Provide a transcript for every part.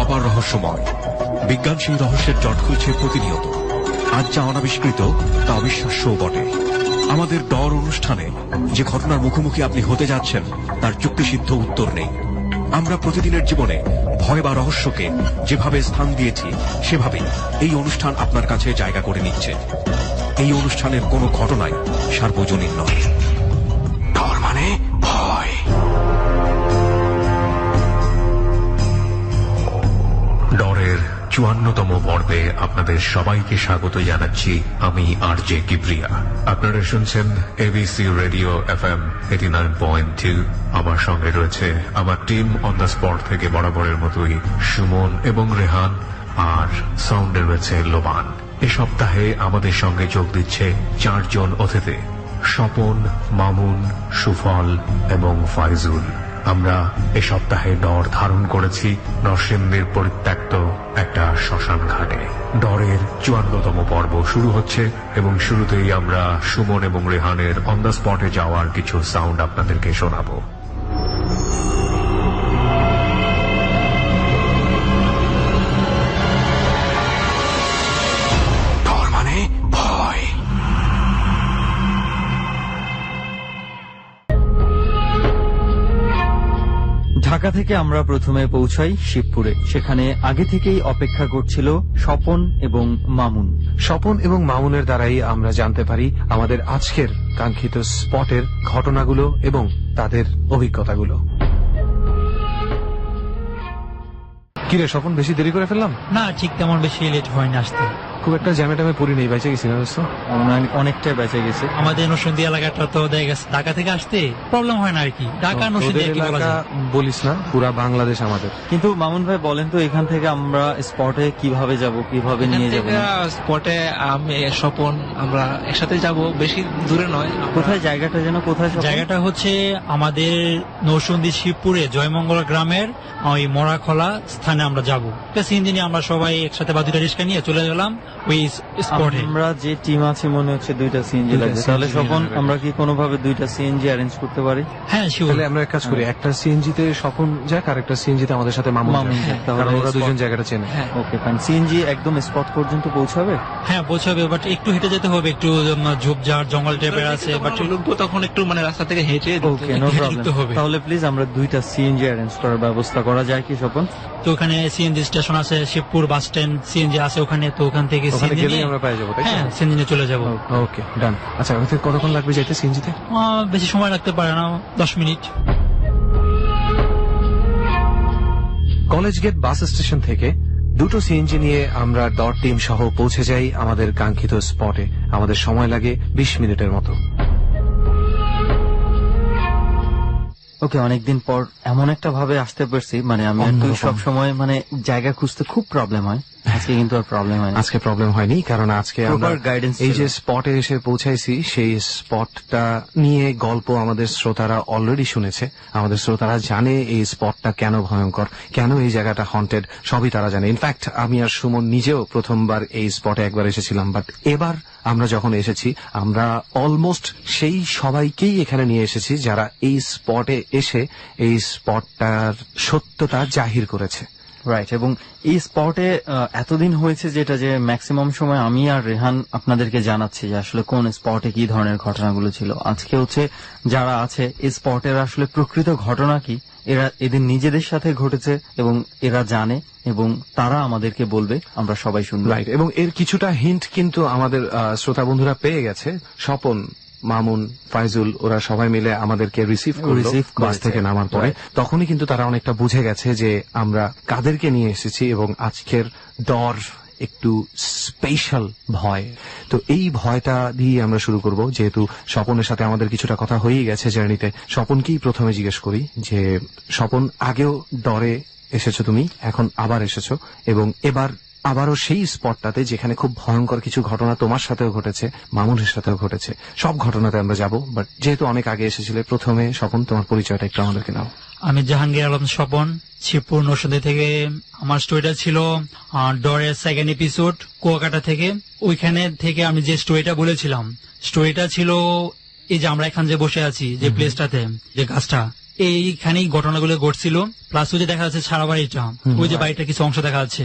অপার রহস্যময়। বিজ্ঞান সেই রহস্যের জট খুলছে প্রতিনিয়ত। আজ যা অনাবিষ্কৃত তা অবিশ্বাস্যও বটে। আমাদের ডর অনুষ্ঠানে যে ঘটনার মুখোমুখি আপনি হতে যাচ্ছেন তার যুক্তিসিদ্ধ উত্তর নেই। আমরা প্রতিদিনের জীবনে ভয় বা রহস্যকে যেভাবে স্থান দিয়েছি সেভাবেই এই অনুষ্ঠান আপনার কাছে জায়গা করে নিচ্ছে। এই অনুষ্ঠানের কোনো ঘটনাই সার্বজনীন নয়। ডর মানে ভয়। ডরের ৫৪তম পর্বে আপনাদের সবাইকে স্বাগত জানাচ্ছি। আমি আরজে কিবরিয়া। আপনারা শুনছেন এবিসি রেডিও FM 89.2। আমার সঙ্গে রয়েছে আমার টিম অন দ্য স্পট থেকে বরাবরের মতোই সুমন এবং রেহান, আর সাউন্ডে রয়েছে লোবান। এ সপ্তাহে আমাদের সঙ্গে যোগ দিচ্ছে ৪ জন অতিথি: স্বপন, মামুন, সুফল এবং ফাইজুল। আমরা এ সপ্তাহে ডর ধারণ করেছি নরসিংদীর পরিত্যক্ত একটা শ্মশান ঘাটে। ডরের ৫৪তম পর্ব শুরু হচ্ছে এবং শুরুতেই আমরা সুমন এবং রেহানের অন দ্য স্পটে যাওয়ার কিছু সাউন্ড আপনাদেরকে শোনাবো। ডর মানে ভয়। ঢাকা থেকে আমরা প্রথমে পৌঁছাই শিবপুরে। সেখানে আগে থেকেই অপেক্ষা করছিল স্বপন এবং মামুন। স্বপন এবং মামুনের দ্বারাই আমরা জানতে পারি আমাদের আজকের কাঙ্ক্ষিত স্পটের ঘটনাগুলো এবং তাদের অভিজ্ঞতাগুলো। কিরে স্বপন, বেশি দেরি করে ফেললাম? না, ঠিক তেমন বেশি লেট হয়নি আসতে। খুব একটা জ্যামে ট্যামে পড়ি নেই, বেঁচে গেছি না দোস্ত? অনেকটাই বেঁচে গেছে। আমাদের নরসিংদী এলাকাটা তো দেখা গেছে ঢাকা থেকে আসতে প্রবলেম হয় না আর কি। ঢাকা নরসিংদী তোদের একই বলা এলাকা যায়। বলিস না, পুরা বাংলাদেশ আমাদের। কিন্তু মামুন ভাই বলেন তো, এখান থেকে আমরা স্পটে কিভাবে যাব, কিভাবে নিয়ে যাব? স্পটে আমি স্বপন আমরা একসাথে যাব, বেশি দূরে নয়। কোথায় জায়গাটা যেন, কোথায় স্বপন? জায়গাটা হচ্ছে আমাদের নরসিংদী শিবপুরে জয়মঙ্গল গ্রামের ওই মরাখলা স্থানে আমরা যাব। সিএনজি নিয়ে আমরা সবাই একসাথে বা দুইটা রিক্সা নিয়ে চলে গেলাম ওই স্পটে। আমরা যে টিম আছে মনে হচ্ছে 2টা সিএনজি লাগবে। তাহলে স্বপন, আমরা কি কোনোভাবে 2টা সিএনজি অ্যারেঞ্জ করতে পারি? হ্যাঁ, শিওর। তাহলে আমরা এক কাজ করি, একটা সিএনজিতে স্বপন যাক আর একটা সিএনজিতে আমাদের সাথে মামুন যাক। তাহলে কারণ ওরা spot- দুজন জায়গাটা চেনে। Okay fine. সিএনজি একদম স্পট পর্যন্ত পৌঁছাবে? হ্যাঁ, পৌঁছাবে, বাট একটু হেঁটে যেতে হবে, একটু ঝোপঝাড় জঙ্গল টাইপের আছে, বাট লোকবো তখন একটু মানে রাস্তা থেকে হেঁটে ওকে, নো হেঁটে প্রবলেম। ঢুকতে হবে। তাহলে প্লিজ আমরা 2টা সিএনজি অ্যারেঞ্জ করার ব্যবস্থা করা যায় কি স্বপন? তো ওখানে সিএনজি স্টেশন আছে, শিবপুর বাস স্ট্যান্ড সিএনজি আছে ওখানে। তো ওখান থেকে ওখানে সিএনজি গেলেই নিয়ে আমরা পেয়ে যাবো, তাই তো? হ্যাঁ, সিএনজি নিয়ে চলে যাবো। ওকে ডান। আচ্ছা, ওখান থেকে কতক্ষণ লাগবে যাইতে সিএনজিতে? বেশি সময় লাগতে পারে না, 10 minute. College gate bus station থেকে 2টো সিএনজি নিয়ে আমরা ডট টিম সহ পৌঁছে যাই আমাদের কাঙ্ক্ষিত স্পটে। আমাদের সময় লাগে 20 মিনিটের মতো। ওকে, অনেকদিন পর এমন একটা ভাবে আসতে পারছি, মানে আমি আর তুই সব সময় মানে জায়গা খুঁজতে খুব প্রবলেম হয়। আজকে কিন্তু আর প্রবলেম হয় না। আজকে প্রবলেম হয়নি, কারণ আজকে আমরা Proper guidance এই যে ছিল। স্পটে এসে পৌঁছাইছি, সেই স্পটটা নিয়ে গল্প আমাদের শ্রোতারা অলরেডি শুনেছে। আমাদের শ্রোতারা জানে এই স্পটটা কেন ভয়ঙ্কর, কেন এই জায়গাটা হন্টেড, সবই তারা জানে। ইনফ্যাক্ট আমি আর সুমন নিজেও প্রথমবার এই স্পটে একবার এসেছিলাম, বাট এবার আমরা যখন এসেছি আমরা অলমোস্ট সেই সবাইকেই এখানে নিয়ে এসেছি যারা এই স্পটে এসে এই স্পটটার সত্যতা জাহির করেছে। রাইট। এবং এই স্পটে এতদিন হয়েছে যেটা যে ম্যাক্সিমাম সময় আমি আর রেহান আপনাদেরকে জানাচ্ছি যে আসলে কোন স্পটে কি ধরনের ঘটনাগুলো ছিল। আজকে হচ্ছে যারা আছে এই স্পটের আসলে প্রকৃত ঘটনা কি, এরা এদের নিজেদের সাথে ঘটেছে এবং এরা জানে এবং তারা আমাদেরকে বলবে, আমরা সবাই শুনবো। রাইট। এবং এর কিছুটা হিন্ট কিন্তু আমাদের শ্রোতা বন্ধুরা পেয়ে গেছে। স্বপন, মামুন, ফাইজুল ওরা সবাই মিলে আমাদেরকে রিসিভ করলো বাস থেকে নামার পরে। তখনই কিন্তু তারা অনেকটা বুঝে গেছে যে আমরা কাদেরকে নিয়ে এসেছি এবং আজকের ডর একটু স্পেশাল ভয়। তো এই ভয়টা দিয়ে আমরা শুরু করব, যেহেতু স্বপনের সাথে আমাদের কিছুটা কথা হয়েই গেছে জার্নিতে। স্বপনকেই প্রথমে জিজ্ঞেস করি যে স্বপন, আগেও ডরে এসেছো তুমি, এখন আবার এসেছো এবং এবার আবারও সেই স্পটটাতে যেখানে খুব ভয়ঙ্কর কিছু ঘটনা তোমার সাথেও ঘটেছে, মামুনের সাথেও ঘটেছে। সব ঘটনাতে আমরা যাব, বাট যেহেতু অনেক আগে এসেছিলে, প্রথমে স্বপন তোমার পরিচয়টা একটু আমাদেরকে নাও। আমি জাহাঙ্গীর আলম স্বপন, শিবপুর নরসিংদী থেকে। আমার স্টোরিটা ছিল ডরের সেকেন্ড এপিসোড কুয়াকাটা থেকে। ওইখানে থেকে আমি যে স্টোরিটা বলেছিলাম, স্টোরিটা ছিল এই যে আমরা এখানে যে বসে আছি যে প্লেসটাতে, যে গাছটা, এইখানেই ঘটনাগুলো ঘটছিল। প্লাস ওই যে দেখা যাচ্ছে সারা বাড়িটা, ওই যে বাড়িটা কিছু অংশ দেখা যাচ্ছে,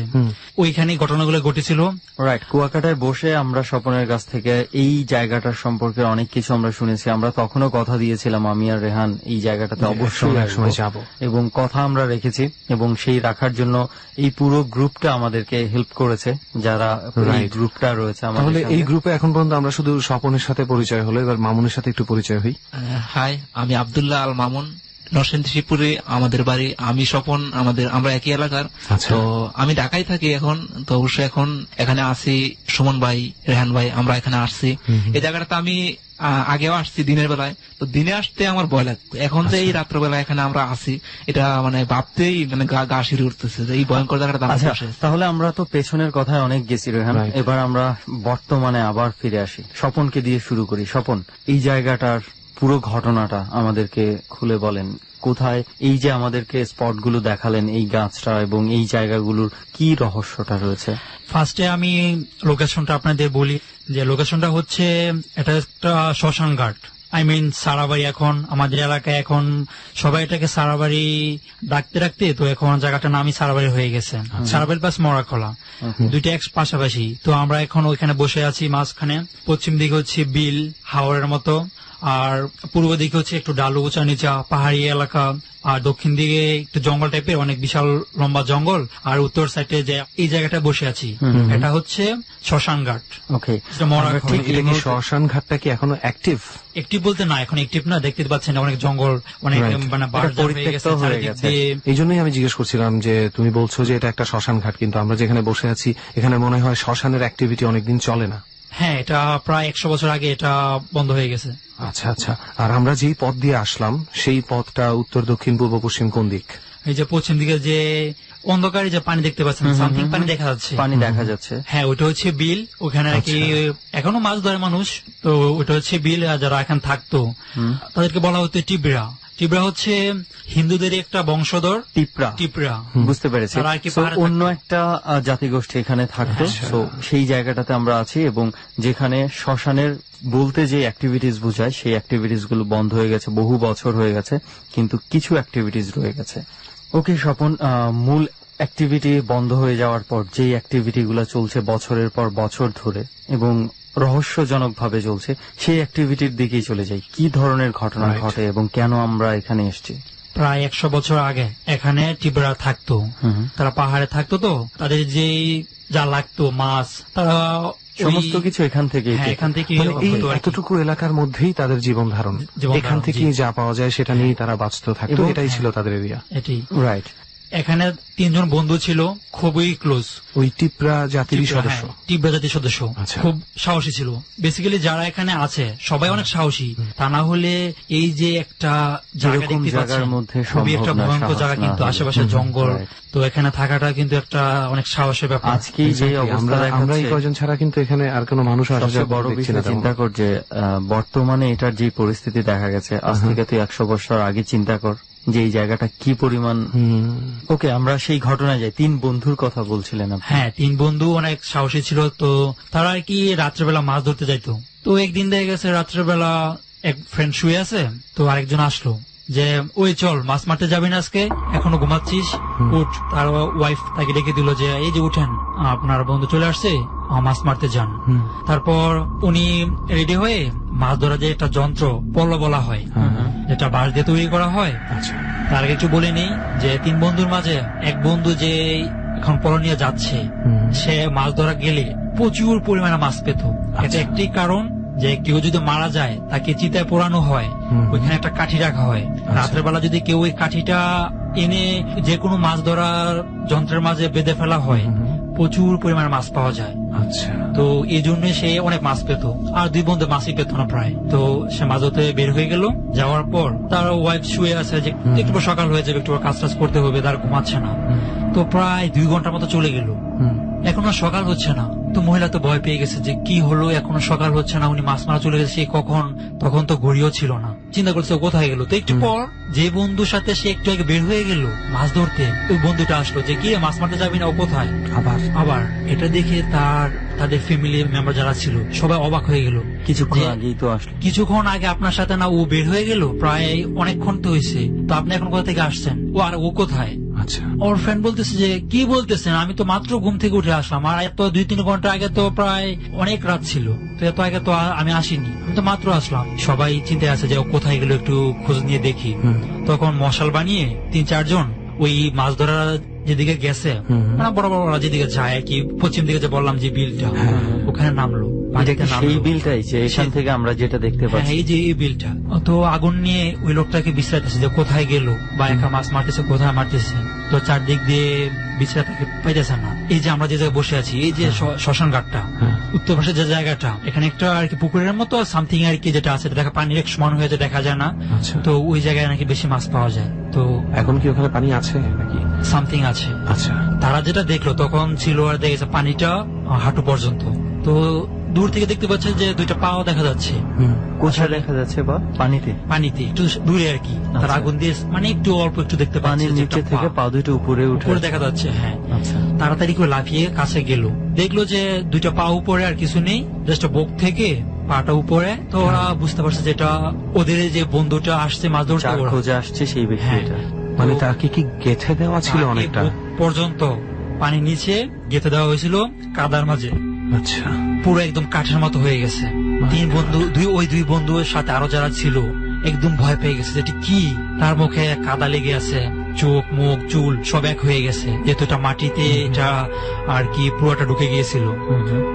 ওইখানে ঘটনাগুলো ঘটেছিল। রাইট, কুয়াকাটায় বসে আমরা স্বপনের কাছ থেকে এই জায়গাটার সম্পর্কে অনেক কিছু আমরা শুনেছি। আমরা তখনও কথা দিয়েছিলাম, আমি আর রেহান এই জায়গাটাতে অবশ্যই একসময় যাব, এবং কথা আমরা রেখেছি, এবং সেই রাখার জন্য এই পুরো গ্রুপটা আমাদেরকে হেল্প করেছে, যারা এই গ্রুপটা রয়েছে আমাদের তাহলে সাথে। এই গ্রুপে এখন পর্যন্ত আমরা শুধু স্বপনের সাথে পরিচয় হলো, এবার মামুনের সাথে একটু পরিচয় হই। হাই, আমি আব্দুল্লাহ আল মামুন, নরসিংদী শিবপুরে আমাদের বাড়ি। আমি স্বপন, আমরা একই এলাকার। আচ্ছা। তো আমি ঢাকায় থাকি এখন, তো অবশ্যই এখন এখানে আসি, সুমন ভাই, রেহান ভাই, আমরা এখানে আসছি। এই জায়গাটাতে আমি আগেও আসছি দিনের বেলায়, তো দিনে আসতে আমার ভয় লাগতো। এখন যে এই রাত্রবেলা এখানে আমরা আসি, এটা মানে ভাবতেই মানে গা শিরে উঠতেছে যে এই ভয়ঙ্কর জায়গাটা। আচ্ছা, তাহলে আমরা তো পেছনের কথায় অনেক গেছি রেহান, Right. এবার আমরা বর্তমানে আবার ফিরে আসি। স্বপনকে দিয়ে শুরু করি। স্বপন, এই জায়গাটার পুরো ঘটনাটা আমাদেরকে খুলে বলেন। কোথায় এই যে আমাদেরকে স্পটগুলো দেখালেন, এই গাছটা এবং এই জায়গাগুলোর কি রহস্যটা রয়েছে? ফার্স্টে আমি লোকেশনটা আপনাদের বলি, যে লোকেশনটা হচ্ছে এটা একটা শ্মশান ঘাট। সারাবাড়ি। এখন আমাদের এলাকায় এখন সবাই এটাকে সারাবাড়ি ডাকতে রাখতে, তো এখন জায়গাটার নামই সারাবাড়ি হয়ে গেছে। সারাবাড়ি প্লাস মরাখলা, দুইটা এক পাশাপাশি। তো আমরা এখন ওইখানে বসে আছি মাঝখানে। পশ্চিম দিকে হচ্ছে বিল হাওরের মতো, আর পূর্ব দিকে হচ্ছে একটু ডালু উঁচা নিচা পাহাড়ি এলাকা, আর দক্ষিণ দিকে একটু জঙ্গল টাইপের, অনেক বিশাল লম্বা জঙ্গল। আর উত্তর সাইডে যে এই জায়গাটা বসে আছি, এটা হচ্ছে শ্মশান ঘাট। ওকে, মরাখলা। এটা কি শ্মশান ঘাটটা কি এখনো অ্যাক্টিভ? একটিভ বলতে না, এখন একটিভ না, দেখতে পাচ্ছেন অনেক জঙ্গল, অনেক Right. মানে বাড়ি হয়ে গেছে চারিদিক দিয়ে। এই জন্যই আমি জিজ্ঞেস করছিলাম যে তুমি বলছো যে এটা একটা শ্মশান ঘাট, কিন্তু আমরা যেখানে বসে আছি এখানে মনে হয় শ্মশানের অ্যাক্টিভিটি অনেকদিন চলে না। হ্যাঁ, এটা প্রায় 100 বছর আগে এটা বন্ধ হয়ে গেছে। আচ্ছা আচ্ছা। আর আমরা যেই পথ দিয়ে আসলাম সেই পথটা উত্তর দক্ষিণ পূর্ব পশ্চিম কোন দিক? এই যে পশ্চিম দিকে যে অন্ধকারে যে পানি দেখতে পাচ্ছেন, সামথিং পানি দেখা যাচ্ছে, পানি দেখা যাচ্ছে। হ্যাঁ, ওটা হচ্ছে বিল। ওখানে আর কি এখনো মাছ ধরে মানুষ, তো ওটা হচ্ছে বিল। আর যারা এখানে থাকতো তাদেরকে বলা হতো টিবরা। টিবরা হচ্ছে হিন্দুদের একটা বংশধর। টিপরা বুঝতে পেরেছি। তারা আর কি So, পাহাড়ে অন্য একটা জাতিগোষ্ঠী এখানে থাকতো। তো সেই জায়গাটাতে আমরা আছি, এবং যেখানে শ্মশানের বলতে যে অ্যাক্টিভিটিস বোঝায় সেই অ্যাক্টিভিটিস গুলো বন্ধ হয়ে গেছে, বহু বছর হয়ে গেছে, কিন্তু কিছু অ্যাক্টিভিটিস রয়ে গেছে। ওকে স্বপন, মূল অ্যাক্টিভিটি বন্ধ হয়ে যাওয়ার পর যেই অ্যাক্টিভিটি গুলো চলছে বছরের পর বছর ধরে এবং রহস্যজনক ভাবে চলছে, সেই অ্যাক্টিভিটির দিকেই চলে যাই। কি ধরনের ঘটনা ঘটে এবং কেন আমরা এখানে এসেছি? প্রায় 100 বছর আগে এখানে টিবরা থাকতো। তারা পাহাড়ে থাকতো, তো তাদের যে যা লাগতো মাছ, তারা সমস্ত কিছু এখান থেকে এখান থেকে এই এতটুকু এলাকার মধ্যেই তাদের জীবন ধারণ, এখান থেকে যা পাওয়া যায় সেটা নিয়েই তারা বাঁচতে থাকতো, এটাই ছিল তাদের এরিয়া। এটি রাইট। এখানে 3 জন বন্ধু ছিল, খুবই ক্লোজ। ওই টিপরা জাতির সদস্য। টিবরা জাতির সদস্য, খুব সাহসী ছিল। বেসিক্যালি যারা এখানে আছে সবাই অনেক সাহসী, তা না হলে এই যে একটা জায়গা দেখতে পাচ্ছেন, খুবই একটা ভয়ঙ্কর জায়গা, কিন্তু আশেপাশে জঙ্গল, তো এখানে থাকাটা কিন্তু একটা অনেক সাহসের ব্যাপার। আজকে যে অবস্থা আমরা এই কয়জন ছাড়া কিন্তু এখানে আর কোনো মানুষ সবচেয়ে বড় বিষয় চিন্তা কর যে বর্তমানে এটার যে পরিস্থিতি দেখা গেছে, আজ থেকে তুই 100 বছর আগে চিন্তা কর যে এই জায়গাটা কি পরিমাণ। ওকে, আমরা সেই ঘটনায় যাই। 3 বন্ধুর কথা বলছিলেন আপনি। হ্যাঁ, 3 বন্ধু অনেক সাহসী ছিল। তো তারা আর কি রাত্রেবেলা মাছ ধরতে যাইতো। তো একদিন দেখা গেছে রাত্রেবেলা এক ফ্রেন্ড শুয়ে আছে, তো আরেকজন আসলো যে ওই চল মাছ মারতে যাবি না আজকে, এখনো ঘুমাচ্ছিস, উঠ। তার ওয়াইফ তাকে ডেকে দিল যে এই যে উঠেন, আপনার বন্ধু চলে আসছে, মাছ মারতে যান। তারপর উনি রেডি হয়ে মাছ ধরা যে একটা যন্ত্র পল বলা হয়, যেটা বাঁশ দিয়ে তৈরি করা হয়, তার কিছু বলে নেই যে 3 বন্ধুর মাঝে এক বন্ধু যে এখন পল নিয়ে যাচ্ছে, সে মাছ ধরা গেলে প্রচুর পরিমাণে মাছ পেত। এটা একটি কারণ যে কেউ যদি মারা যায় তাকে চিতায় পোড়ানো হয়, ওইখানে একটা কাঠি রাখা হয়। রাতের বেলা যদি কেউ ওই কাঠিটা এনে যে কোনো মাছ ধরার যন্ত্রের মাঝে বেঁধে ফেলা হয়, প্রচুর পরিমাণে মাছ পাওয়া যায়। আচ্ছা। তো এই জন্য সে অনেক মাছ পেত, আর 2 বন্ধু মাছই পেত না প্রায়। তো সে মাছ ধরতে বের হয়ে গেল। যাওয়ার পর তার ওয়াইফ শুয়ে আছে যে একটু পর সকাল হয়ে যাবে, একটু কাজ টাজ করতে হবে, তার ঘুমাচ্ছে না। তো প্রায় 2 ঘন্টার মতো চলে গেল, এখনো সকাল হচ্ছে না। তো মহিলা তো ভয় পেয়ে গেছে যে কি হলো, এখনো সকাল হচ্ছে না, উনি মাছ মারা চলে গেছে সে কখন, তখন তো ঘড়িও ছিল না। চিন্তা করছে ও কোথায় গেল। তো একটু পর যে বন্ধুর সাথে সে একটু আগে বের হয়ে গেল মাছ ধরতে, ওই বন্ধুটা আসলো যে কি রে, মাছ মারতে যাবি না, ও কোথায় আবার। এটা দেখে তাদের ফ্যামিলি মেম্বার যারা ছিল সবাই অবাক হয়ে গেল। কিছুক্ষণ আগেই তো আসলো, কিছুক্ষণ আগে আপনার সাথে না ও বের হয়ে গেল, প্রায় অনেকক্ষণ তো হয়েছে, তো আপনি এখন কোথা থেকে আসছেন, ও কোথায়? আচ্ছা, ওর ফ্রেন্ড বলতেছে যে কি বলতেছেন, আমি তো মাত্র ঘুম থেকে উঠে আসলাম, আর এত 2-3 ঘন্টা আগে তো প্রায় অনেক রাত ছিল, তো এত আগে তো আমি আসিনি, আমি তো মাত্র আসলাম। সবাই চিন্তায় আছে যে ও কোথায় গেল, একটু খোঁজ নিয়ে দেখি। তখন মশাল বানিয়ে 3-4 জন ওই মাছ ধরার যেদিকে গেছে, মানে বড় বড় যেদিকে যায় আর কি, পশ্চিম দিকে যে বললাম যে বিলটা, ওখানে নামলো। সেই বিলটাই যে এখান থেকে আমরা যেটা দেখতে পাচ্ছি, এই যে এই বিলটা। তো আগুন নিয়ে ওই লোকটাকে বিশ্রাইতেছে যে কোথায় গেল, বা একা মাছ মারতেছে, কোথায় মারতেছে। তো চারদিক দিয়ে বিশ্রাই তাকে পাইতেছে না। এই যে আমরা যে জায়গায় বসে আছি, এই যে শ্মশান ঘাটটা, উত্তর পাশে যে জায়গাটা, এখানে একটা আর কি পুকুরের মতো সামথিং আর কি যেটা আছে, দেখা পানির এক সমান হয়ে দেখা যায় না, তো ওই জায়গায় নাকি বেশি মাছ পাওয়া যায়। তো এখন কি ওখানে পানি আছে নাকি? সামথিং আছে। আচ্ছা, তারা যেটা দেখলো তখন ছিল আর দেখেছে পানিটা হাঁটু পর্যন্ত। তো দূর থেকে দেখতে পাচ্ছে যে 2টা পাও দেখা যাচ্ছে। কোথায় দেখা যাচ্ছে? বা পানিতে একটু দূরে আর কি। তার আগুন দিয়ে মানে একটু অল্প একটু দেখতে পাচ্ছে, পানির নিচে থেকে পা 2টা উপরে দেখা যাচ্ছে। হ্যাঁ, আচ্ছা। তাড়াতাড়ি করে লাফিয়ে কাছে গেল, দেখলো যে 2টা পা উপরে আর কিছু নেই, জাস্ট বুক থেকে পাটা উপরে। তো ওরা বুঝতে পারছে যেটা ওদের যে বন্ধুটা আসছে মাছ ধরতে, খোঁজে আসছে সেই ব্যক্তিটা। মানে তাকে কি গেঁথে দেওয়া ছিল অনেকটা পর্যন্ত, পানি নিচে গেঁথে দেওয়া হয়েছিল কাদার মাঝে। আচ্ছা, পুরো একদম কাঠের মতো হয়ে গেছে। 3 বন্ধু, ওই 2 বন্ধুর সাথে আরো যারা ছিল একদম ভয় পেয়ে গেছে, যেটি কি, তার মুখে কাদা লেগে আছে, চোখ মুখ চুল সব এক হয়ে গেছে, যেহেতু এটা মাটিতে এটা আর কি পুরোটা ঢুকে গিয়েছিল।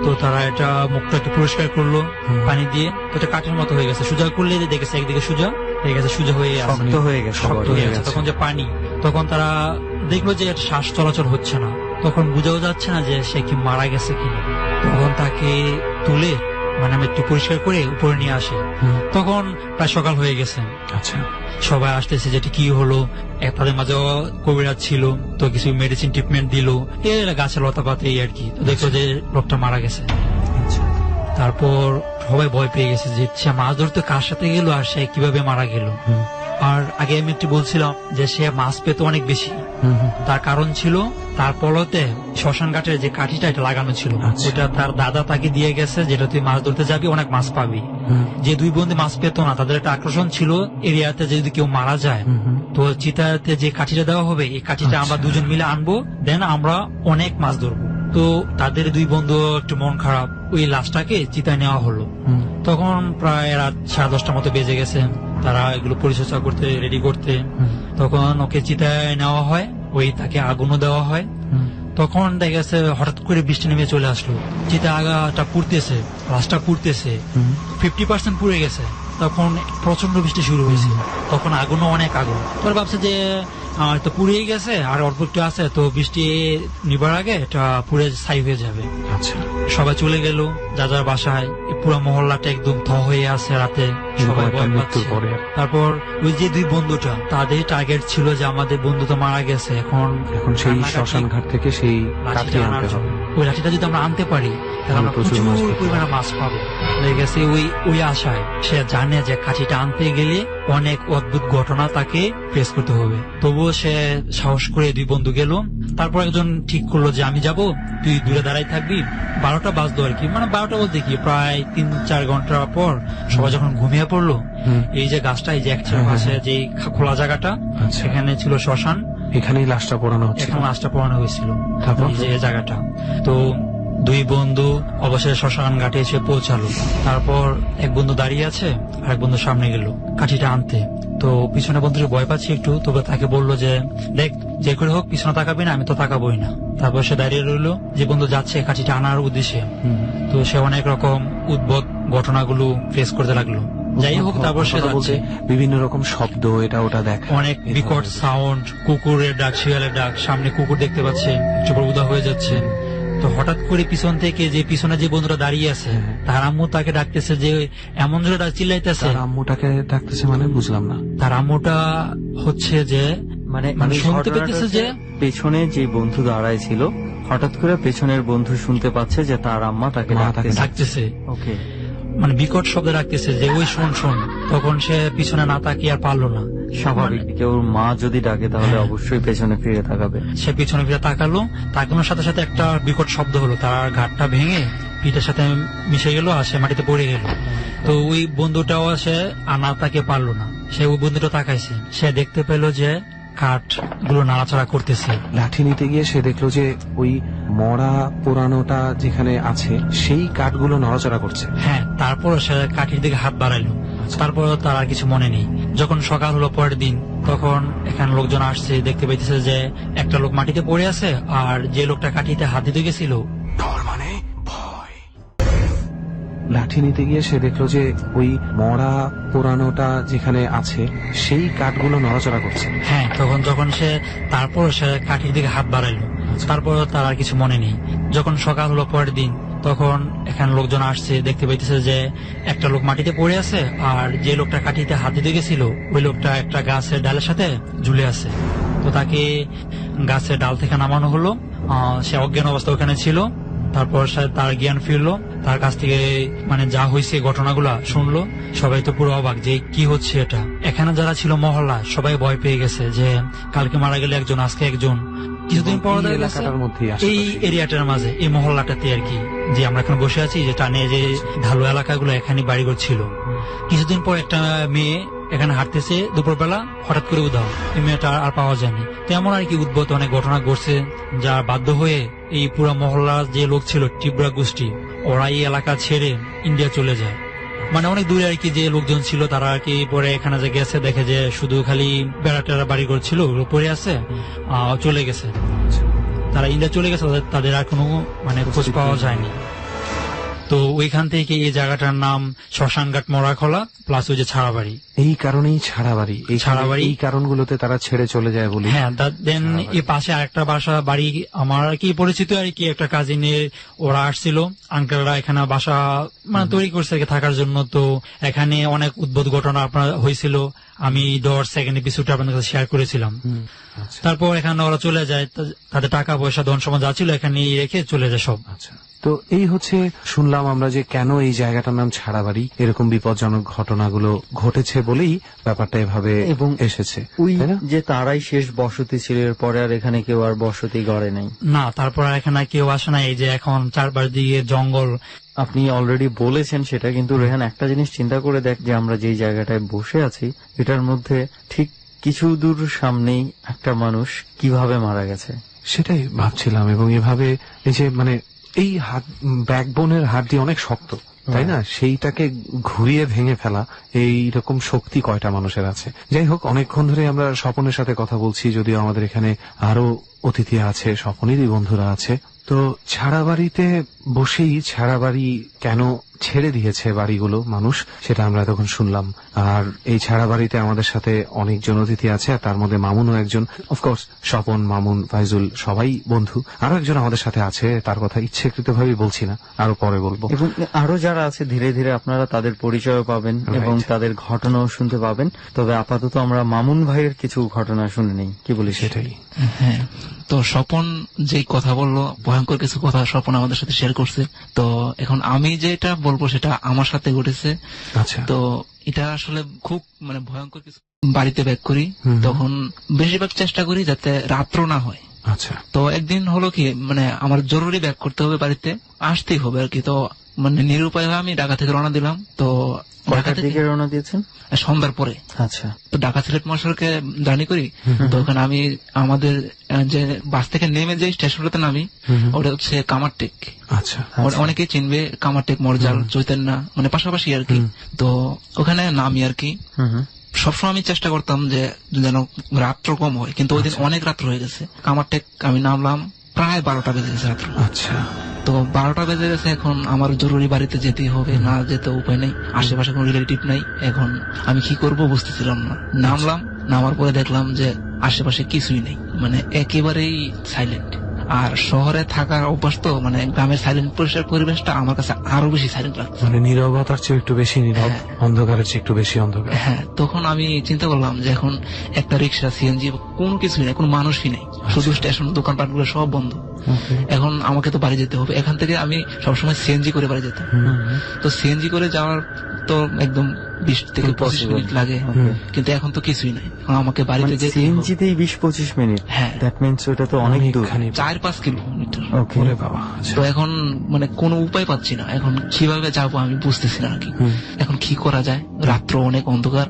তো তারা এটা মুখটা একটু পরিষ্কার করলো পানি দিয়ে, তো এটা কাঠের মতো হয়ে গেছে। সোজা করলে দেখেছে একদিকে সোজা হয়ে গেছে, সোজা হয়ে শক্ত হয়ে গেছে। তখন যে পানি, তখন তারা দেখলো যে শ্বাস চলাচল হচ্ছে না, তখন বুঝাও যাচ্ছে না যে সে কি মারা গেছে কিনা। তখন তাকে তুলে মানে আমি একটু পরিষ্কার করে উপরে নিয়ে আসে, তখন প্রায় সকাল হয়ে গেছে। আচ্ছা, সবাই আসতেছে যেটি কি হলো, তাদের মাঝে কবিরাজ ছিল, তো কিছু মেডিসিন ট্রিটমেন্ট দিল, গাছের লতা পাতে এই আর কি। তো দেখলো যে লোকটা মারা গেছে। তারপর সবাই ভয় পেয়ে গেছে যে সে মাছ ধরতে কার সাথে গেল আর সে কিভাবে মারা গেল। আর আগে আমি একটু বলছিলাম যে সে মাছ পেত অনেক বেশি, তার কারণ ছিল তার পলতে শ্মশান ঘাটের যে কাঠিটা এটা লাগানো ছিল, যেটা তার দাদা তাকে দিয়ে গেছে, যেটা তুই মাছ ধরতে যাবি অনেক মাছ পাবি। যে 2 বন্ধু মাছ পেত না, তাদের একটা আকর্ষণ ছিল এরিয়াতে যদি কেউ মারা যায় তো চিতাতে যে কাঠিটা দেওয়া হবে, এই কাঠিটা আমরা 2 জন মিলে আনবো, দেন আমরা অনেক মাছ ধরবো। তো তাদের 2 বন্ধু একটু মন খারাপ, ওই লাশটাকে চিতায় নেওয়া হলো। তখন প্রায় রাত 10:30টার মতো বেজে গেছে, তারা এগুলো পরিচর্যা করতে রেডি করতে। তখন ওকে চিতায় নেওয়া হয়, ওই তাকে আগুনও দেওয়া হয়। তখন দেখা গেছে হঠাৎ করে বৃষ্টি নেমে চলে আসলো, চিতা আগাটা পুড়তেছে, লাশটা পুড়তেছে, 50% পুড়ে গেছে। তখন প্রচন্ড বৃষ্টি শুরু হয়েছে, তখন আগুনও অনেক আগুন। তোর ভাবছে যে তো পুড়েই গেছে আর অল্প একটু আছে, তো বৃষ্টি নিবার আগে এটা পুড়ে ছাই হয়ে যাবে। আচ্ছা, সবাই চলে গেল যার বাসায়। পুরো মহল্লাটা একদম থ হয়ে আছে রাতে, সবাই ভয় পাচ্ছে। তারপর ওই যে 2 বন্ধুটা, তাদের টার্গেট ছিল যে আমাদের বন্ধু তো মারা গেছে, এখন সেই শ্মশান ঘাট থেকে সেই লাঠিটা আনতে হবে। ওই লাঠিটা যদি আমরা আনতে পারি তাহলে আমরা প্রচুর পরিমাণে মাছ পাবো। লেগেছে ওই আশায় সে জানে যে কাঠিটা আনতে গেলে অনেক অদ্ভুত ঘটনা তাকে ফেস করতে হবে। তবুও সে সাহস করে 2 বন্ধু গেল। তারপর একজন ঠিক করলো যে আমি যাব, তুই দূরে দাঁড়াই থাকবি। 12টা বাজলো আর কি, মানে 12টা বলতে কি প্রায় 3-4 ঘন্টা পর সবাই যখন ঘুমিয়ে পড়লো, এই যে গাছটা, এই যে একটার পাশে যে খোলা জায়গাটা, সেখানে ছিল শ্মশান, এখানেই লাশটা পোড়ানো হচ্ছে, এখানে লাশটা পোড়ানো হয়েছিল যে জায়গাটা। তো 2 বন্ধু অবশেষে শ্মশান ঘাটে এসে পৌঁছালো। তারপর এক বন্ধু দাঁড়িয়ে আছে আর এক বন্ধু সামনে গেল কাঠিটা আনতে। তো পিছনে বন্ধুকে ভয় পাচ্ছি একটু, তবে তাকে বললো যে দেখ যে করে হোক পিছনে তাকাবি না, আমি তো তাকাবোই না। তারপর সে দাঁড়িয়ে রইলো, যে বন্ধু যাচ্ছে কাঠিটা আনার উদ্দেশ্যে। তো সে অনেক রকম উদ্ভট ঘটনাগুলো ফেস করতে লাগলো। যাই হোক, তারপর সে যাচ্ছে, বিভিন্ন রকম শব্দ এটা ওটা দেখ, অনেক বিকট সাউন্ড, কুকুরের ডাক, শিয়ালের ডাক, সামনে কুকুর দেখতে পাচ্ছে, একটু উদা হয়ে যাচ্ছে। তো হঠাৎ করে পিছন থেকে যে পিছনে যে বন্ধুরা দাঁড়িয়ে আছে তার আম্মু তাকে ডাকতেছে, যে এমন জোরে চিল্লাইতেছে। তার আম্মুটাকে ডাকতেছে মানে বুঝলাম না। তার আম্মুটা হচ্ছে যে মানে শুনতে পেতেছে যে পেছনে যে বন্ধু দাঁড়ায় ছিল হঠাৎ করে পেছনের বন্ধু শুনতে পাচ্ছে যে তার আম্মা তাকে ডাকতেছে। ডাকতেছে, ওকে, মানে বিকট শব্দে ডাকতেছে যে ওই শোন শোন। তখন সে পিছনে না তাকিয়ে আর পারলো না। স্বাভাবিক, কেউ মা যদি ডাকে তাহলে অবশ্যই পেছনে ফিরে তাকাবে। সে পিছনে ফিরে তাকানোর সাথে সাথে একটা বিকট শব্দ হলো, তার ঘাটটা ভেঙে পিঠের সাথে মিশে গেল আর সে মাটিতে পড়ে গেল। তো ওই বন্ধুটাও সে আর না তাকিয়ে পারলো না, সে ওই বন্ধুটা তাকাইছে, সে দেখতে পেল যে কাঠ গুলো নাড়াচাড়া করতেছে। লাঠি নিতে গিয়ে সে দেখলো যে ওই মরা পোড়ানোটা যেখানে আছে সেই কাঠগুলো নড়াচড়া করছে। হ্যাঁ, তারপর সে কাঠির দিকে হাত বাড়াইলো, তারপর তার আর কিছু মনে নেই। যখন সকাল হলো পরের দিন, তখন এখানে লোকজন আসছে, দেখতে পাইতেছে যে একটা লোক মাটিতে পড়ে আছে, আর যে লোকটা কাঠিতে হাত দিতে গেছিল ডর মানে ভয়। লাঠি নিতে গিয়ে সে দেখলো যে ওই মরা পোড়ানোটা যেখানে আছে সেই কাঠগুলো নড়াচড়া করছে। হ্যাঁ, যখন সে কাঠির দিকে হাত বাড়াইলো, তারপর তার আর কিছু মনে নেই। যখন সকাল হলো পরের দিন, তখন এখানে লোকজন আসছে, দেখতে পাইতেছে যে একটা লোক মাটিতে পড়ে আছে, আর যে লোকটা কাঠিতে হাত দিতে গেছিল ওই লোকটা একটা গাছের ডালের সাথে ঝুলে আছে। তো তাকে গাছের ডাল থেকে নামানো হলো, সে অজ্ঞান অবস্থা ওখানে ছিল। তারপর তার জ্ঞান ফিরলো, তার কাছ থেকে মানে যা হয়েছে ঘটনাগুলা শুনলো। সবাই তো পুরো অবাক যে কি হচ্ছে এটা। এখানে যারা ছিল মহল্লা সবাই ভয় পেয়ে গেছে যে কালকে মারা গেলে একজন, আজকে একজন। কিছুদিন পর এই এরিয়াটার মাঝে, এই মহল্লাটাতে আর কি, যে আমরা এখন বসে আছি, যে টানে যে ঢালু এলাকাগুলো, এখানে বাড়িঘর ছিল। কিছুদিন পর একটা মেয়ে এখানে হাঁটতেছে দুপুরবেলা, হঠাৎ করে উধাও। এই মেয়েটা আর পাওয়া যায়নি। তেমন আর কি উদ্ভূত অনেক ঘটনা ঘটছে, যা বাধ্য হয়ে এই পুরো মহল্লার যে লোক ছিল, টিবরা গোষ্ঠী, ওরা এই এলাকা ছেড়ে ইন্ডিয়া চলে যায়। মানে অনেক দূরে আর কি যে লোকজন ছিল, তারা আর কি পরে এখানে যে গেছে, দেখে যে শুধু খালি বেড়া টেরা বাড়ি ঘর ছিল, ওগুলো পড়ে আছে, চলে গেছে। তারা ইন্ডিয়া চলে গেছে, তাদের আর কোনো মানে খোঁজ পাওয়া যায়নি। তো ওইখান থেকে এই জায়গাটার নাম শ্মশানঘাট মরাখলা প্লাস ওই যে ছাড়াবাড়ি। এই কারণেই ছাড়াবাড়ি, এই কারণগুলোতে তারা ছেড়ে চলে যায় বলি। হ্যাঁ, দেন এই পাশে আরেকটা বাড়ি আমার আর কি পরিচিত আর কি, একটা কাজিনের, ওরা আসছিল, আঙ্কেলরা এখানে বাসা মানে তৈরি করছে থাকার জন্য। তো এখানে অনেক উদ্ভুত ঘটনা আপনার হয়েছিল, আমি 10 এপিসোডে আপনাদের কাছে শেয়ার করেছিলাম। তারপর এখানে ওরা চলে যায়, তাদের টাকা পয়সা ধন সম্পদ যা ছিল এখানে রেখে চলে যায় সব। আচ্ছা, তো এই হচ্ছে শুনলাম আমরা যে কেন এই জায়গাটার নাম ছাড়াবাড়ি, এরকম বিপজ্জনক ঘটনাগুলো ঘটেছে বলেই ব্যাপারটা এভাবে এবং এসেছে। ওই যে তারাই শেষ বসতি ছিল, এরপরে আর এখানে কেউ আর বসতি গড়ে নাই। না, তারপর এখানে কেউ আসে না। এই যে এখন চারপাশ দিকে জঙ্গল। আপনি অলরেডি বলেছেন সেটা, কিন্তু রেহান একটা জিনিস চিন্তা করে দেখ, যে আমরা যেই জায়গাটায় বসে আছি এটার মধ্যে ঠিক কিছু দূর সামনেই একটা মানুষ কিভাবে মারা গেছে সেটাই ভাবছিলাম। এবং এভাবে এই যে মানে এই ব্যাকবোনের হাড়টি অনেক শক্ত, তাই না? সেইটাকে ঘুরিয়ে ভেঙে ফেলা, এই রকম শক্তি কয়টা মানুষের আছে? যাই হোক, অনেকক্ষণ ধরে আমরা স্বপনের সাথে কথা বলছি, যদিও আমাদের এখানে আরো অতিথি আছে, স্বপনেরই বন্ধুরা আছে। তো ছাড়াবাড়িতে বসেই ছাড়াবাড়ি কেন ছেড়ে দিয়েছে বাড়িগুলো মানুষ, সেটা আমরা তখন শুনলাম। আর এই ছাড়াবাড়িতে আমাদের সাথে অনেকজন অতিথি আছে, আর তার মধ্যে মামুনও একজন। অফকোর্স স্বপন, মামুন, ফাইজুল সবাই বন্ধু। আরো একজন আমাদের সাথে আছে, তার কথা ইচ্ছাকৃতভাবে বলছি না, আরো পরে বলবো। এবং আরো যারা আছে ধীরে ধীরে আপনারা তাদের পরিচয় পাবেন এবং তাদের ঘটনাও শুনতে পাবেন। তবে আপাতত আমরা মামুন ভাইয়ের কিছু ঘটনা শুনে নেই, কি বলি? সেটাই। হ্যাঁ, তো স্বপন যেই কথা বললো, ভয়ঙ্কর কিছু কথা স্বপন আমাদের সাথে শেয়ার করছে। তো এখন আমি যেটা বলবো সেটা আমার সাথে ঘটেছে। আচ্ছা, তো এটা আসলে খুব মানে ভয়ঙ্কর কিছু। বাড়িতে ব্যাক করি, তখন বেশিরভাগ চেষ্টা করি যাতে রাত্র না হয়। আচ্ছা, তো একদিন হলো কি, মানে আমার জরুরি ব্যাক করতে হবে, বাড়িতে আসতেই হবে আর কি। তো মানে নিরুপায় হয়ে আমি ঢাকা থেকে রওনা দিলাম। তো ঢাকা থেকে রওনা দিয়েছেন সন্ধ্যার পরে। আচ্ছা, তো ঢাকা সিলেট মহাসড়কে জার্নি করি। তো ওখানে আমি আমাদের যে বাস থেকে নেমে যে স্টেশনটাতে নামি, ওটা হচ্ছে কামারটেক। আচ্ছা, অনেকেই চিনবে কামারটেক, মরজাল, চৈতন্য, মানে পাশাপাশি আর কি। তো ওখানে নামি আর কি। সবসময় আমি চেষ্টা করতাম যে যেন রাত্র কম হয়, কিন্তু ওই দিন অনেক রাত্র হয়ে গেছে। কামারটেক আমি নামলাম প্রায় 12টা বেজে গেছে রাত্র। আচ্ছা, তো 12টা বেজে গেছে, এখন আমার জরুরি বাড়িতে যেতেই হবে, না যেতে উপায় নেই, আশেপাশে কোনো রিলেটিভ নাই। এখন আমি কি করব বুঝতেছিলাম না। নামলাম, নামার পরে দেখলাম যে আশেপাশে কিছুই নেই, মানে একেবারেই সাইলেন্ট। আর শহরে থাকার অভ্যাস তো, মানে গ্রামের সাইলেন্ট পরিষ্কার পরিবেশটা আমার কাছে আরো বেশি সাইলেন্ট লাগছে। মানে নীরবতার চেয়ে একটু বেশি নীরব, হ্যাঁ। অন্ধকারের চেয়ে একটু বেশি অন্ধকার। হ্যাঁ, তখন আমি চিন্তা করলাম যে এখন একটা রিক্সা, সিএনজি, কোনো কিছুই নেই, কোনো মানুষই নেই, শুধু স্টেশন, দোকানপাট গুলো সব বন্ধ। এখন আমাকে তো বাড়ি যেতে হবে। এখান থেকে আমি সবসময় সিএনজি করে বাড়ি যেতাম। তো সিএনজি করে যাওয়ার তো একদম 20 থেকে 25 মিনিট লাগে, কিন্তু এখন তো কিছুই নাই। এখন আমাকে বাড়িতে যেতে সিএনজিতেই 20-25 মিনিট? হ্যাঁ। দ্যাট মিন্স ওটা তো অনেক দূর। 4-5 কিলোমিটার। ওকে। ওরে বাবা, আচ্ছা। তো এখন মানে কোনো উপায় পাচ্ছি না, এখন কিভাবে যাবো আমি বুঝতেছি না নাকি। এখন কি করা যায়, রাত্র অনেক অন্ধকার,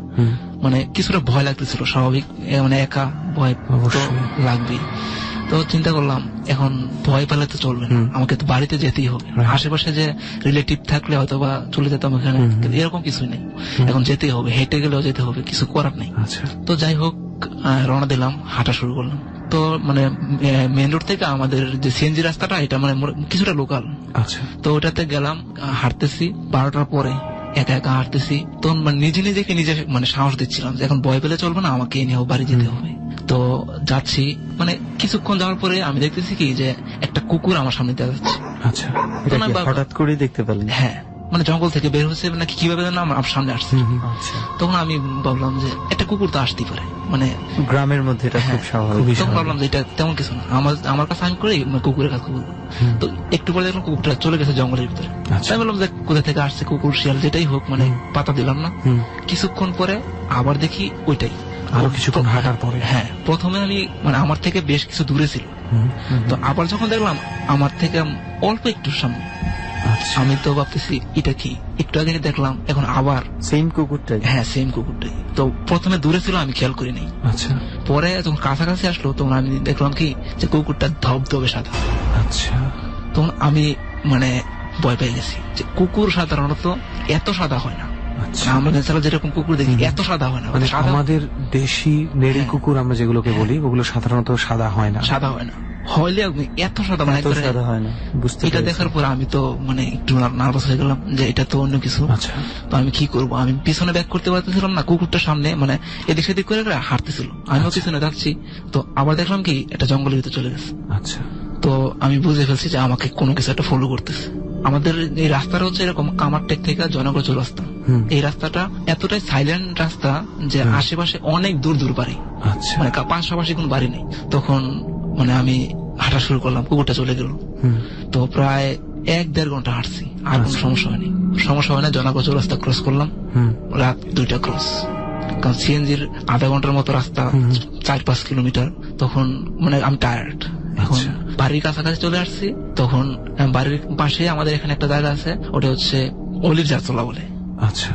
মানে কিছুটা ভয় লাগতেছিল, স্বাভাবিক, মানে একা ভয় তো অবশ্যই। লাগবেই। তো চিন্তা করলাম এখন ভয় পেলে তো চলবে না, আমাকে তো বাড়িতে যেতেই হবে। আশেপাশে যে রিলেটিভ থাকলে হয়তো বা চলে যেতাম ওখানে, কিন্তু এরকম কিছুই নেই, এখন যেতেই হবে, হেঁটে গেলেও যেতে হবে, কিছু করার নেই। আচ্ছা। তো যাই হোক, রওনা দিলাম, হাঁটা শুরু করলাম। তো মানে মেন রোড থেকে আমাদের যে সিএনজি রাস্তাটা, এটা মানে কিছুটা লোকাল। আচ্ছা। তো ওটাতে গেলাম, হাঁটতেছি 12টার পরে, একা একা হাঁটতেছি। তখন মানে নিজেকে নিজে মানে সাহস দিচ্ছিলাম যে এখন ভয় পেলে চলবে না, আমাকে নিয়েও বাড়ি যেতে হবে। তো যাচ্ছি, মানে কিছুক্ষণ যাওয়ার পরে আমি দেখতেছি কি যে একটা কুকুর আমার সামনে দিয়ে যাচ্ছে। আচ্ছা। এটা কি হঠাৎ করে দেখতে পেলেন? হ্যাঁ, মানে জঙ্গল থেকে বের হচ্ছে নাকি কিভাবে যেন আমার সামনে আসছে। আচ্ছা। তখন আমি ভাবলাম যে একটা কুকুর তো আসতেই পারে, মানে গ্রামের মধ্যে এটা খুব স্বাভাবিক। তখন ভাবলাম যে এটা তেমন কিছু না, আমার কাছে আমি করে কুকুরের কাছে কুকুর। তো একটু পরে দেখলাম কুকুরটা চলে গেছে জঙ্গলের ভিতরে। আচ্ছা। আমি বললাম যে কোথা থেকে আসছে, কুকুর শিয়াল যেটাই হোক, মানে পাতা দিলাম না। কিছুক্ষণ পরে আবার দেখি ওইটাই। আরো কিছুক্ষণ হাঁটার পরে? হ্যাঁ, প্রথমে আমি মানে আমার থেকে বেশ কিছু দূরে ছিল, তো আবার যখন দেখলাম আমার থেকে অল্প একটু সামনে, আচ্ছা। আমি তো ভাবতেছি এটা কি, একটু আগে দেখলাম, এখন আবার সেম কুকুরটাই? হ্যাঁ, সেম কুকুরটাই। তো প্রথমে দূরে ছিল, আমি খেয়াল করিনি। আচ্ছা। পরে যখন কাছাকাছি আসলো তখন আমি দেখলাম কি যে কুকুরটা ধবধবে সাদা। আচ্ছা। তখন আমি মানে ভয় পেয়ে গেছি যে কুকুর সাধারণত এত সাদা হয় না। আচ্ছা। আমরা ন্যাচারাল যেরকম কুকুর দেখি এত সাদা হয় না, মানে সাদা আমাদের দেশি নেড়ি হ্যাঁ। কুকুর আমরা যেগুলোকে বলি, ওগুলো সাধারণত সাদা হয় না। সাদা হয় না, হইলে এত সাদা মানে এত একবারে- সাদা হয় না, বুঝতে এটা পেরেছি। দেখার পর আমি তো মানে একটু নার্ভাস হয়ে গেলাম যে এটা তো অন্য কিছু। আচ্ছা। তো আমি কি করব, আমি পিছনে ব্যাক করতে পারতেছিলাম না, কুকুরটা সামনে মানে এদিক সেদিক করে হাঁটতেছিল, আমিও পিছনে যাচ্ছি। তো আবার দেখলাম কি এটা জঙ্গলের ভিতরে চলে গেছে। আচ্ছা। তো আমি বুঝে ফেলছি যে আমাকে কোনো কিছু একটা ফলো করতেছে। আমাদের এই রাস্তাটা হচ্ছে এরকম কামারটেক থেকে জনগণ রাস্তা। এই রাস্তাটা এতটাই সাইলেন্ট রাস্তা যে আশেপাশে অনেক দূর দূর বাড়ি, আচ্ছা। মানে পাশাপাশি কোনো বাড়ি নেই। তখন মানে আমি হাঁটা শুরু করলাম, কুকুরটা চলে গেল। তো প্রায় 1-1.5 ঘন্টা হাঁটছি, আর কোনো সমস্যা হয়নি। সমস্যা হয় না, জনগণ রাস্তা ক্রস করলাম, রাত 2টা ক্রস, কারণ সিএনজির আধা ঘন্টার মতো রাস্তা, 4-5 কিলোমিটার। তখন মানে আমি টায়ার্ড। এখন বাড়ির কাছাকাছি চলে আসছি, তখন বাড়ির পাশে আমাদের এখানে একটা জায়গা আছে, ওটা হচ্ছে অলির জারতলা বলে। আচ্ছা।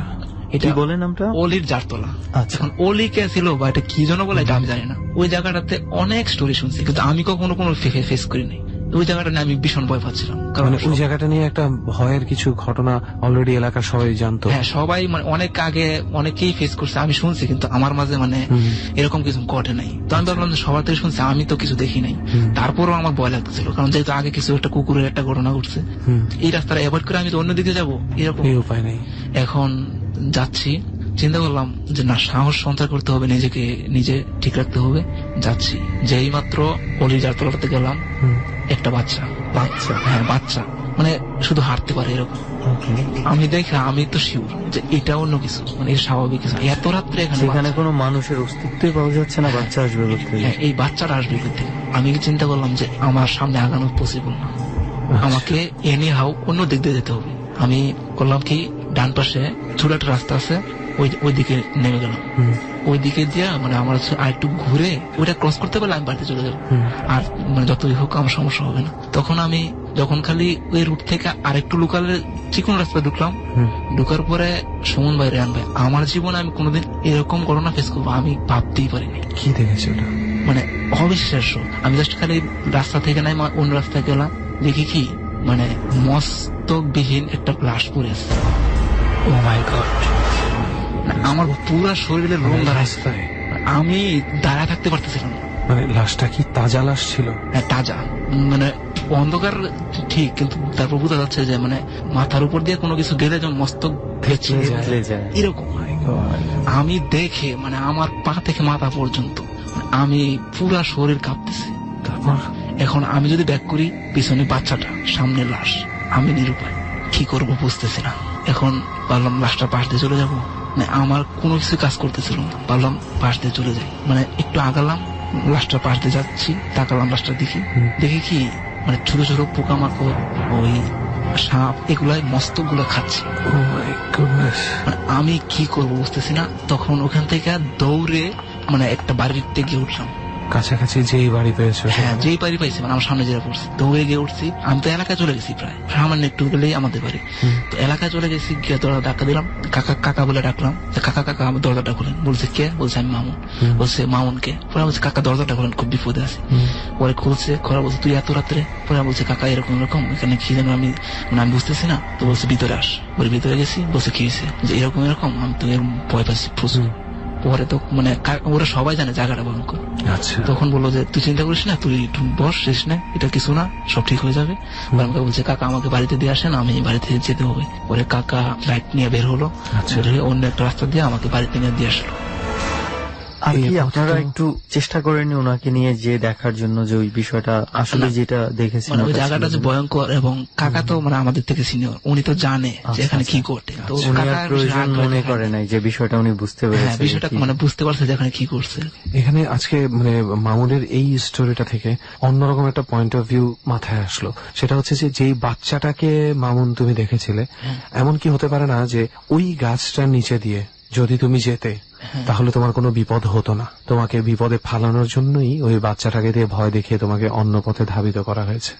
কি বলেন নামটা? অলির জারতলা। আচ্ছা। এখন অলি কে ছিল বা এটা কি জন্য বলে এটা আমি জানি না। ওই জায়গাটাতে অনেক স্টোরি শুনছি, কিন্তু আমি কখনো কোনো ফেস করিনি। ওই জায়গাটা নিয়ে আমি ভীষণ ভয় পাচ্ছিলাম, কারণ মানে ওই জায়গাটা নিয়ে একটা ভয়ের কিছু ঘটনা অলরেডি এলাকার সবাই জানতো। হ্যাঁ, সবাই মানে অনেক আগে অনেকেই ফেস করছে, আমি শুনছি, কিন্তু আমার মাঝে মানে এরকম কিছু ঘটে নাই। তো আমি ভাবলাম যে সবার থেকে শুনছি, আমি তো কিছু দেখি নাই। তারপরও আমার ভয় লাগতেছিল, কারণ যেহেতু আগে কিছু একটা কুকুরের একটা ঘটনা ঘটছে, এই রাস্তাটা অ্যাভয়েড করে আমি তো অন্যদিকে যাবো, এরকম এই উপায় নেই। এখন যাচ্ছি, চিন্তা করলাম যে না, সাহস সঞ্চার করতে হবে, নিজেকে নিজে ঠিক রাখতে হবে। যাচ্ছি, যেই মাত্র অলির জারতলাতে গেলাম, একটা বাচ্চা, হ্যাঁ বাচ্চা, মানে শুধু হাঁটতে পারে এরকম। আমি দেখে আমি তো শিওর যে এটা অন্য কিছু, মানে এর স্বাভাবিক কিছু। এত রাত্রে এখানে সেখানে কোনো মানুষের অস্তিত্বই পাওয়া যাচ্ছে না, বাচ্চা আসবে কোথা থেকে? হ্যাঁ, এই বাচ্চাটা আসবে কোথা থেকে? আমি চিন্তা করলাম যে আমার সামনে আগানো পসিবল না, আমাকে এনি হাউ অন্য দিক দিয়ে যেতে হবে। আমি করলাম কি, ডান পাশে ছোট একটা রাস্তা আছে, ওই দিকে নেমে গেলাম। ওই দিকে দিয়ে মানে আমার আর একটু ঘুরে ওইটা ক্রস করতে পারলে আমি বাড়িতে চলে যাবো, আর মানে যতই হোক আমার সমস্যা হবে না। তখন আমি যখন খালি ওই রুট থেকে আরেকটু লোকালের চিকন রাস্তা ঢুকলাম, ঢুকার পরে সুমন ভাই, রেহান ভাই, আমার জীবনে আমি কোনোদিন এরকম ঘটনা ফেস করবো আমি ভাবতেই পারিনি। কি দেখেছি ওটা? মানে অবিশ্বাস্য। আমি জাস্ট খালি রাস্তা থেকে নাই অন্য রাস্তায় গেলাম, দেখি কি মানে মস্তকবিহীন একটা লাশ পড়ে আছে। ও মাই গড! আমার পুরো শরীরের লোম দাঁড়াইছে, রাস্তায়? আমি দাঁড়ায় থাকতে পারতেছিলাম না। মানে লাশটা কি তাজা লাশ ছিল? হ্যাঁ, তাজা, মানে অন্ধকার ঠিক, কিন্তু তারপর বোঝা যাচ্ছে যে মানে মাথার উপর দিয়ে কোনো কিছু গেলে যেমন মস্তক থেতলে যায়। এরকম। আমি দেখে মানে আমার পা থেকে মাথা পর্যন্ত আমি পুরা শরীর কাঁপতেছি। তারপর এখন আমি যদি ব্যাক করি, পিছনে বাচ্চাটা, সামনে লাশ, আমি নিরুপায়, কি করব বুঝতেছি না। এখন ভাবলাম লাশটা পাশ দিয়ে চলে যাবো, মানে আমার কোনো কিছু কাজ করতেছিল না, ভাবলাম পাশ দিয়ে চলে যাই। মানে একটু আগালাম, লাশটা পাশ দিয়ে যাচ্ছি, তাকালাম লাশটা দেখি কি মানে ছোট ছোট পোকামাকড়, ওই সাপ, এগুলাই মস্তক গুলো খাচ্ছে। মানে আমি কি করব বুঝতেছি না। তখন ওখান থেকে দৌড়ে মানে একটা বাড়িতে গিয়ে উঠলাম, কাছাকাছি যেই বাড়ি পেয়েছো। হ্যাঁ, যেই বাড়ি পাইছি, মানে আমার সামনে যেটা পড়ছে, দৌড়ে গিয়ে উঠছি। আমি তো এলাকায় চলে গেছি, প্রায় সামান্য একটু গেলেই আমাদের বাড়ি। তো এলাকায় চলে গেছি, গিয়ে দরজা ধাক্কা দিলাম, কাকা কাকা বলে ডাকলাম। কাকা আমার দরজাটা খুলেন। বলছে কে? বলছে আমি মামুন। বলছে মামুনকে? পরে বলছে কাকা দরজাটা খুলেন, খুব বিপদে আছে। পরে খুলছে, খোলা বলছে তুই এত রাত্রে? পরে বলছে কাকা এরকম এরকম, এখানে কি যেন আমি বুঝতেছি না। তো বলছে ভিতরে আস। ওর ভিতরে গেছি। বলছে কি হয়েছে? যে এরকম এরকম, আমি তো এরকম ভয় পাচ্ছি প্রচুর। পরে তো মানে ওরা সবাই জানে জায়গাটা ভয়ঙ্কর। আচ্ছা, তখন বললো যে তুই চিন্তা করিস না, তুই একটু বস, শেষ না, এটা কিছু না, সব ঠিক হয়ে যাবে। আমাকে বলছে কাকা আমাকে বাড়িতে দিয়ে আসেন, আমি বাড়িতে যেতে হবে। পরে কাকা বাইক নিয়ে বের হলো, অন্য একটা রাস্তা দিয়ে আমাকে বাড়িতে নিয়ে দিয়ে আসলো। আর কি আপনারা একটু চেষ্টা করেন ওনাকে নিয়ে যে দেখার জন্য, যে ওই বিষয়টা আসলে যেটা দেখেছেন, মানে ওই জায়গাটা যে ভয়ঙ্কর, এবং কাকা তো মানে আমাদের থেকে সিনিয়র, উনি তো জানে যে এখানে কি ঘটে। তো প্রয়োজন মনে করে নাই যে বিষয়টা উনি বুঝতে পেরেছেন, বিষয়টা মানে বুঝতে পারছে যে এখানে কি করছে। এখানে আজকে মানে মামুনের এই স্টোরিটা থেকে অন্যরকম একটা পয়েন্ট অফ ভিউ মাথায় আসলো। সেটা হচ্ছে যে যেই বাচ্চাটাকে মামুন তুমি দেখেছিলে, এমন কি হতে পারে না যে ওই গাছটার নিচে দিয়ে যদি তুমি যেতে, তাহলে তোমার কোনো বিপদ হতো না? তোমাকে বিপদে ফালানোর জন্যই ওই বাচ্চাটাকে দিয়ে ভয় দেখিয়ে তোমাকে অন্য পথে ধাবিত করা হয়েছে।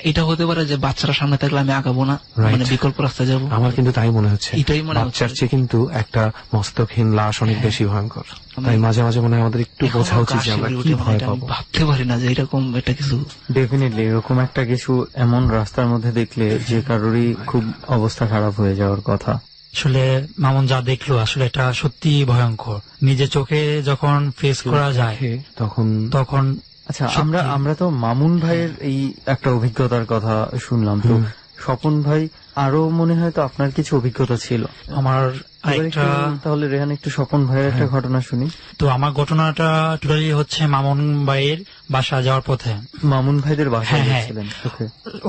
এটা হতে পারে যে বাচ্চারা সামনে থাকলে আমি আগাবো না, মানে বিকল্প রাস্তায় যাবো। আমার কিন্তু তাই মনে হচ্ছে, এটাই মনে হচ্ছে। বাচ্চার চেয়ে কিন্তু একটা মস্তকহীন লাশ অনেক বেশি ভয়ঙ্কর। তাই মাঝে মাঝে মনে হয় আমাদের একটু বোঝা উচিত যে আমরা কি ভয় পাবো। ভাবতে পারি না যে এরকম একটা কিছু, ডেফিনেটলি এরকম একটা কিছু এমন রাস্তার মধ্যে দেখলে যে কারোরই খুব অবস্থা খারাপ হয়ে যাওয়ার কথা। আসলে মামুন যা দেখলো আসলে এটা সত্যি ভয়ঙ্কর। নিজে চোখে যখন ফেস করা যায় তখন আচ্ছা, আমরা তো মামুন ভাইয়ের এই একটা অভিজ্ঞতার কথা শুনলাম, তো স্বপন ভাই আরো মনে হয় তো আপনার কিছু অভিজ্ঞতা ছিল। আমার তাহলে রেহান একটু স্বপন ভাইয়ের একটা ঘটনা শুনি। তো আমার ঘটনাটা টোটালি হচ্ছে মামুন ভাইয়ের বাসা যাওয়ার পথে। মামুন ভাইদের বাসায় ছিলেন?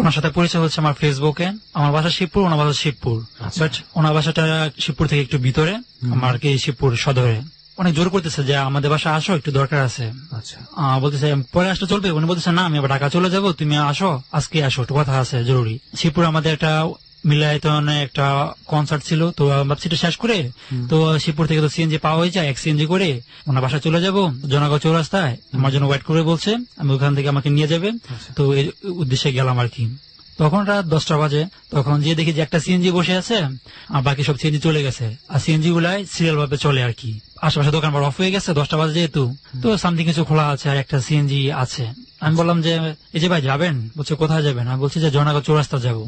ওনার সাথে পরিচয় হচ্ছে আমার ফেসবুকে। আমার বাসা শিবপুর, ওনার বাসা শিবপুর, বাট ওনার বাসাটা শিবপুর থেকে একটু ভিতরে, আমার কি শিবপুর সদরে। অনেক জোর করতেছে যে আমাদের বাসা আসো, একটু দরকার আছে। বলতেছে পরে আসলে চলবে। উনি বলতেছে না, আমি আবার ঢাকা চলে যাবো, তুমি আসো, আজকে আসো, একটু কথা আছে জরুরি। শিবপুর আমাদের একটা মিলায়তনে একটা কনসার্ট ছিল, তো ভাবছি এটা শেষ করে তো শিবপুর থেকে তো সিএনজি পাওয়া হয়ে যায়, এক সিএনজি করে ওনার বাসা চলে যাবো। জনগণ চৌরাস্তায় আমার জন্য ওয়েট করে বলছে, আমি ওখান থেকে আমাকে নিয়ে যাবে। তো এই উদ্দেশ্যে গেলাম আর কি। তখন রাত 10টা বাজে। তখন যে দেখি যে একটা সিএনজি বসে আছে, আর বাকি সব সিএনজি চলে গেছে। আর সিএনজি গুলাই সিরিয়াল ভাবে চলে আর কি। আশেপাশে দোকান অফ হয়ে গেছে, 10টা বাজে যেহেতু, তো সামথিং কিছু খোলা আছে আর একটা সিএনজি আছে। আমি বললাম যে এই যে ভাই যাবেন? বলছে কোথায় যাবেন? আমি বলছি যে জনগণ চৌরাস্তা যাবো।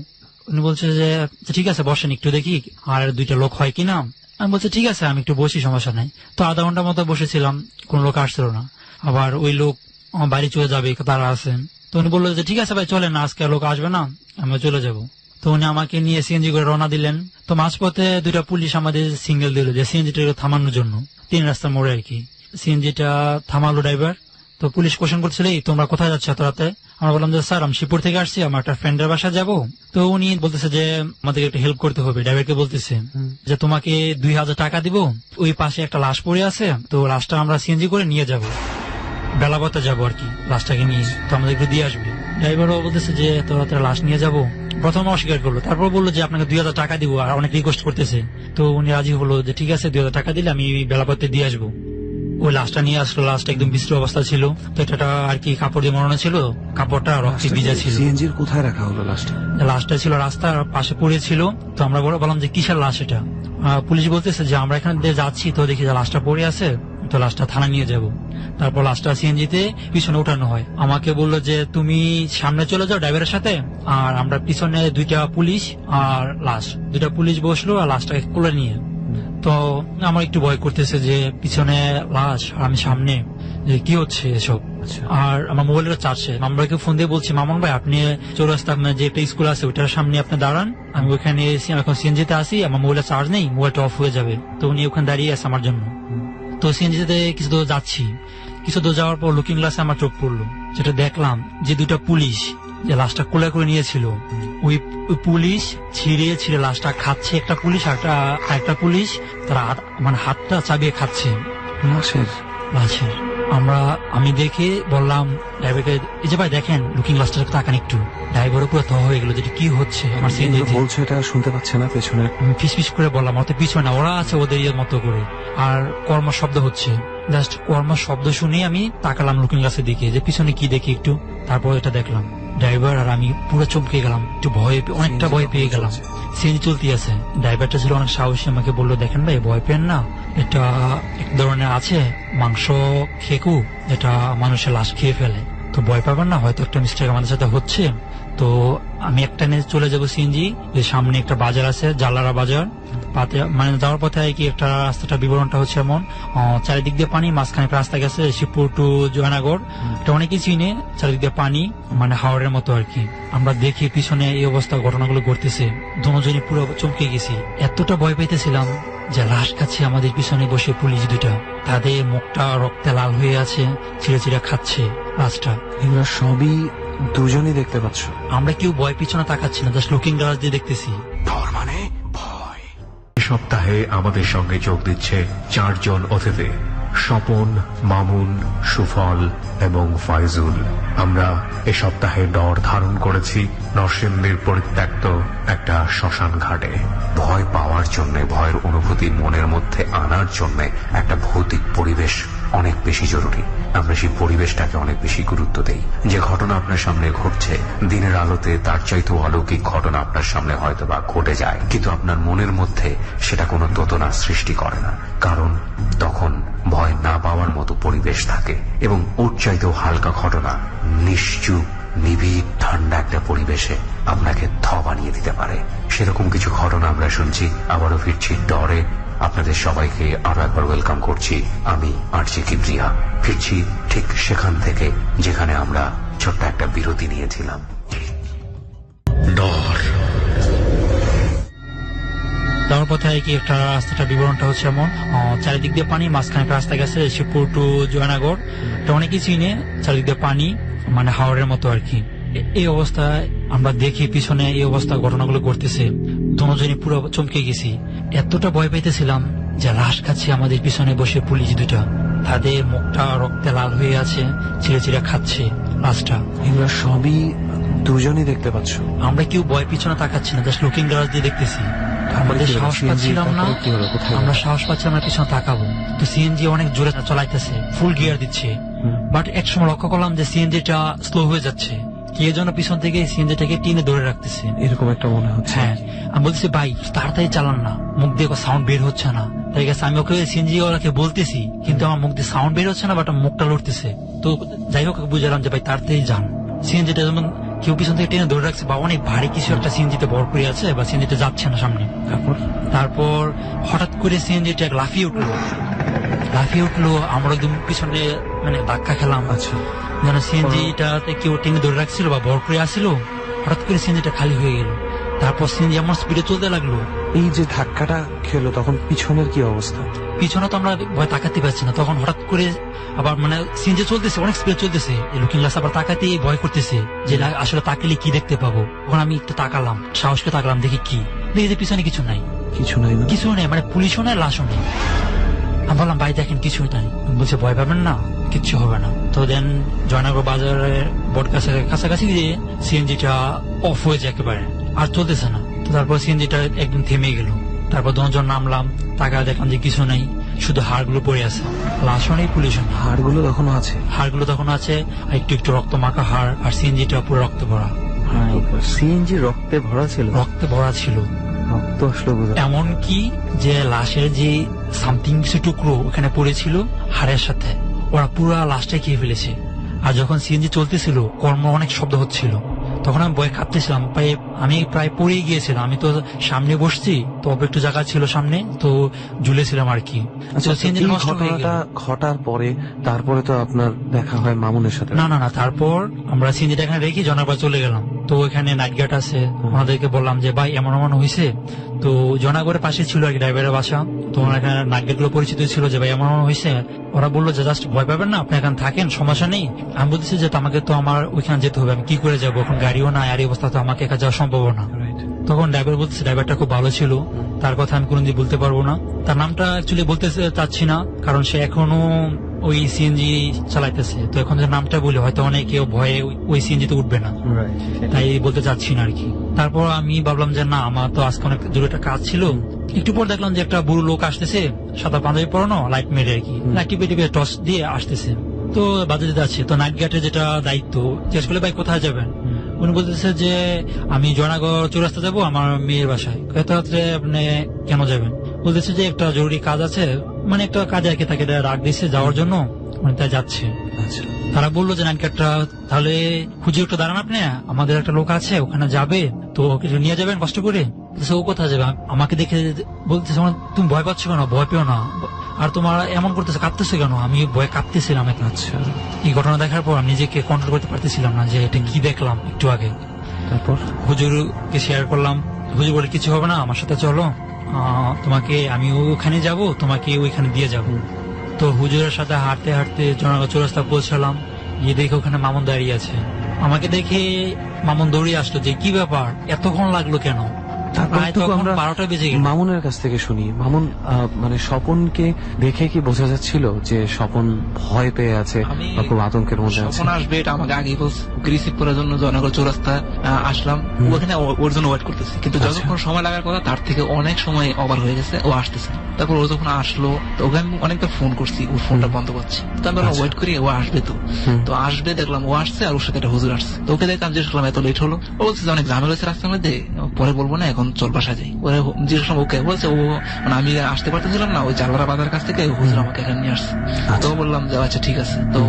উনি বলছে যে ঠিক আছে বসেন, একটু দেখি আর 2টা লোক হয় কিনা। আমি বলছি ঠিক আছে, আমি একটু বসি, সমস্যা নাই। তো আধা ঘন্টার মতো বসেছিলাম, কোন লোক আসছিল না। আবার ওই লোক আমার বাড়ি চলে যাবে, তারা আছেন। তো উনি বললো যে ঠিক আছে ভাই চলেন, আজকে লোক আসবে না, আমরা চলে যাব। তো উনি আমাকে নিয়ে সিএনজি করে রওনা দিলেন। তো মাঝপথে 2টা পুলিশ আমাদের সিগন্যাল দিল যে সিএনজিটা থামানোর জন্য, 3 রাস্তার মোড়ে আর কি। সিএনজিটা থামালো ড্রাইভার। তো পুলিশ কোশ্চেন করছিল এই তোমরা কোথায় যাচ্ছ এত রাতে? আমরা বললাম যে স্যার আমি শিবপুর থেকে আসছি, আমার একটা ফ্রেন্ডের বাসা যাবো। তো উনি বলতেছে যে আমাদেরকে একটু হেল্প করতে হবে। ড্রাইভারকে বলতেছে যে তোমাকে 2000 টাকা দিব, ওই পাশে একটা লাশ পড়ে আছে, তো লাশটা আমরা সিএনজি করে নিয়ে যাব, বেলাবতে যাবো আর কি, লাশটাকে নিয়ে, তো আমাদের একটু দিয়ে আসবে। ড্রাইভারও বলতেছে যে এত রাতে লাশ নিয়ে যাবো। প্রথমে অস্বীকার করলো, তারপর বললো যে আপনাকে 2000 টাকা দিব, আর অনেক রিকোয়েস্ট করতেছে। তো উনি রাজি হলো যে ঠিক আছে 2000 টাকা দিলে আমি বেলাবতে দিয়ে আসবো। ওই লাশটা নিয়ে আসলো। লাশটা একদম বিশ্রী অবস্থা ছিল, তো এটা আর কি কাপড় দিয়ে মরানো ছিল, কাপড়টা রক্তে ভিজা ছিল। সিএনজির কোথায় রাখা হলো লাশটা? লাশটা ছিল রাস্তার পাশে পড়ে ছিল। তো আমরা বললাম যে কিসের লাশ এটা? পুলিশ বলতেছে যে আমরা এখানে দিয়ে যাচ্ছি, তো দেখি যে লাশটা পড়ে আছে, তো লাশটা থানা নিয়ে যাব। তারপর লাশটা সিএনজিতে পিছনে উঠানো হয়। আমাকে বললো যে তুমি সামনে চলে যাও ড্রাইভারের সাথে, আর আমরা পিছনে 2টা পুলিশ আর লাশ, 2টা পুলিশ বসলো আর লাশটাকে কোলে নিয়ে। তো আমার একটু ভয় করতেছে যে পিছনে লাশ আর আমি সামনে, যে কি হচ্ছে এসব। আর আমার মোবাইলের চার্জে, মামুনকে ফোন দিয়ে বলছি মামুন ভাই আপনি চৌরাস্তা যে একটা স্কুল আছে ওইটার সামনে আপনি দাঁড়ান, আমি ওখানে এখন সিএনজিতে আসি, আমার মোবাইলের চার্জ নেই, মোবাইলটা অফ হয়ে যাবে। তো উনি ওখানে দাঁড়িয়ে আছে আমার জন্য। তো সিএনজিতে কিছু দূর যাচ্ছি, কিছু দূর যাওয়ার পর লুকিং গ্লাসে আমার চোখ পড়লো। যেটা দেখলাম যে দুইটা পুলিশ যে লাশটা কোলে করে নিয়েছিল, ওই পুলিশ ছিঁড়ে ছিঁড়ে লাশটা খাচ্ছে। একটা পুলিশ আর একটা পুলিশ তারা মানে হাতটা চাবিয়ে খাচ্ছে লাশের। আমি দেখে বললাম ড্রাইভারকে, এই যে ভাই দেখেন লুকিং গ্লাসটা তাকান একটু। ড্রাইভার পুরো থ হয়ে গেল, যেটা কি হচ্ছে আমার বলছে, এটা শুনতে পাচ্ছে না পেছনে। ফিস ফিস করে বললাম, অত পিছনে না, ওরা আছে ওদের ইয়ের মতো করে, আর কর্ম শব্দ হচ্ছে। জাস্ট কর্ম শব্দ শুনে আমি তাকালাম লুকিং গ্লাসের দিকে, যে পিছনে কি দেখি একটু। তারপর এটা দেখলাম ড্রাইভার আর আমি পুরো চমকে গেলাম, একটু অনেকটা ভয় পেয়ে গেলাম। সিএনজি চলতে আছে, ড্রাইভারটা ছিল অনেক সাহসী, আমাকে বললো দেখেন ভাই ভয় পেন না, এটা এক ধরনের আছে মাংস খেকু, যেটা মানুষের লাশ খেয়ে ফেলে, তো ভয় পাবেন না, হয়তো একটা মিস্টেক আমাদের সাথে হচ্ছে। তো আমি একটা নিয়ে চলে যাবো সিএনজি, যে সামনে একটা বাজার আছে জালারা বাজার, মানে যাওয়ার পথে কি একটা রাস্তাটা বিবরণটা হচ্ছে এমন, চারিদিক দিয়ে পানি, মাঝখানে একটা রাস্তা গেছে শিবপুর টু জয়নগর, এটা অনেকেই চিনে, চারিদিক দিয়ে পানি, মানে হাওড়ের মতো আর কি। আমরা দেখি পিছনে এই অবস্থা ঘটনাগুলো ঘটতেছে, দুজনই পুরো চমকে গেছি, এতটা ভয় পাইতেছিলাম যে লাশ কাছে আমাদের পিছনে বসে পুলিশ দুটা, তাদের মুখটা রক্তে লাল হয়ে আছে, ছিঁড়ে ছিঁড়ে খাচ্ছে লাশটা। এগুলো সবই দুজনই দেখতে পাচ্ছ? আমরা কেউ ভয় পিছনে তাকাচ্ছি না, জাস্ট লুকিং গ্লাস দিয়ে দেখতেছি। ডর মানে ভয়। সপ্তাহে আমাদের সঙ্গে যোগ দিচ্ছে 4 জন অতিথি, স্বপন, মামুন, সুফল এবং ফাইজুল। আমরা এ সপ্তাহে ডর ধারণ করেছি নরসিংদীর পরিত্যক্ত একটা শ্মশান ঘাটে। ভয় পাওয়ার জন্য, ভয়ের অনুভূতি মনের মধ্যে আনার জন্য একটা ভৌতিক পরিবেশ অনেক বেশি জরুরি। আমরা সেই পরিবেশটাকে অনেক বেশি গুরুত্ব দেই। যে ঘটনা আপনার সামনে ঘটছে, দিনের আলোতে তার চাইতেও অলৌকিক ঘটনা আপনার সামনে হয়তো বা ঘটে যায়, কিন্তু আপনার মনের মধ্যে সেটা কোনো দোতনা সৃষ্টি করে না, কারণ তখন ভয় না পাওয়ার মতো পরিবেশ থাকে। এবং ওর চাইতেও হালকা ঘটনা নিশ্চুপ, নিবিড়, ঠান্ডা একটা পরিবেশে আপনাকে থ বানিয়ে দিতে পারে। সেরকম কিছু ঘটনা আমরা শুনছি। আবারও ফিরছি ডরে। আপনাদের সবাইকে আরো একবার ওয়েলকাম করছি। আমি আরজে কিবরিয়া। ফিরছি ঠিক সেখান থেকে যেখানে আমরা ছোট্ট একটা বিরতি নিয়েছিলাম। ডর। যাওয়ার পথে কি একটা রাস্তাটা বিবরণটা হচ্ছে এমন, চারিদিক দিয়ে পানি, মাঝখানে একটা রাস্তা গেছে শিবপুর টু জয়নগর, এটা অনেকেই চিনে, চারিদিক দিয়ে পানি, মানে হাওড়ের মতো আর কি। এই অবস্থায় আমরা দেখি পিছনে এই অবস্থা ঘটনাগুলো ঘটতেছে, দুজনই পুরো চমকে গেছি, এতটা ভয় পাইতেছিলাম যে লাশ খাচ্ছে আমাদের পিছনে বসে পুলিশ দুটা, তাদের মুখটা রক্তে লাল হয়ে আছে, ছিঁড়ে ছিঁড়ে খাচ্ছে লাশটা। এগুলো সবই দুজনই দেখতে পাচ্ছ? আমরা কেউ ভয় পিছনে তাকাচ্ছি না, জাস্ট লুকিং গ্লাস দিয়ে দেখতেছি। আমাদের সাহস পাচ্ছিলাম না, আমরা সাহস পাচ্ছিলাম না পিছনে তাকাবো। তো সিএনজি অনেক জোরে চালাইতেছে, ফুল গিয়ার দিচ্ছে, বাট এক সময় লক্ষ্য করলাম যে সিএনজিটা স্লো হয়ে যাচ্ছে, কে যেন পিছন থেকে সিএনজিটাকে টিনে ধরে রাখতেছে, এরকম একটা মনে হচ্ছে। হ্যাঁ, আমি বলতেছি ভাই তাড়াতাড়ি চালান না, মুখ দিয়ে সাউন্ড বের হচ্ছে না। তাই গেছে আমি ওকে সিএনজি ওরাকে বলতেছি, কিন্তু আমার মুখ দিয়ে সাউন্ড বের হচ্ছে না, বাট মুখটা লড়তেছে। তো যাই হোক বুঝলাম যে ভাই তাড়াতাড়ি যান। সিএনজিটা যেমন কেউ পিছন থেকে টেনে ধরে রাখছে, বা অনেক ভারী কিছু একটা সিএনজিতে ভর করে আছে, বা সিএনজিটা যাচ্ছে না সামনে। তারপর হঠাৎ করে সিএনজিটা লাফিয়ে উঠলো, আমরা একদম পিছনে মানে ধাক্কা খেলাম। আচ্ছা, যেন সিএনজিটাতে কেউ টেনে ধরে রাখছিল বা ভর করে আসছিল, হঠাৎ করে সিএনজিটা খালি হয়ে গেল। তারপর সিএনজি এমন স্পিডে চলতে লাগলো। এই যে ধাক্কাটা খেলো, তখন পিছনের কি অবস্থা? পিছনে তো আমরা ভয় তাকাতে পারছি না, তখন হঠাৎ করে আবার মানে সিএনজি চলতেছে, অনেক স্পিডে চলতেছে, লুকিং গ্লাস আবার তাকাতে ভয় করতেছে যে আসলে তাকালে কি দেখতে পাবো। তখন আমি একটু তাকালাম, সাহস করে তাকালাম, দেখি যে পিছনে কিছু নাই, কিছু নেই, মানে পুলিশও নাই, লাশও নেই। আমি বললাম ভাই দেখেন কিছু নাই, বলছে ভয় পাবেন না, কিচ্ছু হবে না। তো দেন জয়নগর বাজারের বটগাছের কাছাকাছি গিয়ে সিএনজিটা অফ হয়ে যায় একেবারে, আর চলতেছে না। তো তারপর সিএনজিটা একদম থেমে গেল। তারপর দুজন নামলাম, টাকা দেখলাম যে কিছু নেই, শুধু হাড়গুলো পড়ে আছে, লাশও নেই, পুলিশও নেই। হাড়গুলো তখনও আছে, একটু একটু রক্ত মাখা হাড়, আর সিএনজিটা পুরো রক্ত ভরা। সিএনজি রক্তে ভরা ছিল? রক্তে ভরা ছিল। রক্ত আসলো এমন কি যে লাশের যে সামথিং কিছু টুকরো ওখানে পড়েছিল হাড়ের সাথে, ওরা পুরো লাশটাই খেয়ে ফেলেছে। আর যখন সিএনজি চলতেছিল, কর্ম অনেক শব্দ হচ্ছিল, তখন আমি ভয় কাঁপতেছিলাম, আমি প্রায় পড়ে গিয়েছিলাম। আমি তো সামনে বসছি, তো একটু জায়গা ছিল সামনে, তো ঝুলেছিলাম আর কি। ঘটার পরে তারপরে তো আপনার দেখা হয় মামুনের সাথে? না, তারপর আমরা সিএনজিটা এখানে রেখে জনগণ চলে গেলাম। তো ওখানে নাইট গার্ড আছে, ওনাদেরকে বললাম যে ভাই এমন হয়েছে, তো জনাগড়ের পাশে ছিল আর কি ড্রাইভারের বাসা। তো ওনার এখানে নাগগেট গুলো পরিচিত ছিল যে ভাই আমার হয়েছে। ওরা বললো যে জাস্ট ভয় পাবেন না, আপনি এখানে থাকেন, সমস্যা নেই। আমি বলতেছি যে আমাকে তো আমার ওইখানে যেতে হবে, আমি কি করে যাবো, এখন গাড়িও না, আর এই অবস্থা তো আমাকে একা যাওয়া সম্ভব না। তখন ড্রাইভার বলতেছে, ড্রাইভারটা খুব ভালো ছিল, তার কথা আমি কোনোদিন বলতে পারবো না। তার নামটা অ্যাকচুয়ালি বলতে চাচ্ছি না, কারণ সে এখনো ওই সিএনজি চালাইতেছে। তো এখন যে নামটা বলে হয়তো অনেকে ভয়ে ওই সিএনজিতে উঠবে না, তাই বলতে চাচ্ছি না আর কি। তারপর আমি ভাবলাম যে না, আমার তো আজকে অনেক জরুরি একটা কাজ ছিল। একটু পর দেখলাম যে একটা বুড়ো লোক আসতেছে, সাদা পাঞ্জাবি পরানো, লাইট মেরে আর কি, টিপে টিপে টস দিয়ে আসতেছে। তো বাজে যেতে যাচ্ছে, তো নাইট গার্ডের যেটা দায়িত্ব, জিজ্ঞেস করলে ভাই কোথায় যাবেন, উনি বলতেছে যে আমি জয়নগর চৌরাস্তা যাবো আমার মেয়ের বাসায়। এত রাত্রে আপনি কেন যাবেন? বলতেছে যে একটা জরুরি কাজ আছে, মানে একটা কাজে আর কি তাকে রাগ দিচ্ছে যাওয়ার জন্য, মানে তাই যাচ্ছে। তারা বললো যে নাইট গার্ডটা তাহলে হুজুর একটু দাঁড়ান, আপনি আমাদের একটা লোক আছে ওখানে যাবে, তো কিছু নিয়ে যাবেন কষ্ট করে। ও কোথায় যাবে? আমাকে দেখে বলতেছে তুমি ভয় পাচ্ছ কেন? ভয় পেও না। আর তোমার এমন করতেছে, কাঁপতেছে কেন? আমি ভয়ে কাঁপতেছিলাম। আচ্ছা, এই ঘটনা দেখার পর আমি নিজেকে কন্ট্রোল করতে পারতেছিলাম না যে এটা কি দেখলাম একটু আগে। তারপর হুজুরকে শেয়ার করলাম, হুজুর বলে কিছু হবে না, আমার সাথে চলো, তোমাকে আমি ওখানে যাব, তোমাকে ওইখানে দিয়ে যাব। তো হুজুরের সাথে হাঁটতে হাঁটতে জয়নগর চৌরাস্তা পৌঁছালাম, গিয়ে দেখে ওখানে মামুন দাঁড়িয়ে আছে। আমাকে দেখে মামুন দৌড়িয়ে আসলো যে কি ব্যাপার, এতক্ষণ লাগলো কেন? আমরা 12টা বেজে গেল। মামুনের কাছ থেকে শুনি, মামুন মানে স্বপনকে দেখে কি বোঝা যাচ্ছিল যে স্বপন ভয় পেয়ে আছে বা খুব আতঙ্কের মধ্যে আছে? স্বপন আসবে এটা আমাকে আগেই বলছে, রিসিভ করার জন্য জয়নগর চৌরাস্তা আসলাম, ওখানে ওর জন্য ওয়েট করতেছি। কিন্তু যতক্ষণ সময় লাগার কথা তার থেকে অনেক সময় ওভার হয়ে গেছে, ও আসতেছে। তারপর ও যখন আসলো, তো ওকে আমি অনেকবার ফোন করছি, ওর ফোনটা বন্ধ করছি। তো আমি বললাম ওয়েট করি, ও আসবে। তো আসবে দেখলাম ও আসছে, আর ওর সাথে একটা হুজুর আসছে। তো ওকে দেখলাম, জিজ্ঞেস করলাম এত লেট হলো? ও বলছে যে অনেক ঝামেলা হয়েছে রাস্তার মধ্যে, পরে বলবো না, এখন চল বাসা যাই। ওরা জিজ্ঞেস করলাম ওকে, বলছে ও মানে আমি আসতে পারতেছিলাম না, ওই জালরা বাজার কাছ থেকে হুজুর আমাকে এখানে নিয়ে আসছে। তো বললাম যে আচ্ছা ঠিক আছে। তো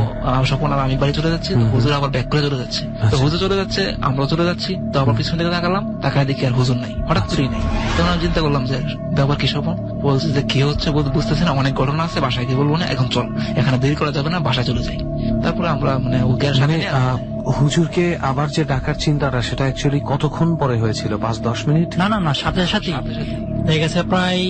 স্বপন আর আমি বাড়ি চলে যাচ্ছি, তো হুজুর আবার ব্যাক করে চলে যাচ্ছে। তো হুজুর চলে যাচ্ছে, আমরাও চলে যাচ্ছি। তো আবার পিছন থেকে তাকালাম, তাকায় দেখি আর হুজুর নাই, হঠাৎ করেই নাই। তখন আমি চিন্তা করলাম যে ব্যাপার কি স্বপন? বলছে যে কি হচ্ছে বুঝতেছি না, অনেক ঘটনা আছে, বাসায় গিয়ে বলবো না, এখন চল, এখানে দেরি করা যাবে না, বাসায় চলে যাই। তারপরে আমরা মানে ওকে হুজুরকে আবার যে ডাকার চিন্তাটা, সেটা অ্যাকচুয়ালি কতক্ষণ পরে হয়েছিল? 5-10 মিনিট? না না না, সাথে সাথে হয়ে গেছে। প্রায়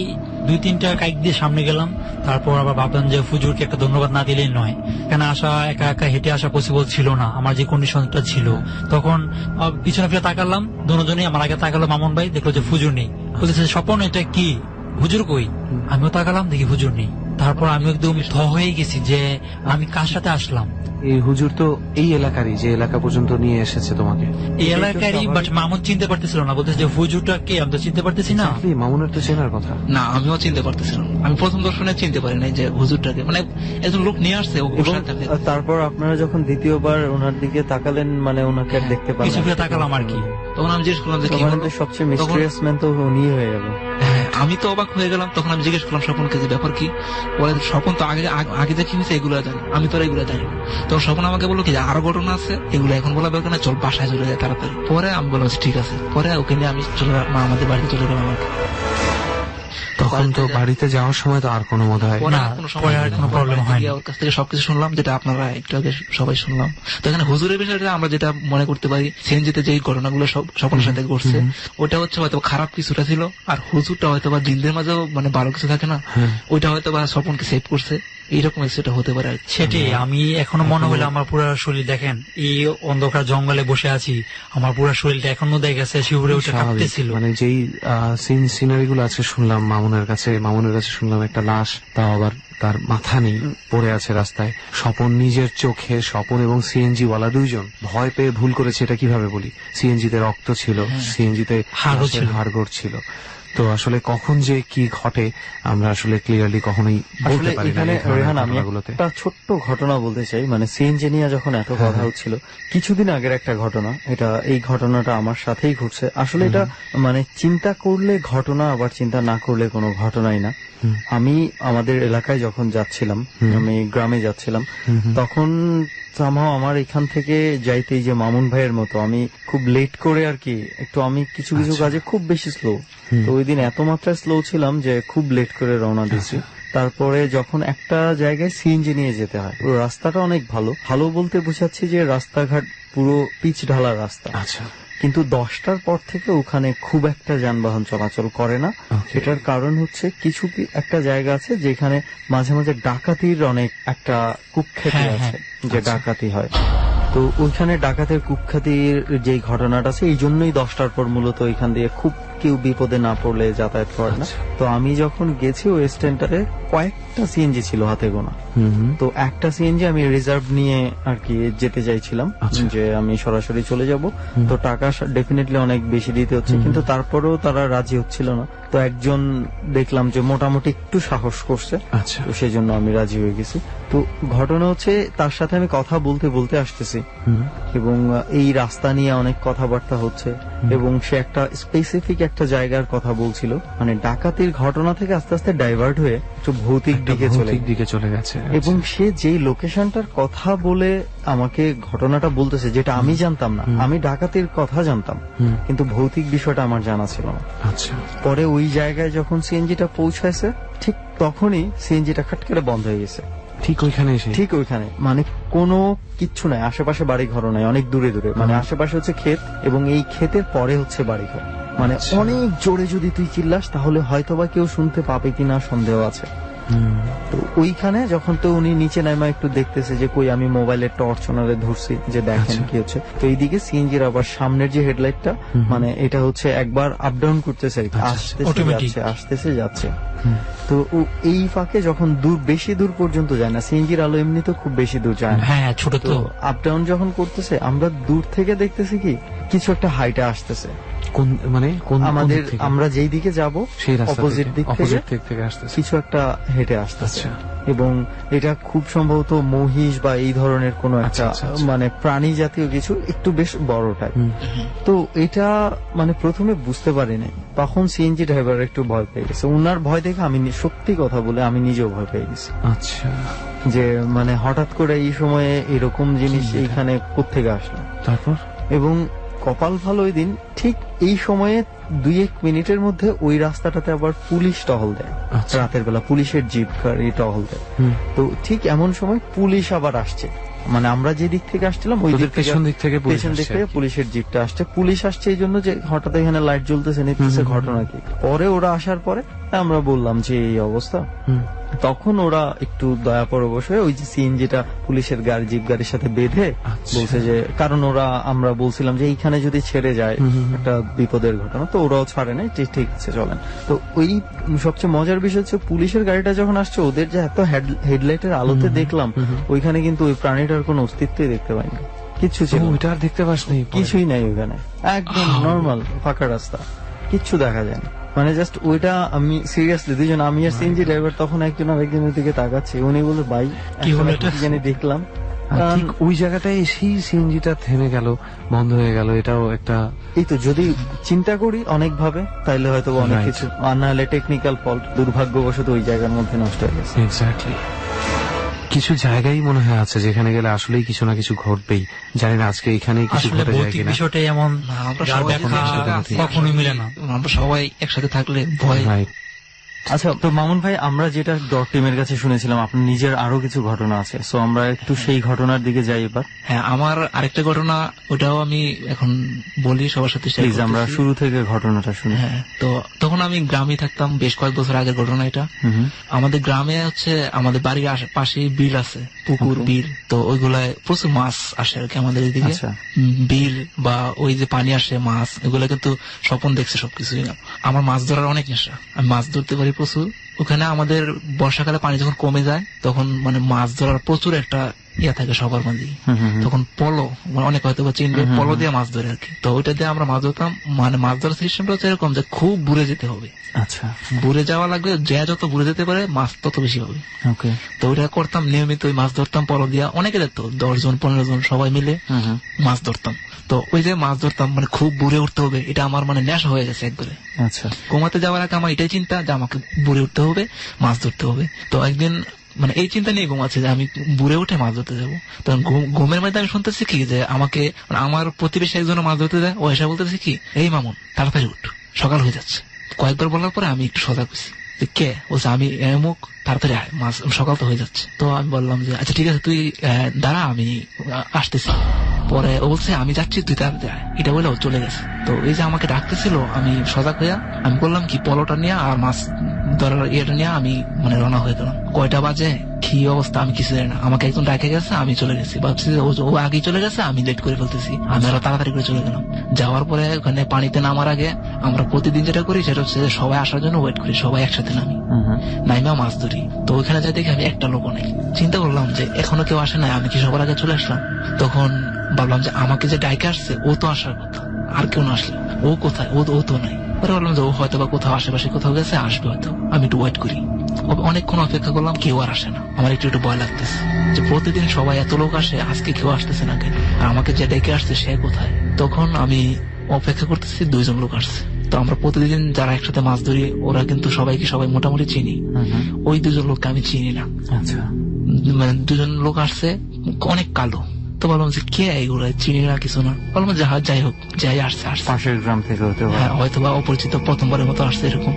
2-3টা কাইক দিয়ে সামনে গেলাম। তারপর আবার ভাবলাম যে হুজুরকে একটা ধন্যবাদ না দিলেই নয়, এখানে আসা একা একা হেঁটে আসা পসিবল ছিল না, আমার যে কন্ডিশনটা ছিল। তখন পিছনে ফিরে তাকালাম, দুজনেই আমার আগে তাকালো মামুন ভাই, দেখলো যে হুজুর নেই। বলতেছে স্বপন এটা কি, হুজুর কই? আমিও তাকালাম, দেখি হুজুর নেই। তারপর আমি একদম থ হয়ে গেছি যে আমি কার সাথে আসলাম। এই হুজুর তো এই এলাকারই, যে এলাকা পর্যন্ত নিয়ে এসেছে তোমাকে, এই এলাকারই, বাট মামুন চিনতে পারতেছিল না। বলতেছে যে হুজুরটা কে, আমি তো চিনতে পারতেছি না। মামুনের তো চেনার কথা। না, আমিও চিনতে পারতেছিলাম। আমি প্রথম দর্শনে চিনতে পারি নাই যে হুজুরটাকে, মানে একজন লোক নিয়ে আসছে। তারপর আপনারা যখন দ্বিতীয়বার ওনার দিকে তাকালেন, মানে ওনাকে আর দেখতে পারলেন? কিছু ফিরে তাকালাম আর কি। তখন আমি জিজ্ঞেস করলাম যে কি হলো? সবচেয়ে মিস্টেরিয়াস ম্যান তো উনি হয়ে গেল। আমি তো অবাক হয়ে গেলাম। তখন আমি জিজ্ঞেস করলাম স্বপনকে যে ব্যাপার কি? বলে স্বপন তো আগে যে কি হয়েছে এগুলো জানি, আমি তো এগুলো জানি। তখন স্বপন আমাকে বললো কি যে আরো ঘটনা আছে, এগুলো এখন বলা দরকার না, চল বাসায় চলে যায় তাড়াতাড়ি। পরে আমি বললাম ঠিক আছে। পরে ওকে নিয়ে আমি আমাদের বাড়িতে চলে গেলাম। তখন তো বাড়িতে যাওয়ার সময় তো আর কোনো মনে হয় কোনো প্রবলেম হয়নি। ওর কাছ থেকে সবকিছু শুনলাম, যেটা আপনারা একটু আগে সবাই শুনলাম। তো এখানে হুজুরের বিষয়টা আমরা যেটা মনে করতে পারি, সিএনজিতে যে ঘটনাগুলো স্বপনের সাথে ঘটছে, ওটা হচ্ছে হয়তো খারাপ কিছুটা ছিল, আর হুজুরটা হয়তো বা দিনদের মাঝেও মানে ভালো কিছু থাকে না, ওইটা হয়তো বা স্বপনকে সেভ করছে, এইরকম সেটা হতে পারে। সেটাই আমি এখনো মনে হলে আমার পুরো শরীর, দেখেন এই অন্ধকার জঙ্গলে বসে আছি, আমার পুরো শরীরটা এখনো দেখেছে শিউরে উঠে কাঁপতেছিল। মানে যেই সিনারি গুলো আছে শুনলাম মামুনের কাছে শুনলাম একটা লাশ, তাও আবার তার মাথা নেই, পড়ে আছে রাস্তায়। স্বপন নিজের চোখে, স্বপন এবং সিএনজি ওয়ালা দুইজন ভয় পেয়ে ভুল করেছে, এটা কিভাবে বলি? সিএনজিতে রক্ত ছিল, সিএনজিতে হাড়গোড় ছিল। তো আসলে কখন যে কি ঘটে আমরা আসলে ক্লিয়ারলি কখনোই বলতে পারি না। রেহান, আমি একটা ছোট্ট ঘটনা বলতে চাই। মানে সিএনজি নিয়ে যখন এত কথা হচ্ছিল, কিছুদিন আগের একটা ঘটনা, এই ঘটনাটা আমার সাথেই ঘটছে। আসলে এটা মানে চিন্তা করলে ঘটনা, আবার চিন্তা না করলে কোনো ঘটনাই না। আমি আমাদের এলাকায় যখন যাচ্ছিলাম, আমি গ্রামে যাচ্ছিলাম, তখন আমার এখান থেকে যাইতে যে মামুন ভাইয়ের মতো আমি খুব লেট করে আর কি, একটু আমি কিছু কাজে খুব বেশি স্লো। তো ওই দিন এত মাত্রায় স্লো ছিলাম যে খুব লেট করে রওনা দিয়েছি। তারপরে যখন একটা জায়গায় সিএনজি নিয়ে যেতে হয়, রাস্তাটা অনেক ভালো বলতে বোঝাচ্ছি যে রাস্তাঘাট পুরো পিচ ঢালা রাস্তা। কিন্তু 10টার পর থেকে ওখানে খুব একটা যানবাহন চলাচল করে না। এটার কারণ হচ্ছে কিছু একটা জায়গা আছে যেখানে মাঝে মাঝে ডাকাতির অনেক একটা কুখ্যাতি আছে, যে ডাকাতি হয়। তো ওইখানে ডাকাতের কুখ্যাতির যে ঘটনাটা আছে, এই জন্যই 10টার পর মূলত ওইখান দিয়ে খুব কেউ বিপদে না পড়লে যাতায়াত করে না। তো আমি যখন গেছি ওই স্ট্যান্ডারে কয়েকটা সিএনজি ছিল হাতে গোনা। তো একটা সিএনজি আমি রিজার্ভ নিয়ে আর কি যেতে চাইছিলাম, যে আমি সরাসরি চলে যাব। তো টাকা ডেফিনেটলি অনেক বেশি দিতে হচ্ছে, কিন্তু তারপরেও তারা রাজি হচ্ছিল না। তো একজন দেখলাম যে মোটামুটি একটু সাহস করছে, তো সেই জন্য আমি রাজি হয়ে গেছি। তো ঘটনা হচ্ছে তার সাথে আমি কথা বলতে বলতে আসতেছি এবং এই রাস্তা নিয়ে অনেক কথাবার্তা হচ্ছে এবং সে একটা স্পেসিফিক একটা জায়গার কথা বলছিল, মানে ডাকাতির ঘটনা থেকে আস্তে আস্তে ডাইভার্ট হয়ে একটু ভৌতিক দিকে চলে গেছে। এবং সে যেই লোকেশনটার কথা বলে আমাকে ঘটনাটা বলতেছে, যেটা আমি জানতাম না। আমি ডাকাতির কথা জানতাম, কিন্তু ভৌতিক বিষয়টা আমার জানা ছিল না। পরে ওই জায়গায় যখন সিএনজিটা পৌঁছাইছে, ঠিক তখনই সিএনজিটা খাট করে বন্ধ হয়ে গেছে। ঠিক ওইখানে মানে কোনো কিচ্ছু নাই, আশেপাশে বাড়ি ঘর নাই, অনেক দূরে দূরে, মানে আশেপাশে হচ্ছে ক্ষেত এবং এই ক্ষেতের পরে হচ্ছে বাড়ি ঘর। মানে অনেক জোরে যদি তুই চিল্লাস তাহলে হয়তোবা কেউ শুনতে পাবে কিনা সন্দেহ আছে। তো ওইখানে যখন তো উনি নিচে নামা একটু দেখতেছে যে কই, আমি মোবাইলের টর্চ ওনারে ধরছি যে দেখেন কি হচ্ছে। তো এইদিকে সিএনজির আবার সামনের যে হেডলাইটটা, মানে এটা হচ্ছে একবার আপ ডাউন করতেছে, আসতেছে যাচ্ছে। তো এই ফাঁকে যখন বেশি দূর পর্যন্ত যায় না, সিএনজির আলো এমনি তো খুব বেশি দূর যায় না, ছোট তো আপ ডাউন যখন করতেছে, আমরা দূর থেকে দেখতেছি কি কিছু একটা হাইটে আসতেছে। আমাদের আমরা যেই দিকে যাব সেই অপোজিট দিক থেকে আসতেছে, কিছু একটা হেঁটে আসতেছে। এবং এটা খুব সম্ভবত মহিষ বা এই ধরনের কোন একটা মানে প্রাণী জাতীয় কিছু, একটু বেশ বড় টাইপ। তো এটা মানে প্রথমে বুঝতে পারিনি, তখন সিএনজি ড্রাইভার একটু ভয় পেয়ে গেছে। উনার ভয় দেখে আমি সত্যি কথা বলে আমি নিজেও ভয় পেয়ে গেছি। যে মানে হঠাৎ করে এই সময়ে এরকম জিনিস এইখানে কোত্থেকে আসলো। তারপর এবং কপাল ভালো, ওই দিন ঠিক এই সময়ে 2-1 মিনিটের মধ্যে ওই রাস্তাটাতে আবার পুলিশ টহল দেয়, রাতের বেলা পুলিশের জিপ গাড়ি টহল দেয়। তো ঠিক এমন সময় পুলিশ আবার আসছে, মানে আমরা যে দিক থেকে আসছিলাম ওই দিক থেকে পুলিশের জিপটা আসছে। পুলিশ আসছে এই জন্য যে হঠাৎ এখানে লাইট জ্বলতেছে, নিতেছে, ঘটনা কি। পরে ওরা আসার পরে আমরা বললাম যে এই অবস্থা। তখন ওরা একটু দয়া পরবশ হয়ে ওই যে সিএনজিটা পুলিশের গাড়ি জিপ গাড়ির সাথে বেঁধে বলছে যে, কারণ আমরা বলছিলাম যে এইখানে যদি ছেড়ে যায় একটা বিপদের ঘটনা, তো ওরাও ছাড়ে নাই, ঠিক আছে চলেন। তো ওই সবচেয়ে মজার বিষয় হচ্ছে পুলিশের গাড়িটা যখন আসছে, ওদের যে এত হেডলাইটের আলোতে দেখলাম, ওইখানে কিন্তু ওই প্রাণীটার কোনো অস্তিত্বই দেখতে পাইনি, কিছু ছিল দেখতে পাসনি, কিছুই নাই ওইখানে, একদম নর্মাল ফাঁকা রাস্তা, কিচ্ছু দেখা যায় না। মানে জাস্ট ওইটা আমি সিরিয়াসলি দুজন, আমি আর সিএনজি ড্রাইভার তখন একজন আরেকজনের দিকে তাকাচ্ছি, উনি বলে ভাই কি জানি দেখলাম। ঠিক ওই জায়গাটায় সেই সিএনজিটা থেমে গেল, বন্ধ হয়ে গেল। এটাও একটা, এই তো যদি চিন্তা করি অনেক ভাবে তাইলে হয়তো অনেক কিছু, আর নাহলে টেকনিক্যাল ফল্ট, দুর্ভাগ্যবশত ওই জায়গার মধ্যে নষ্ট হয়ে গেছে। এক্স্যাক্টলি। কিছু জায়গায় মনে হয় আছে যেখানে গেলে আসলেই কিছু না কিছু ঘটবেই, জানি না আজকে এখানে কিছু ঘটে যায় কিনা। বিষয়টাই এমন, কখনোই মিলে না, আমরা সবাই একসাথে থাকলে ভয়। আচ্ছা, তো মামুন ভাই, আমরা যেটা ডট টিমের কাছে শুনেছিলাম আপনার নিজের আরো কিছু ঘটনা আছে, সো আমরা একটু সেই ঘটনার দিকে যাই এবার। হ্যাঁ, আমার আরেকটা ঘটনা, ওটাও আমি এখন বলি সবার সাথে। প্লিজ আমরা শুরু থেকে ঘটনাটা শুনি। হ্যাঁ, তো তখন আমি গ্রামে থাকতাম, বেশ কয়েক বছর আগের ঘটনা এটা। আমাদের গ্রামে হচ্ছে আমাদের বাড়ির পাশে বিল আছে, পুকুর, বিল। তো ওইগুলায় প্রচুর মাছ আসে আর কি আমাদের এদিকে। বিল বা ওই যে পানি আসে, মাছ, এগুলো কিন্তু স্বপন দেখছে সবকিছু। আমার মাছ ধরার অনেক নেশা, আমি মাছ ধরতে পারি প্রচুর। ওখানে আমাদের বর্ষাকালে পানি যখন কমে যায়, তখন মানে মাছ ধরার প্রচুর একটা ইয়া থাকে সবার মাঝে। তখন পলো, মানে অনেক হয়তো চিনবে, পলো দিয়ে মাছ ধরে আর কি। তো ওইটা দিয়ে আমরা মাছ ধরতাম। মানে মাছ ধরার সিস্টেমটা হচ্ছে এরকম যে খুব বুড়ে যেতে হবে। আচ্ছা, বুড়ে যাওয়া লাগবে, যে যত বুড়ে যেতে পারে মাছ তত বেশি হবে। তো ওইটা করতাম নিয়মিত, ওই মাছ ধরতাম পলো দিয়া। অনেকে দেখতো 10 জন 15 জন সবাই মিলে মাছ ধরতাম। তো ওই যে মাছ ধরতাম, মানে খুব বুড়ে উঠতে হবে, এটা আমার মানে নেশা হয়ে গেছে একবারে। আচ্ছা, ঘুমাতে যাওয়ার আগে আমার এটাই চিন্তা যে আমাকে বুড়ে উঠতে হবে, মাছ ধরতে হবে। তো একদিন মানে এই চিন্তা নিয়ে ঘুমাচ্ছে যে আমি বুড়ে উঠে মাছ ধরতে যাবো। তখন ঘুমের মধ্যে আমি শুনতেছি কি যে আমাকে আমার প্রতিবেশী একজন মাছ ধরতে যায়, ও এসে বলতেছে কি, এই মামুন তাড়াতাড়ি উঠ, সকাল হয়ে যাচ্ছে। কয়েকবার বলার পরে আমি একটু সজাগ হয়েছি যে কে বলছে, আমি অমুক, তাড়াতাড়ি আয়, মাছ সকাল তো হয়ে যাচ্ছে। তো আমি বললাম যে আচ্ছা ঠিক আছে, তুই দাঁড়া, আমি আসতেছি। পরে ও বলছে আমি যাচ্ছি তুই তাড়াতাড়ি আয়। এটা বলে ও চলে গেছে। তো এই যে আমাকে ডাকতেছিল, আমি সজাগ হইয়া আমি বললাম কি পলোটা নিয়ে আর মাছ ধরার ইয়েটা নিয়ে আমি মানে রওনা হয়ে গেলাম। কয়টা বাজে কি অবস্থা আমি কিছু জানি না। আমাকে একজন ডাকে গেছে, আমি চলে গেছি, ভাবছি যে ও আগেই চলে গেছে, আমি লেট করে ফেলতেছি, আমি আরো তাড়াতাড়ি করে চলে গেলাম। যাওয়ার পরে ওখানে পানিতে নামার আগে আমরা প্রতিদিন যেটা করি সেটা হচ্ছে যে সবাই আসার জন্য ওয়েট করি, সবাই একসাথে নামি, নাইমা মাছ ধরি। তো ওইখানে যাই দেখি আমি একটা লোকও নেই। চিন্তা করলাম যে এখনো কেউ আসে নাই, আমি কি সবার আগে চলে আসলাম? তখন ভাবলাম যে আমাকে যে ডাইকে আসছে ও তো আসার কথা, আর কেউ না আসলে ও কোথায়, ও তো নাই। পরে বললাম যে ও হয়তো বা কোথাও আশেপাশে কোথাও গেছে, আসবে হয়তো, আমি একটু ওয়েট করি। অনেকক্ষণ অপেক্ষা করলাম, কেউ আর আসে না। আমার একটু ভয় লাগতেছে যে প্রতিদিন সবাই এত লোক আসে, আজকে কেউ আসতেছে না কেন, আর আমাকে যে ডেকে আসছে সে কোথায়? তখন আমি অপেক্ষা করতেছি, 2 জন লোক আসছে। তো আমরা প্রতিদিন যারা একসাথে মাছ ধরি ওরা কিন্তু সবাই মোটামুটি চিনি, ওই 2 জন লোককে আমি চিনি না। আচ্ছা, মানে 2 জন লোক আসছে, অনেক কালো। তো বললাম যে কে এগুলো, চিনি না কিছু না। বললাম যাই হোক, যাই আসছে পাশের গ্রাম থেকে হতে পারে, হ্যাঁ হয়তো বা অপরিচিত, প্রথমবারের মতো আসছে এরকম।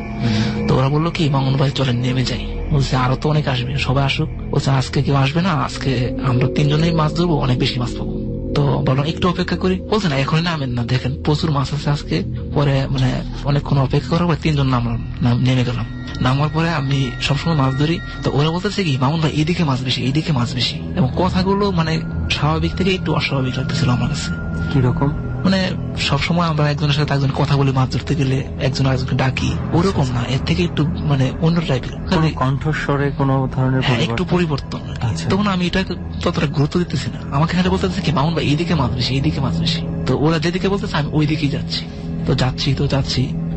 তো ওরা বললো কি মামুন ভাই চলেন নেমে যাই। বলছে আরো তো অনেক আসবে, সবাই আসুক। বলছে আজকে কেউ আসবে না, আজকে আমরা 3 জনেই মাছ ধরবো, অনেক বেশি মাছ পাবো। তো বললাম একটু অপেক্ষা করি। বলছে না এখনই নামেন না, দেখেন প্রচুর মাছ আছে আজকে। পরে মানে অনেকক্ষণ অপেক্ষা করার পরে 3 জন নেমে গেলাম। নামার পরে আমি সবসময় মাছ ধরি। তো ওরা বলতেছে কি মামুন ভাই এইদিকে মাছ বেশি, এইদিকে মাছ বেশি, এবং কথাগুলো মানে স্বাভাবিক থেকে একটু অস্বাভাবিক লাগতেছিল আমার কাছে। কিরকম? মানে সবসময় আমরা একজনের সাথে একজন কথা বলি মাছ ধরতে গেলে, একজন আরেকজনকে ডাকি, ওরকম না, এর থেকে একটু মানে অন্য টাইপের কণ্ঠস্বরে কোনো ধরনের একটু পরিবর্তন। তখন আমি এটা ততটা গুরুত্ব দিতেছি না। আমাকে খালি বলতেছে কি মামুন ভাই এইদিকে মাছ বেশি, এইদিকে মাছ বেশি। তো ওরা যেদিকে বলতেছে আমি ওই দিকেই যাচ্ছি। তো যাচ্ছি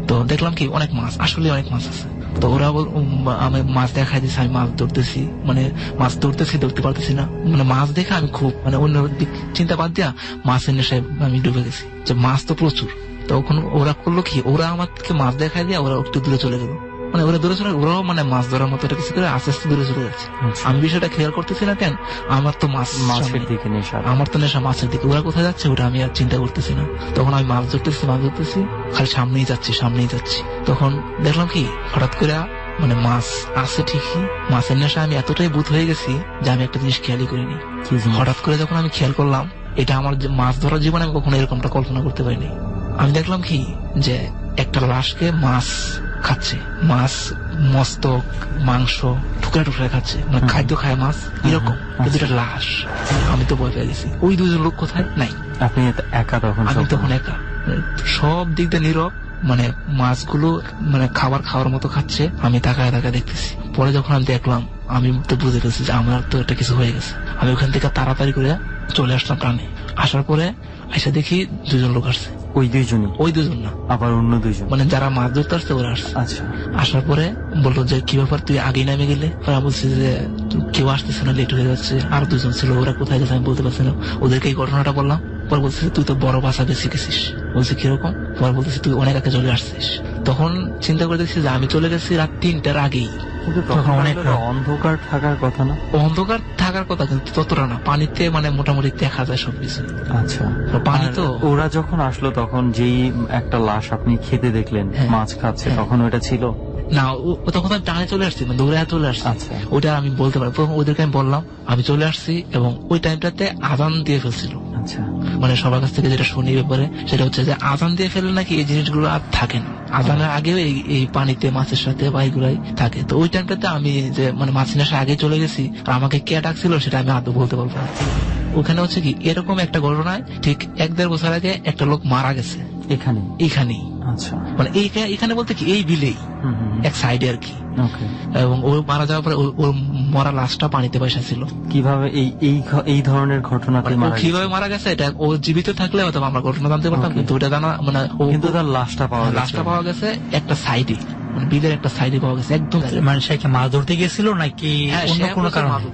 তো দেখলাম কি অনেক মাছ, আসলে অনেক মাছ আছে। তো ওরা আমি মাছ দেখাই দিচ্ছে, আমি মাছ ধরতেছি, মানে মাছ ধরতে পারতেছি না। মানে মাছ দেখে আমি খুব মানে অন্য দিক চিন্তা বাদ দিয়া মাছের নেশায় আমি ডুবে গেছি, যে মাছ তো প্রচুর। তখন ওরা করলো কি, ওরা আমাকে মাছ দেখাই দিয়া ওরা একটু দূরে চলে গেল। মানে ওরা দূরে চলে, ওরাও মানে মাছ ধরার মতো কিছু করে আস্তে আস্তে দূরে চলে যাচ্ছে। আমি বিষয়টা খেয়াল করতেছি না কেন, আমার তো মাছের দিকে নেশা, আমার তো নেশা মাছের দিকে। ওরা কোথায় যাচ্ছে ওটা আমি আর চিন্তা করতেছি না। তখন আমি মাছ ধরতেছি, খালি সামনেই যাচ্ছি। তখন দেখলাম কি হঠাৎ করে মানে মাছ আছে ঠিকই, মাছের নেশা আমি এতটাই ভূত হয়ে গেছি যে আমি একটা জিনিস খেয়ালই করিনি। হঠাৎ করে যখন আমি খেয়াল করলাম, এটা আমার মাছ ধরার জীবনে আমি কখনো এরকমটা কল্পনা করতে পারিনি। আমি দেখলাম কি যে একটা লাশকে মাছ খাচ্ছে, মাছ মস্তক মাংস টুকরা খাচ্ছে, মানে খাদ্য খায় মাছ এরকম, কিন্তু এটা লাশ। আমি তো ভয় পেয়ে গেছি। ওই 2 জন লোক কোথায় নাই, আপনি একা? তখন আমি তখন একা, সব দিক দিয়ে নীরব, মানে মাছগুলো মানে খাওয়ার মতো খাচ্ছে, আমি তাকায় দেখতেছি। পরে যখন আমি দেখলাম, আমি তো বুঝে গেছি যে আমার তো একটা কিছু হয়ে গেছে। আমি ওখান থেকে তাড়াতাড়ি করে চলে আসলাম প্রাণে। আসার পরে এসে দেখি 2 জন লোক আসছে। ওই 2 জনই? ওই 2 জন না, আবার অন্য 2 জন, মানে যারা মাছ ধরতে আসছে ওরা আসছে। আচ্ছা। আসার পরে বললো যে কি ব্যাপার তুই আগেই নামে গেলে? ওরা বলছে যে কেউ আসতেছে না, লেট হয়ে যাচ্ছে। আর 2 জন ছিল, ওরা কোথায় গেছে আমি বলতে পারছি না। ওদেরকে এই ঘটনাটা বললাম। পরে বলছে তুই তো বড় বাসা বেশি গেছিস। বলছে কিরকম? পরে বলতেছি তুই অনেক আগে চলে আসছিস। তখন চিন্তা করে দেখছি যে আমি চলে গেছি রাত 3টার আগেই। কিন্তু তখন অনেক অন্ধকার থাকার কথা না? অন্ধকার থাকার কথা, কিন্তু ততটা না, পানিতে মানে মোটামুটি দেখা যায় সবকিছু। আচ্ছা, পানি তো। ওরা যখন আসলো তখন যেই একটা লাশ আপনি খেতে দেখলেন, মাছ খাচ্ছে, তখন ওটা ছিল না? তখন আমি টানে চলে আসছি, দৌড়ে চলে আসছি। ওইটা আমি বলতে পারি। ওদেরকে আমি বললাম আমি চলে আসছি, এবং ওই টাইমটাতে আজান দিয়ে ফেলছিল। আচ্ছা, মানে সবার কাছ থেকে যেটা শুনি ব্যাপারে সেটা হচ্ছে যে আজান দিয়ে ফেলে নাকি এই জিনিসগুলো আর থাকে না, আজানের আগেও এই পানিতে মাছের সাথে বা এগুলাই থাকে। তো ওই টাইমটাতে আমি যে মানে মাছের নেশা আগে চলে গেছি, আর আমাকে কে ডাকছিল সেটা আমি আদৌ বলতে পারবো না। ওখানে হচ্ছে কি এরকম একটা ঘটনায় ঠিক 1-1.5 বছর আগে একটা লোক মারা গেছে এখানেই। আচ্ছা, মানে এখানে বলতে কি এই বিলেই এক সাইডে আর কি। এবং ও মারা যাওয়ার পরে ওর মরা লাশটা পানিতে পয়সা ছিল। কিভাবে এই ধরনের ঘটনা কিভাবে মারা গেছে এটা ও জীবিত থাকলে হয়তো আমরা ঘটনা জানতে পারতাম, কিন্তু ওটা জানা মানে কিন্তু তার লাশটা পাওয়া গেছে একটা সাইডে, মানে বিলের একটা সাইডে পাওয়া গেছে একদম। মানে সে কি মাছ ধরতে গেছিল নাকি অন্য কোনো কারণে?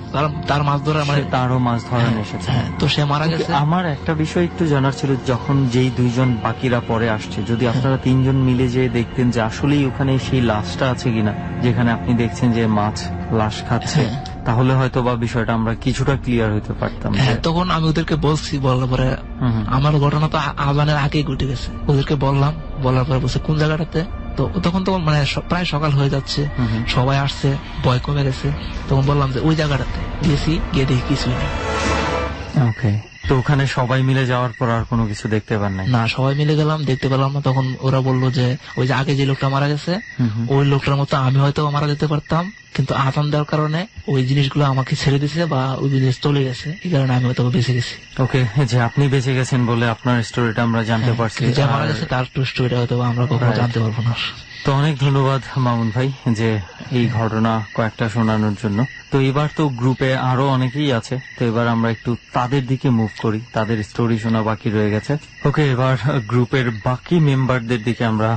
তার মাছ ধরা, মানে তারও মাছ ধরা এসেছে। তো সে মারা গেছে। আমার একটা বিষয় একটু জানার ছিল, যখন যেই 2 জন বাকিরা পরে আসছে, যদি আপনারা 3 জন মিলে যে দেখতেন যে আসলেই ওখানে সেই লাশটা আছে কিনা, যেখানে আপনি দেখছেন যে মাছ লাশ খাচ্ছে, তাহলে হয়তো বা বিষয়টা আমরা কিছুটা ক্লিয়ার হইতে পারতাম। তখন আমি ওদেরকে বলছি, বলার পরে আমার ঘটনা তো আজানের আগেই ঘটে গেছে। ওদেরকে বলার পরে বলছে কোন জায়গাটাতে। তো তখন মানে প্রায় সকাল হয়ে যাচ্ছে, সবাই আসছে, ভয় কমে গেছে। তখন বললাম যে ওই জায়গাটাতে গিয়ে দেখি কিছুই নেই। ওকে, তো ওখানে সবাই মিলে যাওয়ার পর আর কোনো কিছু দেখতে পান নাই? না, সবাই মিলে গেলাম, দেখতে পেলাম না। তখন ওরা বললো যে ওই যে আগে যে লোকটা মারা গেছে ওই লোকটার মতো আমি হয়তো মারা যেতে পারতাম, কিন্তু আজান দেওয়ার কারণে ওই জিনিসগুলো আমাকে ছেড়ে দিছে বা ওই জিনিস চলে গেছে, এই কারণে আমি হয়তো বেঁচে গেছি। ওকে, যে আপনি বেঁচে গেছেন বলে আপনার স্টোরিটা আমরা জানতে পারছি। যে মারা গেছে তার স্টোরিটা হয়তো আমরা কখনো জানতে পারবো না। তো অনেক ধন্যবাদ মামুন ভাই যে এই ঘটনা কয়েকটা শোনানোর জন্য। তো এবার তো গ্রুপে আরো অনেকেই আছে, তো এবার আমরা একটু তাদের দিকে মুভ করি, তাদের স্টোরি শোনা বাকি রয়ে গেছে। ওকে, এবার গ্রুপের বাকি মেম্বারদের দিকে আমরা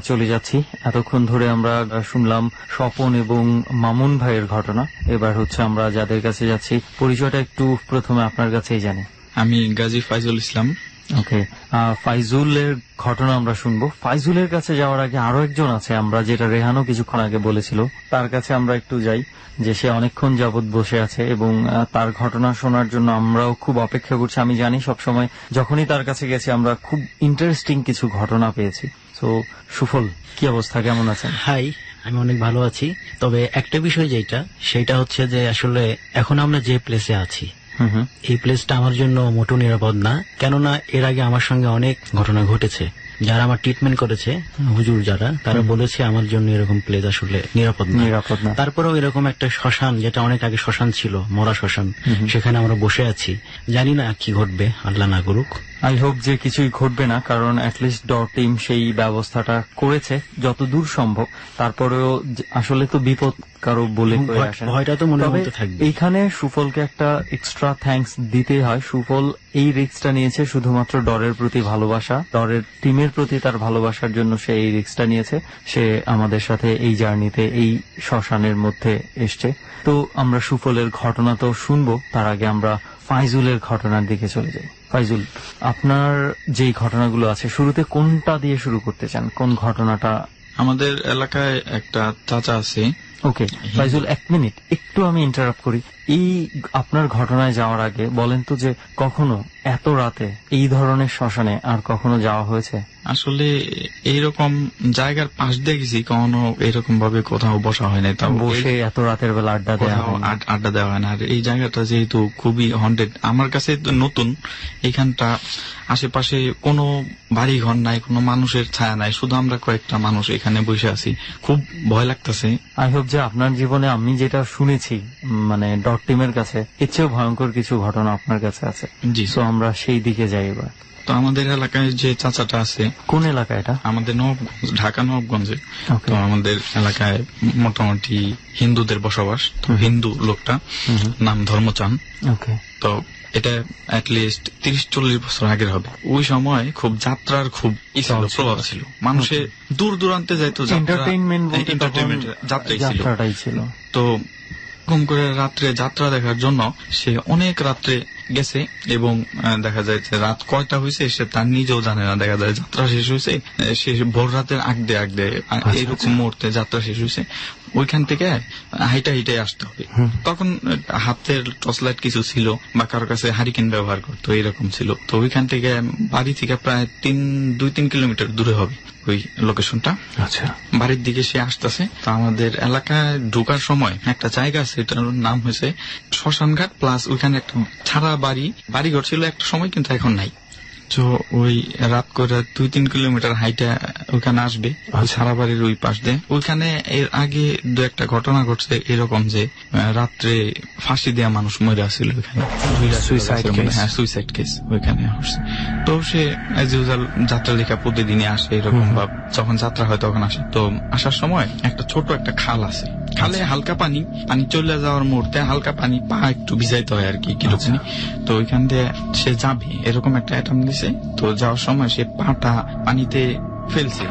চলে যাচ্ছি। এতক্ষণ ধরে আমরা শুনলাম স্বপন এবং মামুন ভাইয়ের ঘটনা। এবার হচ্ছে আমরা যাদের কাছে যাচ্ছি, পরিচয়টা একটু প্রথমে আপনার কাছেই জানি। আমি গাজী ফাইজুল ইসলাম। ওকে, ফাইজুলের ঘটনা আমরা শুনবো। ফাইজুলের কাছে যাওয়ার আগে আরো একজন আছে, আমরা যেটা রেহানও কিছুক্ষণ আগে বলেছিল, তার কাছে আমরা একটু যাই, যে সে অনেকক্ষণ যাবৎ বসে আছে এবং তার ঘটনা শোনার জন্য আমরাও খুব অপেক্ষা করছি। আমি জানি সবসময় যখনই তার কাছে গেছি আমরা খুব ইন্টারেস্টিং কিছু ঘটনা পেয়েছি। তো সুফল, কি অবস্থা, কেমন আছেন? হাই, আমি অনেক ভালো আছি। তবে একটা বিষয় সেটা হচ্ছে যে আসলে এখন আমরা যে প্লেসে আছি এই প্লেসটা আমার জন্য মোটেও নিরাপদ না। কেননা এর আগে আমার সঙ্গে অনেক ঘটনা ঘটেছে। যারা আমার ট্রিটমেন্ট করেছে, হুজুর যারা, তারা বলেছে আমার জন্য এরকম প্লেস আসলে নিরাপদ না। তারপরেও এরকম একটা শ্মশান, যেটা অনেক আগে শ্মশান ছিল, মরা শ্মশান, সেখানে আমরা বসে আছি। জানি না কি ঘটবে, আল্লাহ না করুক। আই হোপ যে কিছুই ঘটবে না, কারণ অ্যাটলিস্ট টিম সেই ব্যবস্থাটা করেছে যতদূর সম্ভব। তারপরেও আসলে তো বিপদ কারো বলে ভয়টা তো মনের মধ্যে থাকবে। এইখানে সুফলকে একটা এক্সট্রা থ্যাঙ্কস দিতে হয়। সুফল এই রিস্কটা নিয়েছে শুধুমাত্র ডরের প্রতি ভালোবাসা, ডরের টিমের প্রতি তার ভালোবাসার জন্য সে এই রিস্কটা নিয়েছে। সে আমাদের সাথে এই জার্নিতে এই শ্মশানের মধ্যে এসছে। তো আমরা সুফলের ঘটনা তো শুনবো, তার আগে আমরা ফাইজুলের ঘটনার দিকে চলে যাই। ফাইজুল, আপনার যেই ঘটনাগুলো আছে, শুরুতে কোনটা দিয়ে শুরু করতে চান? কোন ঘটনাটা? আমাদের এলাকায় একটা চাচা আছে। ওকে ফাইজুল, এক মিনিট একটু আমি ইন্টারাপ্ট করি। এই আপনার ঘটনায় যাওয়ার আগে বলেন তো যে কখনো এত রাতে এই ধরনের শ্মশানে আর কখনো যাওয়া হয়েছে? আসলে এইরকম জায়গার পাশ দিয়ে গেছি, কখনো এরকম ভাবে কোথাও বসা হয় না, বসে এত রাতের বেলা আড্ডা দেওয়া হয় না। আর এই জায়গাটা যেহেতু খুবই হন্টেড, আমার কাছে নতুন, এখানটা আশেপাশে কোনো বাড়ি ঘর নাই, কোনো মানুষের ছায়া নাই, শুধু আমরা কয়েকটা মানুষ এখানে বসে আছি। খুব ভয় লাগতেছে। আই হোপ যে আপনার জীবনে আমি যেটা শুনেছি, মানে টিমের কাছে, এর চেয়েও ভয়ঙ্কর কিছু ঘটনা আপনার কাছে আছে। জি, তো আমরা সেই দিকে যাই এবার। তো আমাদের এলাকায় যে চাচাটা আছে। কোন এলাকা এটা? আমাদের ঢাকা নবাবগঞ্জে। তো আমাদের এলাকায় মোটামুটি হিন্দুদের বসবাস। তো হিন্দু লোকটা নাম ধর্মচান। ওকে, তো এটা অ্যাটলিস্ট 30-40 বছর আগের হবে। ওই সময় খুব যাত্রার খুব প্রভাব ছিল, মানুষের দূর দূরান্তে যাইতো, এন্টারটেইনমেন্ট যাত্রাটাই ছিল। তো ঘুম করে রাত্রে যাত্রা দেখার জন্য সে অনেক রাত্রে গেছে এবং দেখা যায় যে রাত কয়টা হয়েছে সে তার নিজেও জানে না। দেখা যায় যাত্রা শেষ হয়েছে, সে ভোর রাতের আগদে এইরকম মুহূর্তে যাত্রা শেষ হয়েছে। ওইখান থেকে হাইটে আসতে হবে। তখন হাতের টর্চ লাইট কিছু ছিল বা কারো কাছে হারিকেন ব্যবহার করতো, এরকম ছিল। তো ওইখান থেকে বাড়ি থেকে প্রায় 2-3 কিলোমিটার দূরে হবে ওই লোকেশনটা। আচ্ছা, বাড়ির দিকে সে আসতেছে। তো আমাদের এলাকায় ঢোকার সময় একটা জায়গা আছে, এটার নাম হয়েছে শ্মশানঘাট প্লাস। ওইখানে একটা ছাড়া বাড়িঘর ছিল একটা সময়, কিন্তু এখন নাই। তো ওই রাত করে 2-3 কিলোমিটার হাইটে ওইখানে আসবে, সারা বাড়ির ওই পাশ দিয়ে। ওইখানে এর আগে 2-1টা ঘটনা ঘটছে এরকম, যে রাত্রে ফাঁসি দেওয়া মানুষ মরে আসছিল ওইখানে, সুইসাইড কেস ওইখানে আসছে। তো সে এজ ইউজুয়াল যাত্রা লেখা প্রতিদিনই আসে এরকম, বা যখন যাত্রা হয় তখন আসে। তো আসার সময় একটা ছোট একটা খাল আছে, খালে হালকা পানি চলে যাওয়ার মুহূর্তে হালকা পানি পা একটু ভিজাইতে হয় আর কি, কিরকম। তো ওইখান দিয়ে সে যাবে এরকম একটা অ্যাটাম দিছে। তো যাওয়ার সময় সে পাটা পানিতে ফেলছে।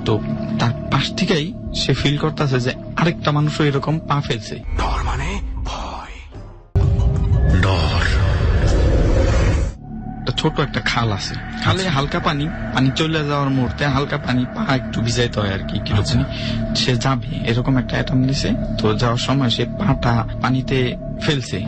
তো তার পাশ থেকেই সে ফিল করতেছে যে আরেকটা মানুষও এরকম পা ফেলছে। ডর মানে ভয়। ডর। ছোট একটা খাল আছে, খালে হালকা পানি চলে যাওয়ার মুহূর্তে হালকা পানি পা একটু ভিজাইতে হয় আর কি, কিরকম। সে যাবে এরকম একটা অ্যাটাম দিছে। তো যাওয়ার সময় সে পাটা পানিতে ফেলছে।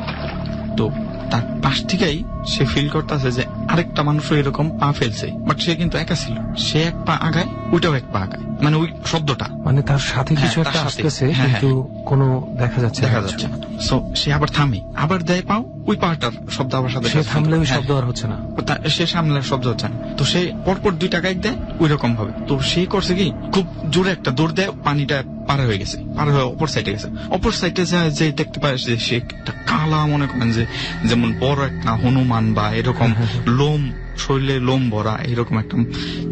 তো তার পাশ থেকেই সে ফিল করতেছে যে আরেকটা মানুষও এরকম পা ফেলছে, বাট সে কিন্তু একা ছিল। সে এক পা আগায়, ওইটাও এক পা আগায়, মানে ওই শব্দটা মানে তার সাথে কিছু হ্যাঁ, একটা তার সাথে। আসতেছে, হ্যাঁ, কিন্তু কোনো দেখা যাচ্ছে না। সো সে আবার থামে, আবার দেয় পাও, ওই পাটার শব্দ আবার সাথে সে থামলে ওই হ্যাঁ, শব্দ আর হচ্ছে না। সে সামনে শব্দ হচ্ছে না। তো সে পরপর 2টা গাইড দেয় ওই রকম ভাবে। তো সে করছে কি, খুব জোরে একটা দৌড় দেয়, পানিটা পার হয়ে গেছে, পার হয়ে অপর সাইডে গেছে। অপর সাইডে যায় যে দেখতে পায় যে সে একটা কালা, মনে করেন যে যেমন বড় একটা হনুমান বা এরকম লোম, শরীরে লোম ভরা এরকম একটা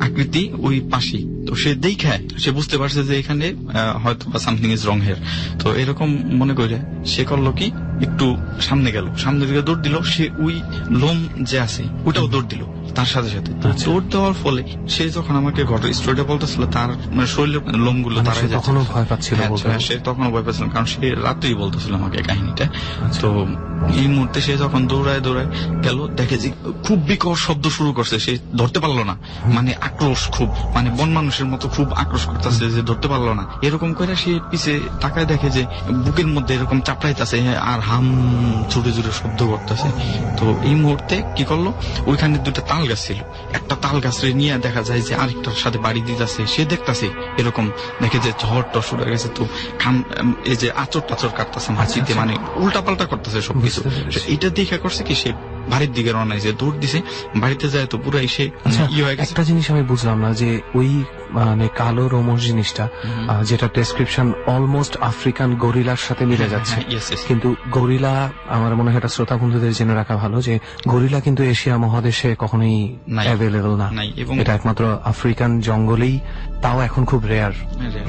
আকৃতি ওই পাশে। তো সে দেখায়, সে বুঝতে পারছে যে এখানে হয়তো বা সামথিং ইজ রং হেয়ার। তো এরকম মনে করে সে করলো কি, একটু সামনে গেল, সামনের দিকে দৌড় দিল। সে ওই লোম যে আছে ওটাও দৌড় দিল তার সাথে সাথে। দৌড় দেওয়ার ফলে সে যখন আমাকে ঘটনা স্টোরিটা বলতেছিল, তার মানে শরীরের লোমগুলো মানে তারা সে তখনও ভয় পাচ্ছিল বলতে হবে। সে তখনও ভয় পাচ্ছিল, কারণ সে রাত্রেই বলতেছিল আমাকে কাহিনীটা। তো এই মুহূর্তে সে যখন দৌড়ায় গেল, দেখে যে খুব বিকট শব্দ শুরু করছে, সে ধরতে পারলো না, মানে আক্রোশ, খুব মানে বন মানুষের মতো খুব আক্রোশ করতেছে, যে ধরতে পারলো না। এরকম করে সে পিছে তাকায়, দেখে যে বুকের মধ্যে এরকম চাপড়াইতেছে আর হাম জোরে জোরে শব্দ করতেছে। তো এই মুহূর্তে কি করলো, ওইখানে 2টা তাল গাছ ছিল, একটা তাল গাছরে নিয়ে দেখা যায় যে আরেকটার সাথে বাড়ি দিতেছে। সে দেখতেছে এরকম, দেখে যে ঝড় টর শুরু হয়ে গেছে। তো এই যে আচর টাচর কাটতেছে মাছিতে, মানে উল্টা পাল্টা করতেছে সবকিছু। এটা দেখে করছে কি, সে বাড়ির দিকে রওনা হয়েছে, দৌড় দিছে, বাড়িতে যায় তো পুরো এসে হয়ে গেছে। একটা জিনিস আমি বুঝলাম না, যে ওই মানে কালো রোমস জিনিসটা, যেটা ডেসক্রিপশন অলমোস্ট আফ্রিকান গরিলার সাথে মিলে যাচ্ছে, কিন্তু গরিলা আমার মনে হয় এটা শ্রোতা বন্ধুদের জেনে রাখা ভালো, যে গরিলা কিন্তু এশিয়া মহাদেশে কখনোই অ্যাভেলেবল না, এবং এটা একমাত্র আফ্রিকান জঙ্গলেই, তাও এখন খুব রেয়ার,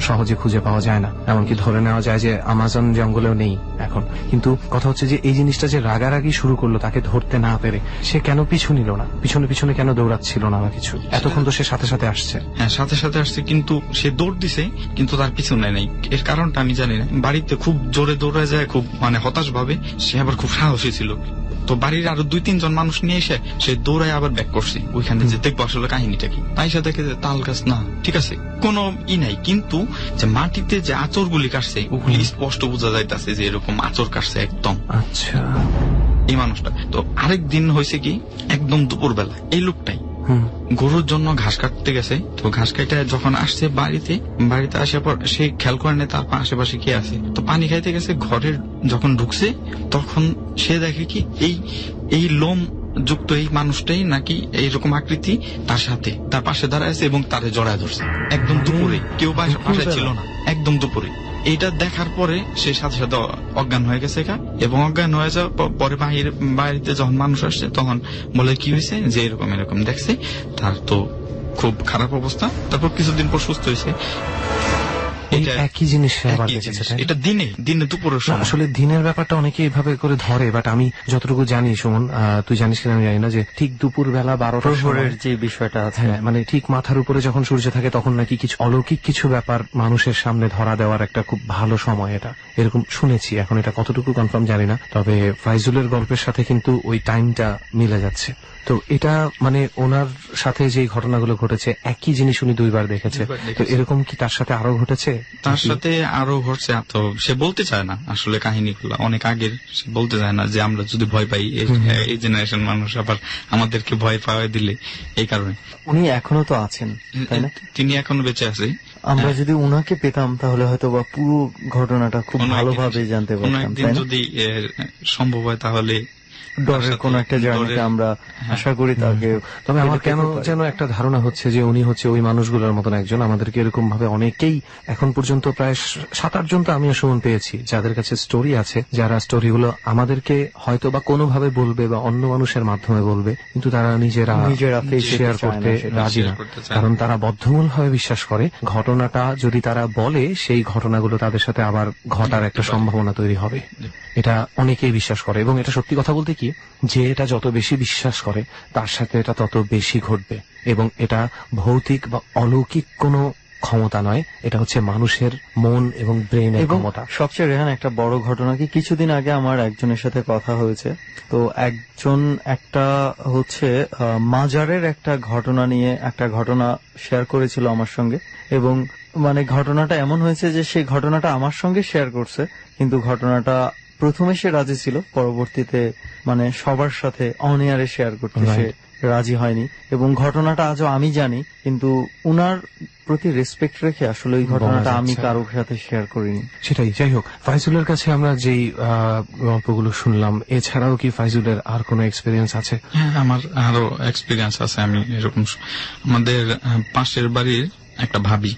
সহজে খুঁজে পাওয়া যায় না। এমনকি ধরে নেওয়া যায় যে আমাজন জঙ্গলেও নেই এখন। কিন্তু কথা হচ্ছে যে এই জিনিসটা যে রাগারাগি শুরু করলো তাকে ধরতে না পেরে, সে কেন পিছু নিল না, পিছনে পিছনে কেন দৌড়াচ্ছিল না বা কিছু? এতক্ষণ তো সে সাথে সাথে আসছে। হ্যাঁ, সাথে সাথে আসছে, কিন্তু সে দৌড় দিছে, কিন্তু তার পিছু নেয় নাই। এর কারণটা আমি জানি না। বাড়িতে খুব জোরে দৌড়ায় যায়, খুব মানে হতাশ ভাবে। সে আবার খুব সাহসী ছিল। তো বাড়ির আরো 2-3 জন মানুষ নিয়ে এসে সে দৌড়ায় আবার ব্যাক করছে ওইখানে, যে দেখবো আসলে কাহিনীটা কি। তাই সে দেখে যে তাল গাছ না, ঠিক আছে, কোনো নাই, কিন্তু যে মাটিতে যে আচর গুলি কাটছে ওগুলি স্পষ্ট বোঝা যাইতেছে যে এরকম আচর কাটছে একদম। আচ্ছা, এই মানুষটা। তো আরেক দিন হয়েছে কি, একদম দুপুরবেলা এই লোকটাই গরুর জন্য ঘাস কাটতে গেছে। তো ঘাস কাটতে যখন আসছে বাড়িতে আসার পর সে খেয়াল করে নেই তার আশেপাশে কে আছে। তো পানি খাইতে গেছে, ঘরের যখন ঢুকছে তখন সে দেখে কি এই লোম যুক্ত এই মানুষটাই নাকি এইরকম আকৃতি তার সাথে তার পাশে দাঁড়ায় আছে এবং তারে জড়ায় ধরছে। একদম দুপুরে, কেউ বাসায় ছিল না, একদম দুপুরে। এইটা দেখার পরে সে সাথে সাথে অজ্ঞান হয়ে গেছে এবং অজ্ঞান হয়ে যাওয়ার পরে বাড়িতে যখন মানুষ আসছে তখন বলে কি হয়েছে, যে এরকম দেখছে। তার তো খুব খারাপ অবস্থা। তারপর কিছুদিন পর সুস্থ হয়েছে। একই জিনিস এটা দিনে দুপুরের সময়। আসলে দিনের ব্যাপারটা অনেকে এইভাবে করে ধরে, বাট আমি যতটুকু জানি, সুমন তুই জানিস কিনা আমি জানি না, যে ঠিক দুপুর বেলা 12টার যে বিষয়টা আছে, মানে ঠিক মাথার উপরে যখন সূর্য থাকে তখন নাকি কিছু অলৌকিক কিছু ব্যাপার মানুষের সামনে ধরা দেওয়ার একটা খুব ভালো সময় এটা, এরকম শুনেছি। এখন এটা কতটুকু কনফার্ম জানি না, তবে ফাইজুলের গল্পের সাথে কিন্তু ওই টাইমটা মিলে যাচ্ছে। তো এটা মানে ওনার সাথে যে ঘটনাগুলো ঘটেছে একই জিনিস উনি 2বার দেখেছে। তো এরকম কি তার সাথে আরো ঘটেছে? তার সাথে আরো ঘটছে। তো সে বলতে চায় না আসলে কাহিনীগুলো, অনেক আগের। সে বলতে চায় না যে আমরা যদি ভয় পাই, এই জেনারেশন মানুষ আবার আমাদেরকে ভয় পাওয়া দিলে, এই কারণে। উনি এখনো তো আছেন, তাই না? তিনি এখনো বেঁচে আছে। আমরা যদি উনাকে পেতাম তাহলে হয়তো বা পুরো ঘটনাটা খুব ভালোভাবে জানতে পারতাম। যদি সম্ভব হয় তাহলে ডরের কোন একটা জার্নিতে আমরা আশা করি তাকে। তবে আমার কেন যেন একটা ধারণা হচ্ছে যে উনি হচ্ছে ওই মানুষগুলোর মতন একজন। আমাদেরকে এরকম ভাবে অনেকেই এখন পর্যন্ত প্রায় 7-8 জন তো আমিও সুমন পেয়েছি যাদের কাছে স্টোরি আছে, যারা স্টোরিগুলো আমাদেরকে হয়তো বা কোনোভাবে বলবে বা অন্য মানুষের মাধ্যমে বলবে, কিন্তু তারা নিজেরা শেয়ার করতে রাজি না, কারণ তারা বদ্ধমূল ভাবে বিশ্বাস করে ঘটনাটা যদি তারা বলে সেই ঘটনাগুলো তাদের সাথে আবার ঘটার একটা সম্ভাবনা তৈরি হবে। এটা অনেকেই বিশ্বাস করে, এবং এটা সত্যি কথা বলতে কি, যে এটা যত বেশি বিশ্বাস করে তার সাথে এটা তত বেশি ঘটবে। এবং এটা ভৌতিক বা অলৌকিক কোনো ক্ষমতা নয়, এটা হচ্ছে মানুষের মন এবং ব্রেনের ক্ষমতা। সবচেয়ে রেহান একটা বড় ঘটনা কি, কিছুদিন আগে আমার একজনের সাথে কথা হয়েছে। তো একজন একটা হচ্ছে মাজারের একটা ঘটনা নিয়ে একটা ঘটনা শেয়ার করেছিল আমার সঙ্গে, এবং মানে ঘটনাটা এমন হয়েছে যে সেই ঘটনাটা আমার সঙ্গে শেয়ার করছে, কিন্তু ঘটনাটা প্রথমে সে রাজি ছিল, পরবর্তীতে মানে সবার সাথে অন এয়ারে শেয়ার করতে সে রাজি হয়নি, এবং ঘটনাটা আজও আমি জানি, কিন্তু উনার প্রতি রেসপেক্ট রেখে আসলে ওই ঘটনাটা আমি কারোর সাথে শেয়ার করিনি। সেটাই। যাই হোক, ফাইজুলের কাছে আমরা যেই গল্পগুলো শুনলাম, এছাড়াও কি ফাইজুলের আর কোনো এক্সপিরিয়েন্স আছে? হ্যাঁ, আমার আরো এক্সপিরিয়েন্স আছে। আমি এরকম আমাদের পাশের বাড়ির একটা ভাবি,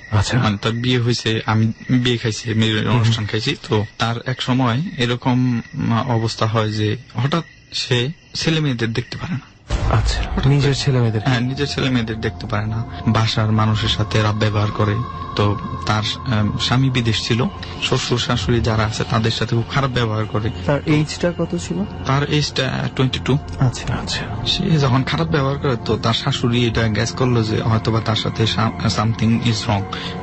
মানে তার বিয়ে হয়েছে, আমি বিয়ে খাইছি, মেয়ের অনুষ্ঠান খাইছি। তো তার এক সময় এরকম অবস্থা হয় যে হঠাৎ সে ছেলে মেয়েদের দেখতে পারে না। আচ্ছা, নিজের ছেলে মেয়েদের? হ্যাঁ, নিজের ছেলে মেয়েদের দেখতে পারে না, বাসার মানুষের সাথে রাব ব্যবহার করে। তো তার স্বামী বিদেশ ছিল, শ্বশুর শাশুড়ি যারা আছে তাদের সাথে খুব খারাপ ব্যবহার করে। তার এইজটা কত ছিল? তার এইজটা 22। আচ্ছা আচ্ছা। সে যখন খারাপ ব্যবহার করে, তো তার শাশুড়ি এটা গ্যাস করলো যে হয়তোবা তার সাথে সামথিং ইজ রং,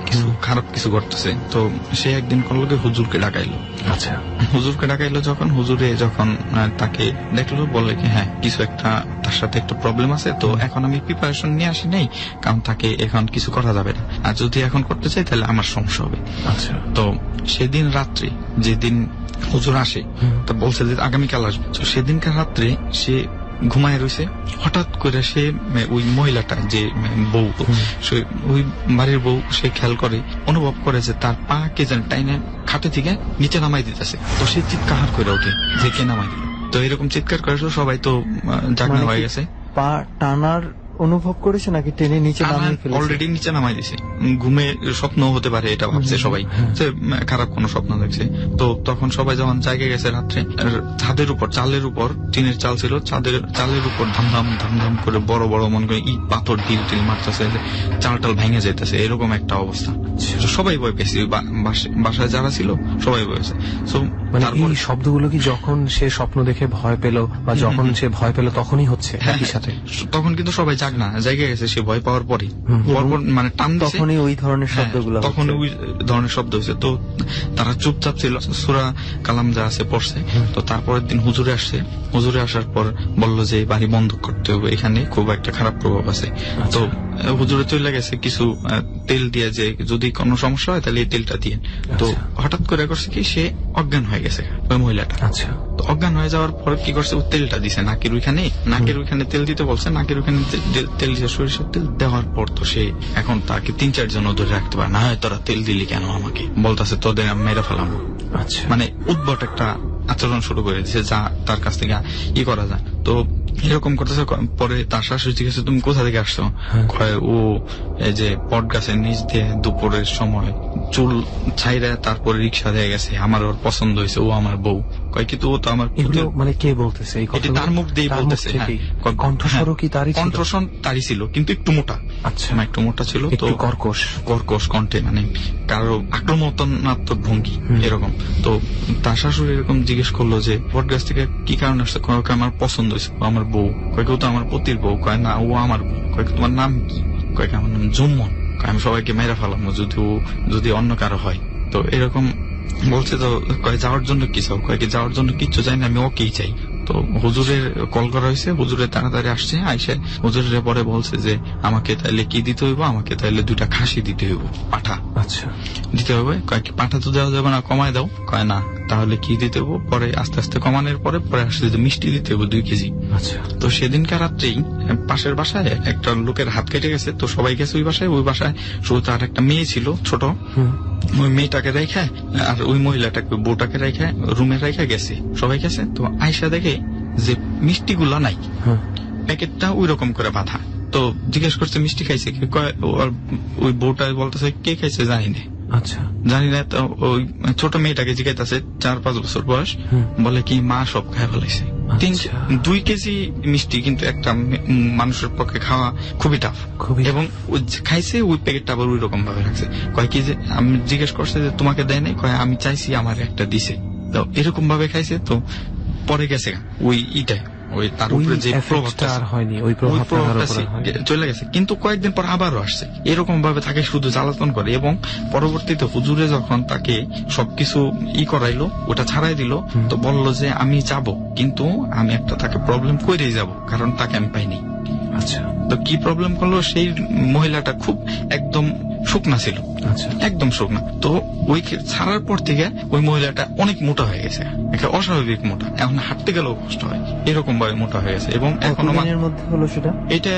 কিছু খারাপ কিছু ঘটতেছে। তো সে একদিন করলো কি হুজুরকে ডাকাইলো। আচ্ছা, হুজুরকে ডাকাইলো যখন, হুজুরে যখন তাকে দেখলো, বলে কি হ্যাঁ কিছু একটা তার সাথে একটা প্রবলেম আছে, তো এখন আমি প্রিপারেশন নিয়ে আসি নাই, কারণ তাকে এখন কিছু করা যাবে না, আর যদি এখন করতে চাই তাহলে আমার সমস্যা হবে। আচ্ছা। তো সেদিন রাত্রে, যেদিন হুজুর আসে, তো বলছে যে আগামীকাল আসবে, তো সেদিনকার রাত্রে সে ঘুমায় রয়েছে। হঠাৎ করে সে ওই মহিলাটা যে বউ, সে ওই বাড়ির বউ, সে খেয়াল করে, অনুভব করে যে তার পা কে যেন টাইনে খাটে থেকে নিচে নামাই দিতেছে। তো সে চিৎকার করে ওঠে যে কে নামাই দিল। তো এরকম চিৎকার করে সবাই তো জাগনা হয়ে গেছে। পা টানার অনুভব করেছে নাকি টেনে নিচে নামিয়ে ফেলেছে? অলরেডি নিচে নামাই দিছে। ঘুমে স্বপ্ন হতে পারে এটা ভাবছে সবাই, যে খারাপ কোনো স্বপ্ন দেখছে। তো তখন সবাই যখন জায়গায় গেছে রাত্রে, ছাদের উপর, চালের উপর, টিনের চাল ছিল, চালের উপর ধামধাম ধামধাম করে বড় বড় মনে করে ইট পাথর ঢিল টিল মারতেছে, চাল টাল ভেঙে যেতেছে, এরকম একটা অবস্থা। সবাই ভয় পেয়েছে, বাসায় যারা ছিল সবাই ভয় পেয়েছে। মানে এই শব্দগুলো কি যখন সে স্বপ্ন দেখে ভয় পেল, বা যখন সে ভয় পেল তখনই হচ্ছে একই সাথে? তখন কিন্তু সবাই জাগনা জায়গায় গেছে, সে ভয় পাওয়ার পরে মানে টান দিছে, তখনই ওই ধরনের শব্দগুলো, তখন ওই ধরনের শব্দ হয়েছে। তো তারা চুপচাপ ছিল, সূরা কালাম যা আছে পড়ছে। তো তারপরের দিন হুজুরে আসছে, হুজুরে আসার পর বলল যে বাড়ি বন্ধ করতে হবে, এখানে খুব একটা খারাপ প্রভাব আছে। তো হুজুরে চলে গেছে কিছু তেল দিয়ে, যে যদি কোনো সমস্যা হয় তাহলে এই তেলটা দিয়ে। তো হঠাৎ করে করছে কি, সে অজ্ঞান হয়ে গেছে ওই মহিলাটা। আচ্ছা। তো অজ্ঞান হয়ে যাওয়ার পর কি করছে, ও তেলটা দিছে নাকের ওইখানে, নাকের ওইখানে তেল দিতে বলছে, নাকের ওইখানে তেল দিছে, সরিষার তেল দেওয়ার পর তো সে এখন তাকে 3-4 জন ধরে রাখতে পারে না। তোরা তেল দিলি কেন আমাকে, বলতেছে তোদের আমি মেরে ফেলাম। আচ্ছা। মানে উদ্ভট একটা আচরণ শুরু করে দিয়েছে, যা তার কাছ থেকে ই করা যায়। তো এরকম করতেছে। পরে তার শাশুড়ি জিজ্ঞেস, তুমি কোথা থেকে আসছো? ও এই যে বট গাছের নিচ দিয়ে দুপুরের সময় চুল ছাইরা তারপরে রিক্সা দিয়ে গেছে, আমার ওর পছন্দ হয়েছে, ও আমার বউ। কয় কিন্তু ও তো আমার, মানে কে বলতেছে এই কথা? তার মুখ দিয়ে বলতেছে। কণ্ঠস্বর কি তারই ছিল? কণ্ঠস্বর তারই ছিল, কিন্তু একটু মোটা। আচ্ছা, একটু মোটা ছিল, তো কর্কশ কণ্ঠে, মানে কারো আক্রমণাত্মক ভঙ্গি এরকম। তো তার শাশুড়ি এরকম জিজ্ঞেস করলো যে বট গাছ থেকে কি কারণে আসছে? আমার পছন্দ হয়েছে, আমার বউ। কয়েক তো আমার পতির বউ। কয় না, ও আমার বউ। কয়েক তোমার নাম কি? কয়েক আমার নাম জুম্মন। আমি সবাইকে মেরে ফেলাম যদি অন্য কারো হয়। তো এরকম বলছে। তো কয়ে যাওয়ার জন্য কি চাও? কয়েকে যাওয়ার জন্য কিচ্ছু চাই না, আমি ওকেই চাই। তো হুজুরের কল করা হয়েছে, হুজুরের তাড়াতাড়ি আসছে, আইসে হুজুরের পরে বলছে যে আমাকে তাইলে কি দিতে হইব? আমাকে তাইলে 2টা খাসি দিতে হইব, পাঠা। আচ্ছা, দিতে হবে। কয়েক পাঠা তো দেওয়া যাবে না, কমায় দাও। কয় না, তাহলে কি দিতে হইব? পরে আস্তে আস্তে কমানোর পরে আসছে যে মিষ্টি দিতে হইব 2 কেজি। আচ্ছা। তো সেদিনকার রাত্রেই পাশের বাসায় একটা লোকের হাত কেটে গেছে, তো সবাই গেছে ওই বাসায়। শুধু তার একটা মেয়ে ছিল ছোট, ওই মেয়েটাকে রেখে আর ওই মহিলাটাকে, বউটাকে রেখে রুমে রেখে গেছে, সবাই গেছে। তো আয়সা দেখে যে মিষ্টি গুলা নাই, প্যাকেটটা ওই রকম করে বাঁধা। তো জিজ্ঞেস করছে মিষ্টি খাইছে কি? ওই বউটা বলতেছে কে খাইছে জানি না। আচ্ছা, জানি না। তো ওই ছোট মেয়েটাকে জিজ্ঞাসা, 4-5 বছর বয়স, বলে কি মা সব খায় ফেলাইছে। 2 কেজি মিষ্টি কিন্তু একটা মানুষের পক্ষে খাওয়া খুবই টাফ, এবং খাইছে ওই প্যাকেটটা আবার ওই রকম ভাবে রাখছে। কয় কি যে আমি জিজ্ঞেস করছে যে তোমাকে দেয় নাই? কয় আমি চাইছি, আমার একটা দিছে। তো এরকম ভাবে খাইছে। তো পরে গেছে ওই ইটাই, ওই তার উপরে যে প্রভাবটা হয়নি, ওই প্রভাবটা চলে গেছে। কিন্তু কয়েকদিন পর আবারও আসছে, এরকম ভাবে তাকে শুধু জ্বালাতন করে। এবং পরবর্তীতে হুজুরে যখন তাকে সবকিছু করাইলো, ওটা ছাড়াই দিল, তো বলল যে আমি যাব, কিন্তু আমি একটা তাকে প্রবলেম করেই যাব, কারণ তাকে আমি পাইনি। আচ্ছা, তো কি প্রবলেম করলো, সেই মহিলাটা খুব একদম শুকনা ছিল, আচ্ছা, একদম শুকনা। তো ওই ছাড়ার পর থেকে ওই মহিলাটা অনেক মোটা হয়ে গেছে, একটা অস্বাভাবিক মোটা, এখন হাঁটতে গেলেও কষ্ট হয়, এরকম ভাবে মোটা হয়ে গেছে। এবং এখনো কতদিনের মধ্যে হলো সেটা? এটা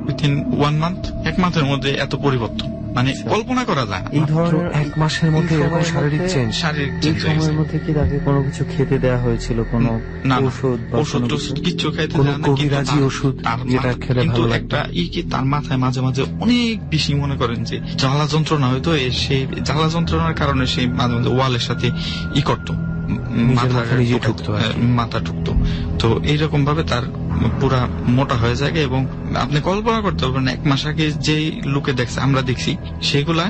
উইথিন 1 মান্থ, 1 মাসের মধ্যে এত পরিবর্তন, মানে কল্পনা করা যায় না। এই ধরনের 1 মাসের মধ্যে এরকম শারীরিক চেঞ্জ? শারীরিক এই চেঞ্জ হয়ে গেছে। সময়ের মধ্যে কি তাকে কোনো কিছু খেতে দেওয়া হয়েছিল, কোনো না, ওষুধ বা ওষুধ কোনো টষুধ কিছু? কিচ্ছু খাইতে কোনো দেয় না, কিন্তু কবিরাজি তার- ওষুধ তার যেটা মাথা- খেলে কিন্তু ভালো লাগবে? একটা কি তার মাথায় মাঝে মাঝে অনেক বেশি মনে করেন যে জ্বালা যন্ত্রণা হয়তো, সেই জ্বালা যন্ত্রণার কারণে সেই মাঝে মাঝে ওয়ালের সাথে করতো, নিজের মাথা নিজে ঠুকতো আর কি। মাথা ঠুকতো। তো এইরকম ভাবে তার পুরা মোটা হয়ে যায়। এবং আপনি কল্পনা করতে পারবেন না, 1 মাস আগে যেই লোকে দেখছে, আমরা দেখছি, সেগুলা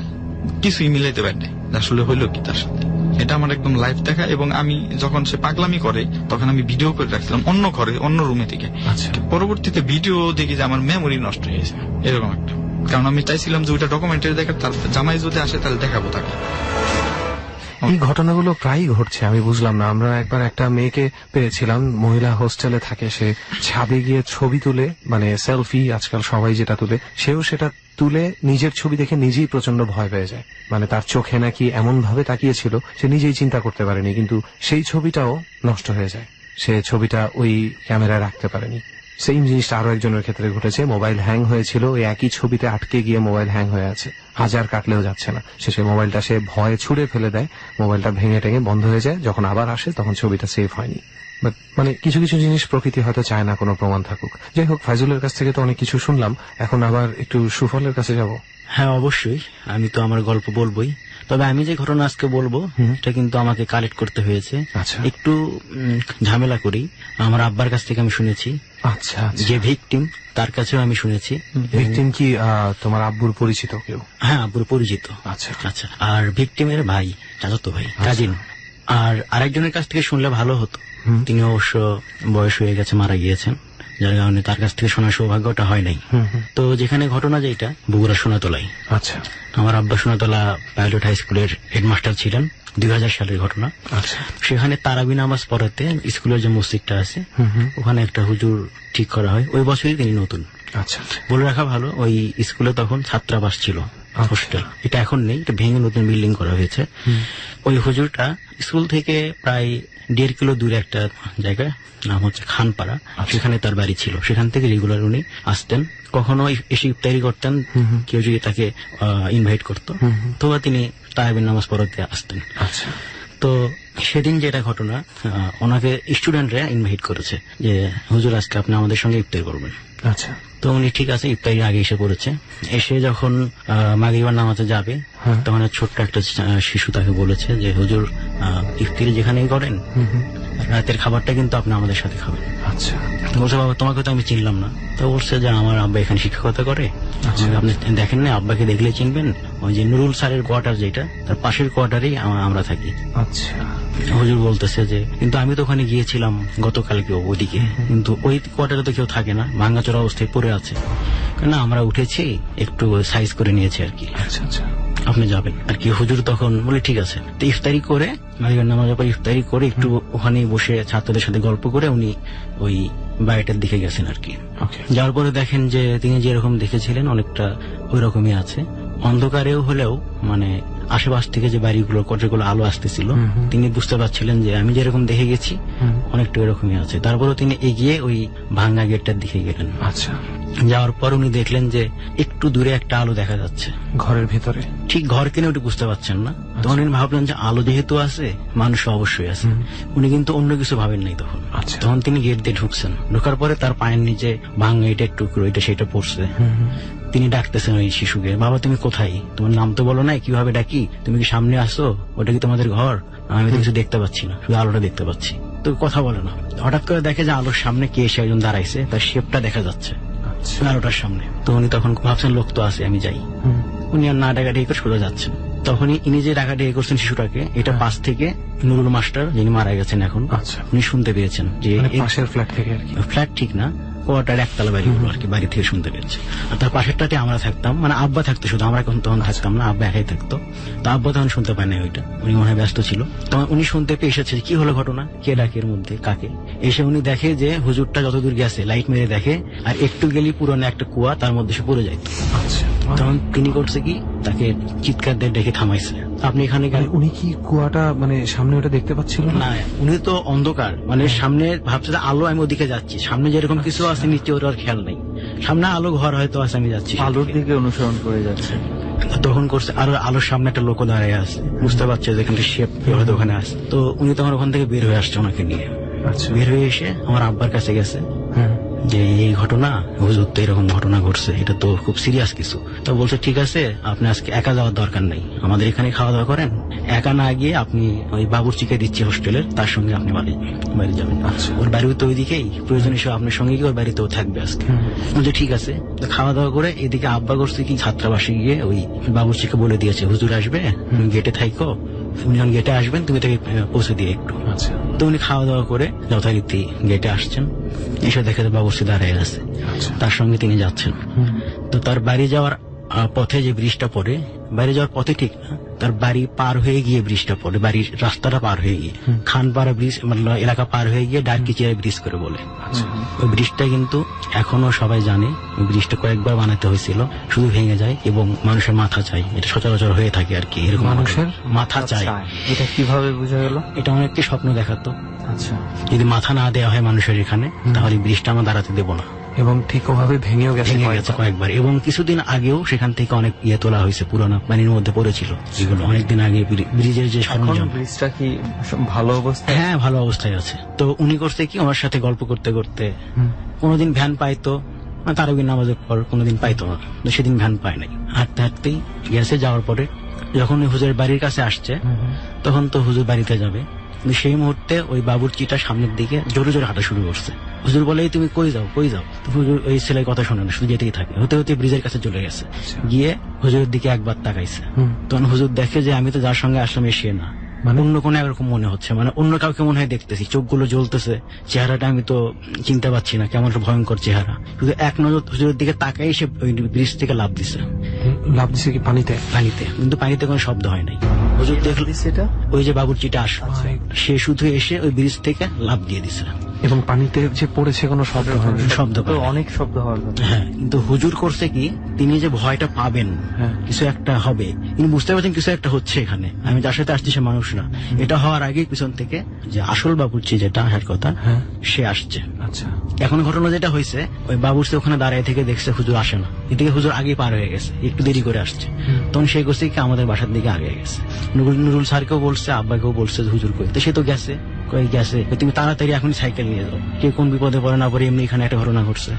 কিছুই মিলাইতে পারে না আসলে হইলো কি তার সাথে। এটা আমার একদম লাইভ দেখা। এবং আমি যখন সে পাগলামি করে তখন আমি ভিডিও করে রাখছিলাম অন্য ঘরে, অন্য রুমে থেকে। আচ্ছা, পরবর্তীতে ভিডিও দেখি যে আমার মেমোরি নষ্ট হয়ে গেছে, এরকম একটা। কারণ আমি চাইছিলাম যে ওইটা ডকুমেন্টারি দেখা, তার জামাই যদি আসে তাহলে দেখাবো তাকে। এই ঘটনাগুলো প্রায়ই ঘটছে, আমি বুঝলাম না। আমরা একবার একটা মেয়েকে পেয়েছিলাম, মহিলা হোস্টেলে থাকে, সে ছাদে গিয়ে ছবি তুলে, মানে সেলফি আজকাল সবাই যেটা তুলে, সেও সেটা তুলে নিজের ছবি দেখে নিজেই প্রচন্ড ভয় পেয়ে যায়। মানে তার চোখে নাকি এমন ভাবে তাকিয়েছিল সে নিজেই চিন্তা করতে পারেনি, কিন্তু সেই ছবিটাও নষ্ট হয়ে যায়, সে ছবিটা ওই ক্যামেরায় রাখতে পারেনি। সেম জিনিসটা আরো একজনের ক্ষেত্রে ঘটেছে, মোবাইল হ্যাং হয়েছিল, ওই একই ছবিতে আটকে গিয়ে মোবাইল হ্যাং হয়ে আছে, 1000 কাটলেও যাচ্ছে না। শেষে মোবাইলটা সে ভয়ে ছুড়ে ফেলে দেয়, মোবাইলটা ভেঙে টেঙে বন্ধ হয়ে যায়, যখন আবার আসে তখন ছবিটা সেভ হয়নি। বাট মানে কিছু কিছু জিনিস প্রকৃতি হয়তো চায় না কোনো প্রমাণ থাকুক। যাই হোক, ফাইজুলের কাছ থেকে তো অনেক কিছু শুনলাম, এখন আবার একটু সুফলের কাছে যাব। হ্যাঁ, অবশ্যই আমি তো আমার গল্প বলবোই, তবে আমি যে ঘটনা আজকে বলবো এটা কিন্তু আমাকে কালেক্ট করতে হয়েছে। আচ্ছা, একটু ঝামেলা করি। আমার আব্বার কাছ থেকে আমি শুনেছি, আচ্ছা, যে ভিকটিম তার কাছেও আমি শুনেছি। ভিকটিম কি তোমার আব্বুর পরিচিত কেউ? হ্যাঁ, আব্বুর পরিচিত। আচ্ছা, আচ্ছা, আর ভিকটিমের ভাই, চাচাতো ভাই, কাজিন। আর আরেকজনের কাছ থেকে শুনলে ভালো হতো, তিনি অবশ্য বয়স হয়ে গেছে, মারা গিয়েছেন, যার কারণে তার কাছ থেকে শোনার সৌভাগ্যটা হয় নাই। তো যেখানে ঘটনা যেটা, বগুড়া সোনাতলায়। আচ্ছা, আমার আব্বা সোনাতলা পাইলট হাই স্কুলের হেডমাস্টার ছিলেন, 2000 সালের ঘটনা। আচ্ছা, সেখানে তারাবি নামাজ পড়াতে স্কুলের যে মসজিদটা আছে ওখানে একটা হুজুর ঠিক করা হয়, ওই বছরই তিনি নতুন। আচ্ছা, বলে রাখা ভালো, ওই স্কুলে তখন ছাত্রাবাস ছিল, হোস্টেল, এটা এখন নেই, এটা ভেঙে নতুন বিল্ডিং করা হয়েছে। ওই হুজুরটা স্কুল থেকে প্রায় 1.5 কিলো দূরে একটা জায়গায়, নাম হচ্ছে খানপাড়া, সেখানে তার বাড়ি ছিল। সেখান থেকে রেগুলার উনি আসতেন, কখনো এসে ইফতারি করতেন, কেউ যদি তাকে ইনভাইট করতো তো তিনি তারাবির নামাজ পড়াতে আসতেন। আচ্ছা, তো সেদিন যেটা ঘটনা, ওনাকে স্টুডেন্টরা ইনভাইট করেছে যে হুজুর আজকে আপনি আমাদের সঙ্গে ইফতার করবেন। আচ্ছা, তো উনি ঠিক আছে, ইফতারির আগে এসে পড়েছে। এসে যখন মাগরিবার নামাজে যাবে তখন ছোট্ট একটা শিশু তাকে বলেছে যে হুজুর, ইফতারি যেখানেই করেন রাতের খাবারটা কিন্তু আপনি আমাদের সাথে খাবেন। আচ্ছা, বলছে বাবা তোমাকে তো আমি চিনলাম না। তো বলছে যে আমার আব্বা এখানে শিক্ষকতা করে, আপনি দেখেন না, আব্বাকে দেখলে চিনবেন, ওই যে নুরুল স্যারের কোয়ার্টার যেটা, তার পাশের কোয়ার্টারেই আমরা থাকি। আচ্ছা, হুজুর বলতেছে যে কিন্তু আমি তো ওখানে গিয়েছিলাম গতকালকে ওইদিকে, কিন্তু ওই কোয়ার্টারে তো কেউ থাকে না, ভাঙাচোরা অবস্থায় পড়ে আছে। না, আমরা উঠেছি, একটু সাইজ করে নিয়েছি আর কি, আচ্ছা, আচ্ছা, আপনি যাবেন আর কি। হুজুর তখন বলে ঠিক আছে। তো ইফতারি করে, মাগরিবের নামাজের পর ইফতারি করে একটু ওখানে বসে ছাত্রদের সাথে গল্প করে উনি ওই বাড়িটার দিকে গেছেন আর কি। যাওয়ার পরে দেখেন যে তিনি যেরকম দেখেছিলেন অনেকটা ওই রকমই আছে, অন্ধকারেও হলেও মানে আশেপাশ থেকে যে বাড়িগুলো কতগুলো আলো আসতেছিল, তিনি বুঝতে পারছিলেন যে আমি যেরকম দেখে গেছি অনেকটা ওইরকমই আছে। তারপরে তিনি এগিয়ে ওই ভাঙ্গা গেটটার দিকে গেলেন। আচ্ছা, যাওয়ার পর উনি দেখলেন যে একটু দূরে একটা আলো দেখা যাচ্ছে ঘরের ভিতরে, ঠিক ঘর কিনে ওটা বুঝতে পারছেন না। তখন উনি ভাবলেন যে আলো যেহেতু আছে মানুষ অবশ্যই আছে, উনি কিন্তু অন্য কিছু ভাবেন নাই তখন। তখন তিনি গেট দিয়ে ঢুকছেন, ঢোকার পরে তার পায়ের নিচে ভাঙ্গা এটার টুকরো এটা সেটা পড়ছে। তিনি ডাকতেছেন ওই শিশুকে, বাবা তুমি কোথায়, তোমার নাম তো বলো নাই, কিভাবে ডাকি, তুমি কি সামনে আসো, ওটা কি তোমাদের ঘর? আমি তো কিছু দেখতে পাচ্ছি না, শুধু আলোটা দেখতে পাচ্ছি। তো কথা বলে না, হঠাৎ করে দেখে যে আলোর সামনে কে এসে একজন দাঁড়াইছে, তার শেপটা দেখা যাচ্ছে আলোটার সামনে। তো উনি তখন ভাবছেন লোক তো আছে, আমি যাই। উনি আর না ডাকাডাকি করে সোজা যাচ্ছেন। তখনই ইনি যে ডাকাডাকি করছেন শিশুটাকে, এটা পাশ থেকে নুরুল মাস্টার যিনি মারা গেছেন এখন, উনি শুনতে পেয়েছেন যে পাশের ফ্ল্যাট থেকে আর কি, ফ্ল্যাট ঠিক না, কোয়ার্টার একতলা বাড়িগুলো আর কি বাড়ি থেকে শুনতে পেয়েছে। আর তার পাশেরটাতে আমরা থাকতাম, মানে আব্বা থাকতো শুধু, আমরা তখন থাকতাম না, আব্বা একাই থাকতো। তো আব্বা তখন শুনতে পায় না ওইটা, উনি মনে হয় ব্যস্ত ছিল। তখন উনি শুনতে পেয়ে এসেছে কি হলো ঘটনা, কে ডাকের মধ্যে কাকে। এসে উনি দেখে যে হুজুরটা যতদূর গেছে লাইট মেরে দেখে, আর একটু গেলেই পুরনো একটা কুয়া, তার মধ্যে সে পড়ে যায়। তখন তিনি করছে কি, তাকে চিৎকার দিয়ে ডেকে থামাইছে, আপনি এখানে কেন? উনি কি কুয়াটা মানে সামনে ওটা দেখতে পাচ্ছিল না, উনি তো অন্ধকার, মানে সামনে ভাবছে যে আলো, আমি ওদিকে যাচ্ছি, সামনে যেরকম কিছু আছে নিচে ওর আর খেয়াল নেই, সামনে আলো ঘর হয়তো আছে, আমি যাচ্ছি আলোর দিকে অনুসরণ করে যাচ্ছে। তখন করছে, আর আলোর সামনে একটা লোক দাঁড়িয়ে আছে, বুঝতে পারছে যে এখানে শেপ হয়তো ওখানে আছে। তো উনি তখন ওখান থেকে বের হয়ে আসছে ওনাকে নিয়ে। বের হয়ে এসে আমার আব্বার কাছে গেছে যে এই ঘটনা, হুজুর তো এরকম ঘটনা ঘটছে, এটা তো খুব সিরিয়াস কিছু। তো বলছে ঠিক আছে, আপনি আজকে একা যাওয়ার দরকার নেই, আমাদের এখানে খাওয়া দাওয়া করেন, একা না গিয়ে আপনি ওই বাবুর্চিকে দিচ্ছি হোস্টেলের, তার সঙ্গে আপনি বাড়ি যাবেন। ওর বাড়ি তো ওইদিকেই, প্রয়োজন হিসেবে আপনার সঙ্গে গিয়ে ওর বাড়িতেও থাকবে আজকে। বলছে ঠিক আছে। তো খাওয়া দাওয়া করে এদিকে আব্বা করছে কি, ছাত্রাবাসে গিয়ে ওই বাবুর্চিকে বলে দিয়েছে হুজুর আসবে, তুমি গেটে থাইকো, উনি যখন গেটে আসবেন তুমি তাকে পৌঁছে দিয়ে একটু। তো উনি খাওয়া দাওয়া করে যথারীতি গেটে আসছেন, এসে দেখে বাবুর্চি দাঁড়িয়ে আছে, তার সঙ্গে তিনি যাচ্ছেন। তো তার বাড়ি যাওয়ার পথে যে ব্রিজটা পড়ে, বাড়ি যাওয়ার পথে ঠিক না, তার বাড়ি পার হয়ে গিয়ে ব্রিজটা পড়ে, বাড়ির রাস্তাটা পার হয়ে গিয়ে খানপাড়া ব্রিজ, মানে এলাকা পার হয়ে গিয়ে ডার্কিচিয়া ব্রিজ করে বলে। ওই ব্রিজটা কিন্তু এখনো সবাই জানে, ওই ব্রিজটা কয়েকবার বানাতে হয়েছিল, শুধু ভেঙে যায় এবং মানুষের মাথা চাই, এটা সচরাচর হয়ে থাকে আর কি, এরকম মানুষের মাথা চাই। এটা কিভাবে বোঝা গেল? এটা অনেকটি স্বপ্ন দেখাতো। আচ্ছা, যদি মাথা না দেওয়া হয় মানুষের এখানে, তাহলে ব্রিজটা আমরা দাঁড়াতে দেবো না। এবং ঠিক ওভাবে ভেঙে গেছে কয়েকবার, এবং কিছুদিন আগেও সেখান থেকে অনেক তোলা হয়েছে, পুরানো পানির মধ্যে পড়েছিল যেগুলো অনেকদিন আগে। ব্রিজের যে সরঞ্জাম, ব্রিজটা কি ভালো অবস্থায়? হ্যাঁ, ভালো অবস্থায় আছে। তো উনি করছে কি, ওনার সাথে গল্প করতে করতে কোনোদিন ভ্যান পাইতো, তারাবির নামাজের পর কোনোদিন পাইতো না, সেদিন ভ্যান পায় নাই, হাঁটতে হাঁটতেই গেছে। যাওয়ার পরে যখন হুজুরের বাড়ির কাছে আসছে, তখন তো হুজুর বাড়িতে যাবে, কিন্তু সেই মুহূর্তে ওই বাবুর্চিটা সামনের দিকে জোরে জোরে হাঁটা শুরু করছে। হুজুর বলে তুমি কই যাও কই যাও, তো হুজুর ওই ছেলের কথা শোনে না, শুধু যেতেই থাকে। হতে হতে ব্রিজের কাছে চলে গেছে, গিয়ে হুজুরের দিকে একবার তাকাইছে। তখন হুজুর দেখে যে আমি তো যার সঙ্গে আসলাম সে না, মানে অন্য কোনো এরকম মনে হচ্ছে, মানে অন্য কাউকে মনে হয় দেখতেছি, চোখগুলো জ্বলতেছে, চেহারাটা আমি তো চিনতে পারছি না, কেমন একটা ভয়ঙ্কর চেহারা। শুধু এক নজর হুজুরের দিকে তাকাই সে ওই ব্রিজ থেকে লাফ দিছে। লাফ দিছে কি পানিতে? পানিতে, কিন্তু পানিতে কোনো শব্দ হয় নাই। হুজুর দেখল সেটা, ওই যে বাবুর্চিটা আসলো, সে শুধু এসে ওই ব্রিজ থেকে লাফ দিয়ে দিছে, এবং পানিতে যে পড়েছে কোনো শব্দ হয়নি। শব্দ অনেক শব্দ হওয়ার কথা। হ্যাঁ, কিন্তু হুজুর করছে কি, তিনি যে ভয়টা পাবেন, কিছু একটা হবে, তিনি বুঝতে পারছেন কিছু একটা হচ্ছে এখানে, আমি যার সাথে আসছি সে মানুষ না। এটা হওয়ার আগে পিছন থেকে যে আসল বাবুর্চি যেটা আসার কথা, সে আসছে। আচ্ছা, এখন ঘটনা যেটা হয়েছে, ওই বাবুর্চি ওখানে দাঁড়িয়ে থেকে দেখছে হুজুর আসে না, এদিকে হুজুর আগে পার হয়ে গেছে, একটু দেরি করে আসছে। তখন সে করছে কি, আমাদের বাসার দিকে আগে গেছে। নুরুল স্যারকেও বলছে, আব্বাকেও বলছে হুজুর কই, তো সে তো গেছে, কই গেছে, তুমি তাড়াতাড়ি এখন সাইকেল নিয়ে যাও, কে কোন বিপদে পড়ে না পড়ে, এমনি এখানে একটা ঘটনা ঘটছে।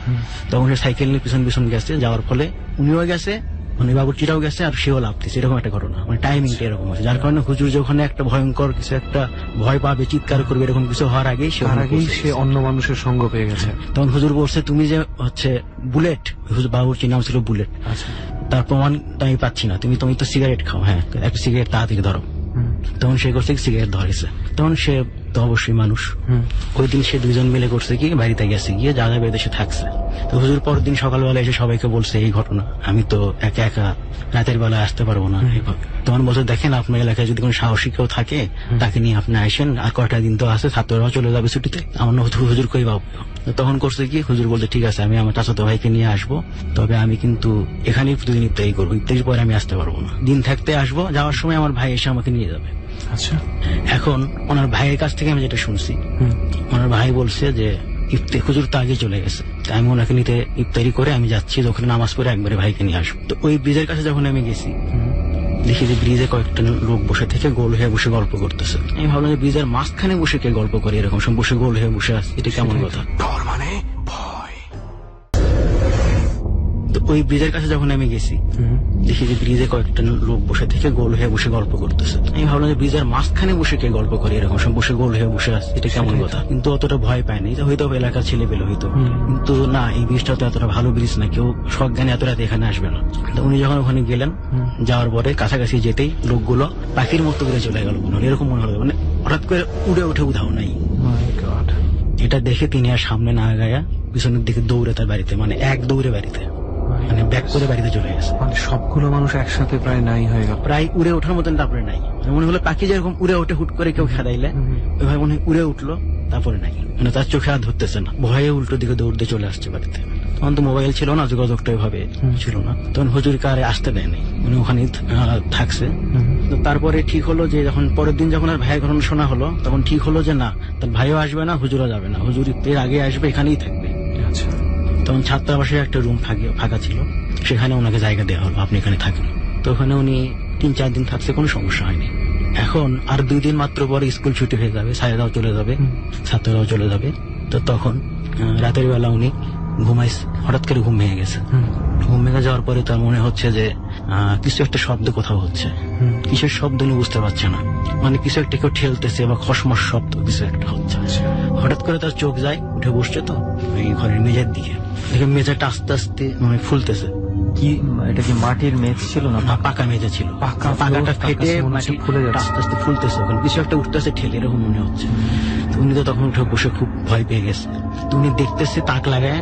তখন সে সাইকেল নিয়ে পিছন পিছন গেছে, যাওয়ার ফলে উনিও গেছে, মানে বাবুর্চিটাও গেছে, আর সেও লাভ দিচ্ছে, এরকম একটা ঘটনা, মানে টাইমিংটা এরকম আছে, যার কারণে হুজুর যখন একটা ভয়ঙ্কর কিছু একটা ভয় পাবে, চিৎকার করবে, এরকম কিছু হওয়ার আগেই সে অন্য মানুষের সঙ্গ পেয়ে গেছে। তখন হুজুর বলছে, তুমি যে হচ্ছে বুলেট, হুজুর বাবুর্চির নাম ছিল বুলেট, তার প্রমাণ তো আমি পাচ্ছি না, তুমি তো সিগারেট খাও, হ্যাঁ একটা সিগারেট তাড়াতাড়ি ধরো। তখন সে করছে সিগারেট ধরেছে, তখন সে তো অবশ্যই মানুষ। ওই দিন সে দুইজন মিলে করছে কি, বাড়িতে গেছে, গিয়ে যা যাবে দেশে থাকছে। তো হুজুর পরের দিন সকালবেলা এসে সবাইকে বলছে এই ঘটনা, আমি তো একা একা রাতের বেলায় আসতে পারবো না। তখন বলছে, দেখেন আপনার এলাকায় যদি কোনো সাহসী কেউ থাকে, তাকে নিয়ে আপনি আসেন, আর কয়টা দিন তো আছে, ছাত্ররাও চলে যাবে ছুটিতে, আমার হুজুর কই পাবো। তখন করছে কি, হুজুর বলছে ঠিক আছে, আমি আমার চাচাতো ভাইকে নিয়ে আসবো, তবে আমি কিন্তু এখানেই প্রতিদিন ইফতারি করবো, ইফতারির পরে আমি আসতে পারবো না, দিন থাকতে আসবো, যাওয়ার সময় আমার ভাই এসে আমাকে নিয়ে যাবে। আচ্ছা, এখন ওনার ভাইয়ের কাছ থেকে আমি যেটা শুনছি, ওনার ভাই বলছে যে হুজুর তো আগে চলে গেছে, আমি ওনাকে নিতে ইফতারি করে আমি যাচ্ছি, ওখানে নামাজ পড়ে একবারে ভাইকে নিয়ে আসবো। তো ওই ব্রিজের কাছে যখন আমি গেছি, দেখি যে ব্রিজে কয়েকটা লোক বসে থেকে গোল হয়ে বসে গল্প করতেছে। আমি ভাবলাম যে ব্রিজের মাঝখানে বসে কে গল্প করে, এরকম সব বসে গোল হয়ে বসে আছে, এটা কেমন কথা। ডর মানে ভয়। তো ওই ব্রিজের কাছে যখন আমি গেছি, দেখি যে ব্রিজে কয়েকটা লোক বসে থেকে গোল হয়ে বসে গল্প করতেছে। আমি ভাবলাম যে ব্রিজের মাঝখানে বসে কে গল্প করে, এরকম সব বসে গোল হয়ে বসে আছে, এটা কেমন কথা। কিন্তু অতটা ভয় পায়নি, হয়তো এলাকার ছেলে পেলে হইতো, কিন্তু না, এই ব্রিজটা তো এতটা ভালো ব্রিজ না, কেউ সজ্ঞানে এত রাতে এখানে আসবে না। তো উনি যখন ওখানে গেলেন, যাওয়ার পরে কাছাকাছি যেতেই লোকগুলো পাখির মতো করে চলে গেল, এরকম মনে হলো, মানে হঠাৎ করে উড়ে উঠে উধাও নাই। এটা দেখে তিনি আর সামনে না গায়া পিছনের দিকে দৌড়ে তার বাড়িতে, মানে এক দৌড়ে বাড়িতে, মানে ব্যাক করে বাড়িতে চলে গেছে। মানে সবগুলো মানুষ একসাথে প্রায় নাই হয়ে গেল, প্রায় উড়ে ওঠার মতন তারপরে নাই। মনে হলো পাখি যেরকম উড়ে ওঠে হুট করে কেউ খেদাইলে, ওইভাবে মনে হয় উড়ে উঠলো, তারপরে নাই। মানে তার চোখে আর ধরতেছে না, ভয়ে উল্টো দিকে দৌড়তে চলে আসছে বাড়িতে। তখন তো মোবাইল ছিল না, যোগাযোগটা ওইভাবে ছিল না, তখন হুজুরকে আর আসতে দেয়নি, মানে ওখানে থাকছে। তো তারপরে ঠিক হলো যে যখন পরের দিন যখন আর ভাইয়ের ঘটনা শোনা হলো, তখন ঠিক হলো যে না, তার ভাইও আসবে না, হুজুরও যাবে না, হুজুর এর আগে আসবে, এখানেই থাকবে। আচ্ছা, তখন ছাত্রাবাসের একটা রুম ফাঁকা ছিল, সেখানে ওনাকে জায়গা দেওয়া হলো, আপনি এখানে থাকেন। তো ওখানে উনি 3-4 দিন থাকছে, কোনো সমস্যা হয়নি। এখন আর 2 দিন মাত্র পরে স্কুল ছুটি হয়ে যাবে, স্যারেরাও চলে যাবে, ছাত্ররাও চলে যাবে। তো তখন রাতের বেলা উনি ঘুমাইছে, হঠাৎ করে ঘুম ভেঙে গেছে। ঘুম ভেঙে যাওয়ার পরে তার মনে হচ্ছে যে কিছু একটা শব্দ কোথাও হচ্ছে, কিসের শব্দ উনি বুঝতে পারছে না, মানে কিছু একটা কেউ ঠেলতেছে বা খসমস শব্দ কিছু একটা হচ্ছে। হঠাৎ করে তার চোখ যায়, উঠে বসছে তো এই ঘরের মেঝের দিকে, দেখে মেঝেটা আস্তে আস্তে মানে ফুলতেছে। কি এটা কি মাটির মেঝ ছিল না পাকা মেঝে ছিল, পাকাটা ফেটে মাটি ফুলে যাচ্ছে, আস্তে আস্তে ফুলতেছে, ওখানে কিছু একটা উঠতেছে ঠেলে, এরকম মনে হচ্ছে। তো উনি তো তখন উঠে বসে খুব ভয় পেয়ে গেছে। তো উনি দেখতেছে, তাক লাগায়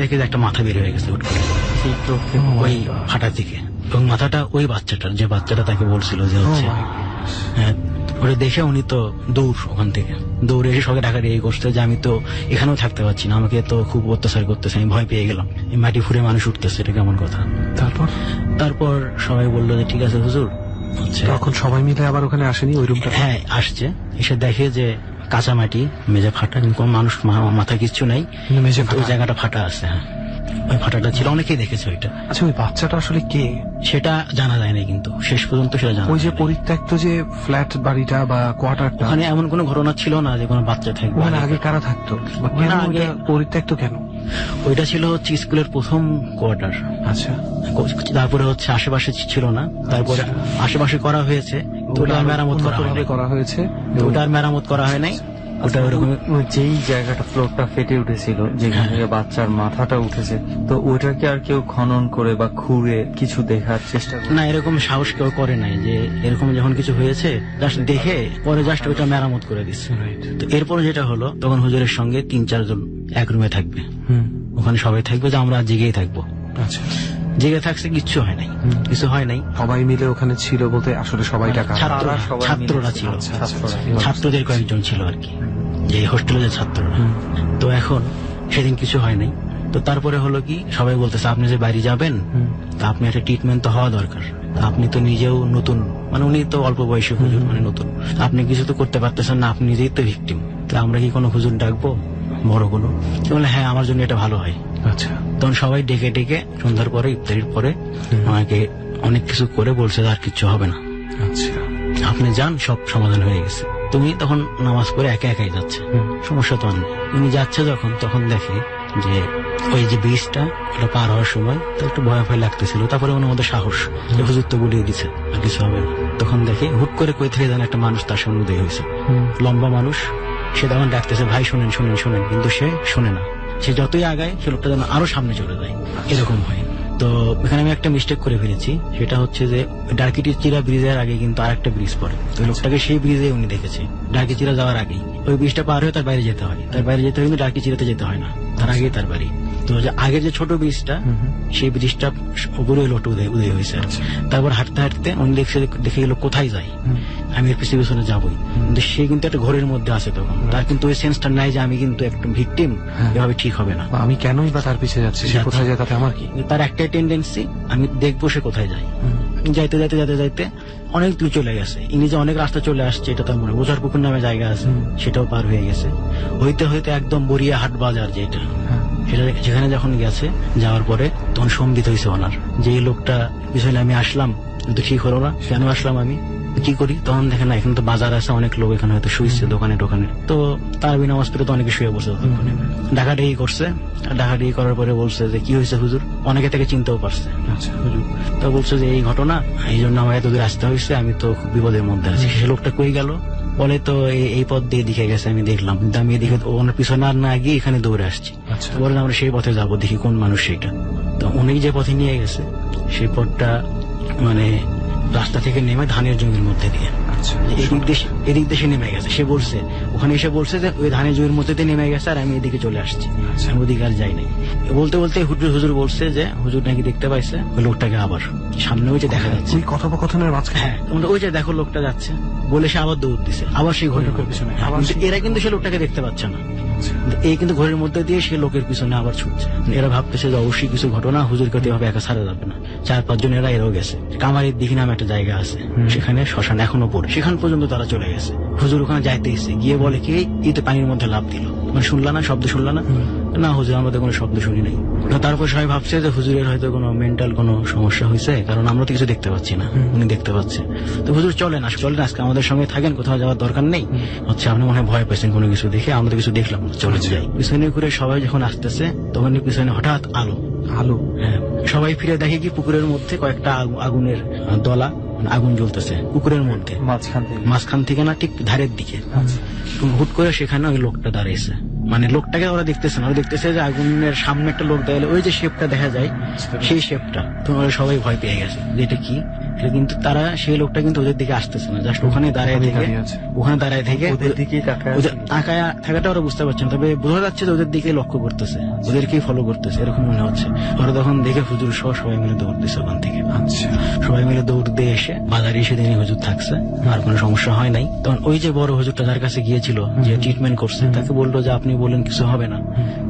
দেখে যে একটা মাথা বের হয়ে গেছে ওই ফাটা থেকে, এবং মাথাটা ওই বাচ্চাটার, যে বাচ্চাটা তাকে বলছিল যে হচ্ছে, হ্যাঁ, ওটা দেখে উনি তো দৌড়, ওখান থেকে দৌড়ে এসে সবাই ডাকাডাকি করছে যে আমি তো এখানেও থাকতে পারছি না, আমাকে তো খুব অত্যাচার করতেছে, আমি ভয় পেয়ে গেলাম, এই মাটি ফুঁড়ে মানুষ উঠতেছে, এটা কেমন কথা। তারপর সবাই বললো যে ঠিক আছে হুজুর, তখন সবাই মিলে আবার ওখানে আসেনি ওই রুমটা? হ্যাঁ আসছে, এসে দেখে যে কাঁচা মাটি, মেঝে ফাটা, কিন্তু কোনো মানুষ মাথা কিচ্ছু নাই, ওই জায়গাটা ফাটা আছে। হ্যাঁ, ওই ফাটাটা ছিল, অনেকেই দেখেছে ওইটা। আচ্ছা, ওই বাচ্চাটা আসলে কে সেটা জানা যায় না, কিন্তু শেষ পর্যন্ত সেটা জানা। ওই যে পরিত্যক্ত যে ফ্ল্যাট বাড়িটা বা কোয়ার্টারটা, ওখানে এমন কোনো ঘটনা ছিল না যে কোনো বাচ্চা থাকবে। ওখানে আগে কারা থাকতো, আগে পরিত্যক্ত কেন? ওইটা ছিল হচ্ছে স্কুলের প্রথম কোয়ার্টার। আচ্ছা, তারপরে হচ্ছে আশেপাশে ছিল না, তারপরে আশেপাশে করা হয়েছে, তো ওটা মেরামত করা হয়েছে, ওটা আর মেরামত করা হয় নাই। ওটা ওরকম যেই জায়গাটা ফ্লোরটা ফেটে উঠেছিল, যেখান থেকে বাচ্চার মাথাটা উঠেছে, তো ওইটাকে আর কেউ খনন করে বা খুঁড়ে কিছু দেখার চেষ্টা করে না, এরকম সাহস কেউ করে নাই যে এরকম যখন কিছু হয়েছে জাস্ট দেখে পরে জাস্ট ওইটা মেরামত করে দিচ্ছে। তো এরপর যেটা হলো, তখন হুজুরের সঙ্গে 3-4 জন এক রুমে থাকবে, ওখানে সবাই থাকবে, যে আমরা জেগেই থাকবো। আচ্ছা, জেগে থাকছে, কিছু হয় নাই, কিছু হয় নাই। সবাই মিলে ওখানে ছিল বলতে আসলে সবাই ছাত্ররা ছিল, ছাত্রদের কয়েকজন ছিল আর কি, যে হোস্টেলে যে ছাত্ররা। তো এখন সেদিন কিছু হয় নাই। তো তারপরে হলো কি, সবাই বলতেছে আপনি যে বাড়ি যাবেন, তা আপনি একটা ট্রিটমেন্ট তো হওয়া দরকার, আপনি তো নিজেও নতুন, মানে উনি তো অল্প বয়সী হুজুর, মানে নতুন, আপনি কিছু তো করতে পারতেছেন না, আপনি নিজেই তো ভিকটিম, তো আমরা কি কোনো হুজুর ডাকবো বড় কোনো? বলে হ্যাঁ, আমার জন্য এটা ভালো হয়। আচ্ছা, তখন সবাই ডেকে ডেকে সন্ধ্যার পরে, ইফতারির পরে আমাকে অনেক কিছু করে বলছে আর কিচ্ছু হবে না, আচ্ছা, আপনি যান, সব সমাধান হয়ে গেছে। তুমি তখন নামাজ পড়ে একা একাই যাচ্ছে, সমস্যা তো আর নেই। উনি যাচ্ছে যখন, তখন দেখে যে ওই যে ব্রিজটা, ওটা পার হওয়ার সময় তো একটু ভয় ভয় লাগতেছিল, তারপরে ওনার মধ্যে সাহস, হুজুর তো বলিয়ে দিছে আর কিছু হবে না। তখন দেখে হুট করে কই থেকে যেন একটা মানুষ তার সামনে উদয় হয়েছে, লম্বা মানুষ, সে তখন ডাকতেছে ভাই শোনেন শোনেন শোনেন, কিন্তু সে শোনে না, সে যতই আগায় সে লোকটা যেন আরো সামনে চলে যায়, এরকম হয়। তো এখানে আমি একটা মিস্টেক করে ফেলেছি, সেটা হচ্ছে যে ডার্কিচিরা ব্রিজের আগে কিন্তু আরেকটা ব্রিজ পড়ে, তো লোকটাকে সেই ব্রিজে উনি দেখেছে, ডার্কিচিরা যাওয়ার আগেই। ওই ব্রিজটা পার হয়ে তার বাইরে যেতে হয়, তার বাইরে যেতে হয়, কিন্তু ডার্কিচিরাতে যেতে হয় না, তার আগেই তার বাড়ি। তো যে আগের যে ছোট ব্রিজটা, সেই ব্রিজটা উপরে লোকটা উদয় হয়েছে। তারপর হাঁটতে হাঁটতে উনি দেখে গেল কোথায় যাই, আমি এর পিছনে পিছনে যাবোই, কিন্তু সে কিন্তু একটা ঘরের মধ্যে আছে তখন, তার কিন্তু ওই সেন্সটা নাই যে আমি কিন্তু একটা ভিকটিম, এভাবে ঠিক হবে না, আমি কেনই বা তার পিছিয়ে যাচ্ছি, সে কোথায় যায় তাতে আমার কি? তার একটাই টেন্ডেন্সি, আমি দেখবো সে কোথায় যায়। যাইতে যাইতে যাইতে যাইতে অনেক দূর চলে গেছে, ইনি যে অনেক রাস্তা চলে আসছে এটা তার মনে, বোঝার পুকুর নামে জায়গা আছে, সেটাও পার হয়ে গেছে। হইতে হইতে একদম বরিয়া হাট বাজার যেটা, সেটা যেখানে যখন গেছে, যাওয়ার পরে তখন সম্বিত হয়েছে ওনার, যে এই লোকটা পিছনে আমি আসলাম কিন্তু ঠিক হলো না, কেন আসলাম, আমি কি করি? তখন দেখেন না, এখানে তো বাজার আছে, অনেক লোক এখানে হয়তো শুয়েছে দোকানে টোকানে, তো তার বিনামাজ পড়ে তো অনেকে শুয়ে বসে, ডাকাডাকি করছে, ডাকাডাকি করার পরে বলছে যে কি হয়েছে হুজুর, অনেকে থেকে চিনতেও পারছে হুজুর, তো বলছে যে এই ঘটনা, এই জন্য আমার এত দূর আসতে হয়েছে, আমি তো খুব বিপদের মধ্যে আছি। সে লোকটা কই গেল বলে, তো এই পথ দিয়ে দিকে গেছে, আমি দেখলাম, কিন্তু আমি এদিকে ওনার পিছনে আর না গিয়ে এখানে দৌড়ে আসছি, বলে আমরা সেই পথে যাবো, দেখি কোন মানুষ সেইটা। তো উনি যে পথে নিয়ে গেছে সেই পথটা মানে রাস্তা থেকে নেমে ধানের জমির মধ্যে দিয়ে, যে এদিক দেশে নেমে গেছে। সে বলছে ওখানে এসে বলছে যে ওই ধানের জমির মধ্যে দিয়ে নেমে গেছে আর আমি এদিকে চলে আসছি, আমি ওদিকে আর যাই নাই। বলতে বলতে হুজুর বলছে যে হুজুর নাকি দেখতে পাইছে ওই লোকটাকে আবার সামনে ওই যে দেখা যাচ্ছে ওই কথোপকথনের মাঝখানে। হ্যাঁ, ওই যে দেখো লোকটা যাচ্ছে বলে সে আবার দৌড় দিছে, আবার সেই ঘরের পিছনে। এরা কিন্তু সে লোকটাকে দেখতে পাচ্ছে না, এই কিন্তু ঘরের মধ্যে দিয়ে সে লোকের পিছনে আবার ছুটছে। এরা ভাবতেছে যে অবশ্যই কিছু ঘটনা, হুজুরকে তো এভাবে একা ছাড়া যাবে না। 4-5 জন এরাও গেছে। কামারের দিঘি নামে একটা জায়গা আছে, সেখানে শ্মশান এখনো পড়ে, সেখান পর্যন্ত তারা চলে গেছে। হুজুর ওখানে যাইতে এসে গিয়ে বলে কি এই তো পানির মধ্যে লাফ দিল, মানে শুনলা না, শব্দ শুনলা না? না হুজুর, আমরা তো কোনো শব্দ শুনি নাই। তারপর সবাই ভাবছে যে হুজুরের হয়তো কোনো মেন্টাল কোনো সমস্যা হয়েছে, কারণ আমরা তো কিছু দেখতে পাচ্ছি না, উনি দেখতে পাচ্ছে। তো হুজুর চলেন আজকে আমাদের সঙ্গে থাকেন, কোথাও যাওয়ার দরকার নেই। হচ্ছে আপনি মনে হয় ভয় পেয়েছেন কোনো কিছু দেখে, আমরা তো কিছু দেখলাম না, চলে যাই। পিছনে ঘুরে সবাই যখন আসতেছে তখন পিছনে হঠাৎ আলো। হ্যাঁ, সবাই ফিরে দেখে কি পুকুরের মধ্যে কয়েকটা আগুনের দলা, আগুন জ্বলতেছে পুকুরের মধ্যে, মাঝখান থেকে না, ঠিক ধারের দিকে। হুট করে সেখানে ওই লোকটা দাঁড়িয়েছে, মানে লোকটাকে ওরা দেখতেছে না, ওরা দেখতেছে যে আগুনের সামনে একটা লোক দাঁড়ালে ওই যে শেপটা দেখা যায়, সেই শেপটা। তো ওরা সবাই ভয় পেয়ে গেছে যে এটা কি। কিন্তু তারা সেই লোকটা কিন্তু ওদের দিকে আসতেছে না, জাস্ট ওখানে দাঁড়ায় থেকে তাকায় থাকাটা ওরা বুঝতে পারছেন, তবে বোঝা যাচ্ছে যে ওদের দিকে লক্ষ্য করতেছে, ওদেরকেই ফলো করতেছে, এরকম মনে হচ্ছে। ওরা তখন দেখে হুজুর সহ সবাই মিলে দৌড় দিচ্ছে ওখান থেকে। সবাই মিলে দৌড় দিয়ে এসে বাজারে এসে দিনে হুজুর থাকছে, আর কোনো সমস্যা হয় নাই। তখন ওই যে বড় হুজুরটা যার কাছে গিয়েছিল, যে ট্রিটমেন্ট করছে, তাকে বললো যে আপনি বললেন কিছু হবে না,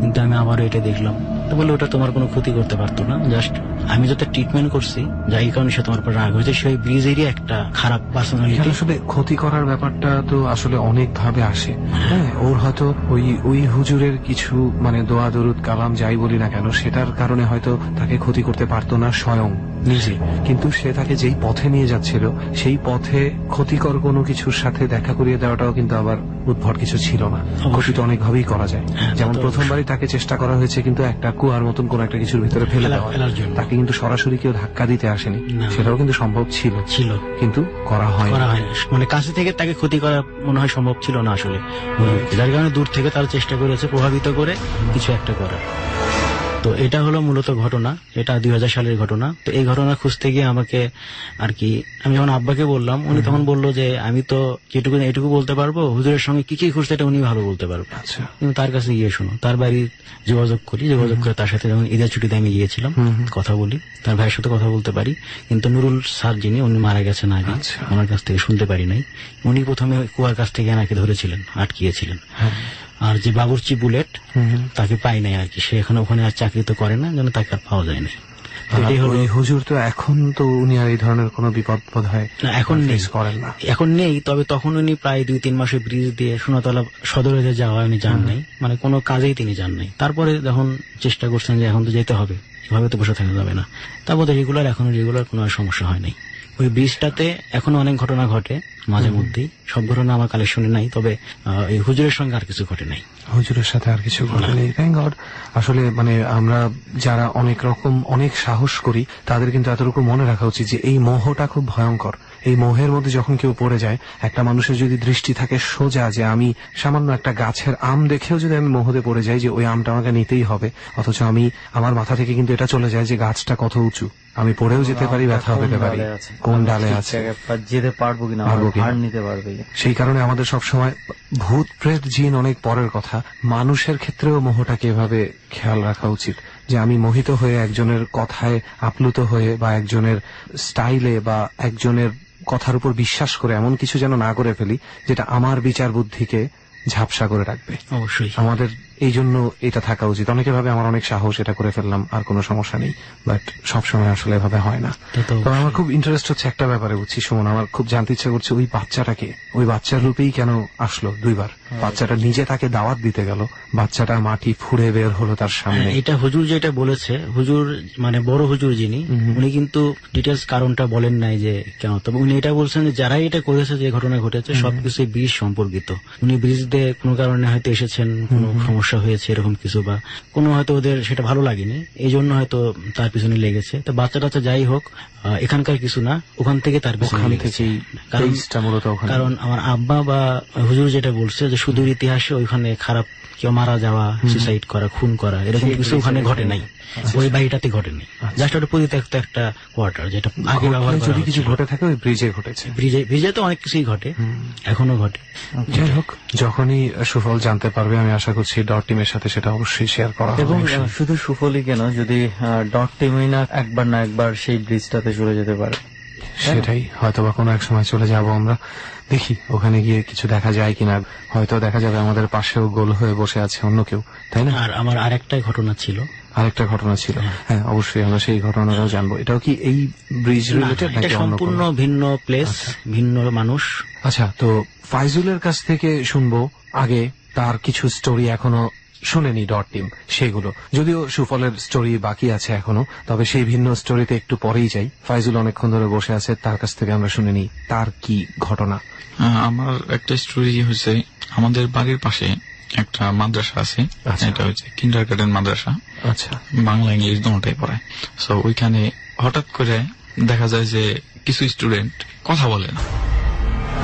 কিন্তু আমি আবারও এটা দেখলাম। তো বললো ওটা তোমার কোনো ক্ষতি করতে পারতো না, জাস্ট আমি যত ট্রিটমেন্ট করছি যাই কারণে সে তোমার উপর রাগ হয়েছে, সেই ব্রিজেরই একটা খারাপ পার্সোনালিটি। আসলে ক্ষতি করার ব্যাপারটা তো আসলে অনেক ভাবে আসে। হ্যাঁ, ওর হয়তো ওই হুজুরের কিছু মানে দোয়া দরুদ কালাম যাই বলি না কেন, সেটার কারণে হয়তো তাকে ক্ষতি করতে পারতো না স্বয়ং নিজে, কিন্তু সে তাকে যেই পথে নিয়ে যাচ্ছিল সেই পথে ক্ষতিকর কোনো কিছুর সাথে দেখা করিয়ে দেওয়াটাও কিন্তু আবার উদ্ভট কিছু ছিল না। ক্ষতি তো অনেক ভাবেই করা যায়। যেমন প্রথমবারই তাকে চেষ্টা করা হয়েছে কিন্তু একটা কুয়ার মতন কোন একটা কিছুর ভিতরে ফেলে দেওয়া, তাকে কিন্তু সরাসরি কেউ ধাক্কা দিতে আসেনি, সেটাও কিন্তু সম্ভব ছিল, কিন্তু করা হয়, মানে কাছে থেকে তাকে ক্ষতি করা মনে হয় সম্ভব ছিল না আসলে, যার কারণে দূর থেকে তারা চেষ্টা করেছে প্রভাবিত করে কিছু একটা করার। তো এটা হলো মূলত ঘটনা, এটা 2000 সালের ঘটনা। তো এই ঘটনা খুঁজতে গিয়ে আমাকে আর কি, আমি যখন আব্বাকে বললাম, উনি তখন বললো যে আমি তো যেটুকু এটুকু বলতে পারবো, হুজুরের সঙ্গে কি কি খুঁজতে এটা উনি ভালো বলতে পারবে। কিন্তু তার কাছে গিয়ে শোনো, তার বাড়ি যোগাযোগ করে তার সাথে যখন ঈদের ছুটিতে আমি গিয়েছিলাম, কথা বলি, তার ভাইয়ের সাথে কথা বলতে পারি। কিন্তু নুরুল স্যার যিনি, উনি মারা গেছেন আগে, ওনার কাছ থেকে শুনতে পারি নাই। উনি প্রথমে কুয়ার কাছ থেকে আমাকে ধরেছিলেন, আটকিয়েছিলেন। আর যে বাবুর্চি বুলেট, তাকে পাই নাই আর কি, সে এখন ওখানে আর চাকরি তো করে না, যেন তাকে আর পাওয়া যায় না। হুজুর তো এখন তো উনি আর এই ধরনের কোনো বিপদ বোধ হয় এখন করেন না, এখন নেই। তবে তখন উনি প্রায় 2-3 মাসে ব্রিজ দিয়ে সোনাতলা সদরে যাওয়া উনি যান নাই, মানে কোনো কাজেই তিনি যান নাই। তারপরে যখন চেষ্টা করছেন যে এখন তো যেতে হবে, এভাবে তো বসে থাকা যাবে না, তারপরে রেগুলার কোনো সমস্যা হয় নাই। ওই ব্রিজটাতে এখনো অনেক ঘটনা ঘটে মাঝে মধ্যেই, সব ঘটনা আমার কালেকশনে নাই, তবে এই হুজুরের সঙ্গে আর কিছু ঘটে নাই, হুজুরের সাথে আর কিছু ঘটে নেই, থ্যাঙ্ক গড। আসলে মানে আমরা যারা অনেক সাহস করি তাদের কিন্তু এতটুকু মনে রাখা উচিত যে এই মোহটা খুব ভয়ঙ্কর। এই মোহের মধ্যে যখন কেউ পড়ে যায়, একটা মানুষের যদি দৃষ্টি থাকে সোজা যে আমি সামান্য একটা গাছের আম দেখেও যদি আমি মোহতে পড়ে যাই যে ওই আমটা আমাকে নিতেই হবে, অথচ আমার মাথা থেকে কিন্তু এটা চলে যায় যে গাছটা কত উঁচু, আমি পড়েও যেতে পারি, ব্যথা পেতে পারি, কোন ডালে আছে, যেতে পারবো কিনা, নিতে পারবে। সেই কারণে আমাদের সবসময় ভূত প্রেত জিন অনেক পরের কথা, মানুষের ক্ষেত্রেও মোহটাকে এভাবে খেয়াল রাখা উচিত যে আমি মোহিত হয়ে একজনের কথায় আপ্লুত হয়ে বা একজনের স্টাইলে বা একজনের কথার উপর বিশ্বাস করে এমন কিছু যেন না করে ফেলি যেটা আমার বিচার বুদ্ধিকে ঝাপসা করে রাখবে। অবশ্যই আমাদের এই জন্য এটা থাকা উচিত। অনেকে ভাবে আমার অনেক সাহস, এটা করে ফেললাম আর কোনো সমস্যা নেই, বাট সবসময় আসলে এভাবে হয় না। তবে আমার খুব ইন্টারেস্ট হচ্ছে একটা ব্যাপারে, বুঝছি সুমন, আমার খুব জানতে ইচ্ছা করছে ওই বাচ্চাটাকে, ওই বাচ্চার রূপেই কেন আসলো 2 বার? বাচ্চাটা নিজে তাকে দাওয়াত দিতে গেল, বাচ্চাটা মাটি ফুঁড়ে বের হলো তার সামনে। এটা হুজুর যেটা বলেছে, হুজুর মানে বড় হুজুর যিনি, উনি কিন্তু ডিটেলস কারণটা বলেন নাই যে কেন, তবে উনি এটা বলছেন যে যারা এটা করেছে, যে ঘটনা ঘটেছে সবকিছু ব্রিজ সম্পর্কিত। উনি ব্রিজ দিয়ে কোনো কারণে হয়তো এসেছেন, কোনো সমস্যা হয়েছে এরকম কিছু, বা কোনো হয়তো ওদের সেটা ভালো লাগেনি, এই জন্য হয়তো তার পিছনে লেগেছে। তো বাচ্চাটা যাই হোক, এখানকার কিছু না, ওখান থেকে তার পিছনে ওখান লেগেছে। থেকেই কারণ বেসটা মূলত ওখানে। কারণ আমার আব্বা বা হুজুর যেটা বলছে যে সুদূর ইতিহাসে ওইখানে খারাপ কেউ মারা যাওয়া, সুসাইড করা, খুন করা এরকম কিছু ওখানে ঘটে নাই, ওই বাড়িটাতে ঘটে নাই। জাস্ট ওটা পরিত্যক্ত একটা কোয়ার্টার যেটা আগে ব্যবহার করা যদি কিছু হচ্ছিল। ঘটে থাকে ওই ব্রিজে ঘটেছে। ব্রিজে তো অনেক কিছুই ঘটে, এখনো ঘটে। যাই হোক, যখনই সুফল জানতে পারবে আমি আশা করছি ডট টিমের সাথে সেটা অবশ্যই শেয়ার করা হবে। এবং শুধু সুফলই কেন, যদি ডট টিমই না একবার সেই ব্রিজটাতে চলে যেতে পারে, সেটাই হয়তোবা কোনো এক সময় চলে যাব আমরা। দেখি ওখানে গিয়ে কিছু দেখা যায় কিনা, হয়তো দেখা যাবে আমাদের পাশেও গোল হয়ে বসে আছে অন্য কেউ, তাই না? আর আমার আরেকটা ঘটনা ছিল, আরেকটা ঘটনা ছিল, হ্যাঁ অবশ্যই আমরা সেই ঘটনাটাও জানবো। এটাও কি এই ব্রিজ রিলেটেড এটা নাকি অন্য সম্পূর্ণ কোনো? ভিন্ন প্লেস, ভিন্ন মানুষ। আচ্ছা, তো ফাইজুলের কাছ থেকে শুনবো আগে, তার কিছু স্টোরি এখনো শুনেনি ডট টিম, সেগুলো যদিও সুফলের স্টোরি বাকি আছে এখনো, তবে সেই ভিন্ন স্টোরিতে একটু পরেই যাই। ফাইজুল অনেকক্ষণ ধরে বসে আছে, তার কাছ থেকে আমরা শুনে নিই তার কি ঘটনা। আমার একটা স্টোরি হয়েছে, আমাদের বাড়ির পাশে একটা মাদ্রাসা আছে, আচ্ছা। এটা হচ্ছে কিন্ডারগার্টেন মাদ্রাসা, আচ্ছা, বাংলা ইংলিশ দুটোটাই পড়ায়। সো ওইখানে হঠাৎ করে দেখা যায় যে কিছু স্টুডেন্ট কথা বলে না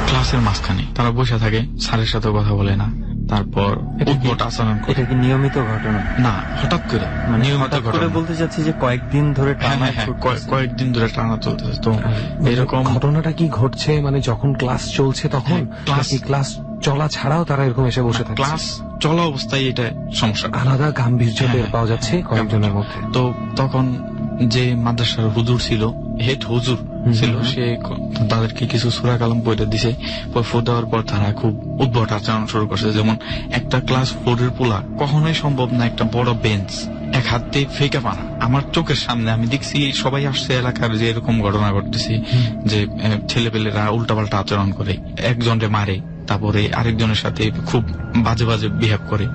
ক্লাসের মাঝখানে, তারা বসে থাকে, স্যারের সাথে কথা বলে না, তারপর উদ্ভট আচরণ করে। এটা কি নিয়মিত ঘটনা? না, হঠাৎ করে, মানে নিয়মিত হঠাৎ করে ঘটনা। বলতে চাচ্ছি যে কয়েকদিন ধরে হ্যাঁ, টানা হ্যাঁ, ছুটতেছে। কয়েকদিন ধরে টানা চলতেছে। তো এরকম ঘটনাটা কি ঘটছে মানে যখন ক্লাস চলছে তখন, হ্যাঁ, ক্লাস- নাকি ক্লাস চলা ছাড়াও তারা এরকম এসে বসে থাকে? ক্লাস চলা অবস্থায় এটা সমস্যা। আলাদা গাম্ভীর্য হ্যাঁ, টের পাওয়া যাচ্ছে কয়েকজনের মধ্যে। তো তখন যে মাদ্রাসার হুজুর ছিল, হেড হুজুর ছিল, সে তাদেরকে কিছু সূরা কালাম পড়ে দিছে। ফু দেওয়ার পর তারা খুব উদ্ভট আচরণ শুরু করছে। যেমন একটা ক্লাস 4 এর পোলা কখনোই সম্ভব না একটা বড় বেঞ্চ এক হাত দিয়ে ফেঁকে মারা। আমার চোখের সামনে আমি দেখছি, সবাই আসছে এলাকার, যে এরকম ঘটনা ঘটতেছে যে ছেলেপেলেরা উল্টাপাল্টা আচরণ করে, একজনকে মারে, তারপরে আরেকজনের সাথে খুব বাজে বাজে বিহেভ করে।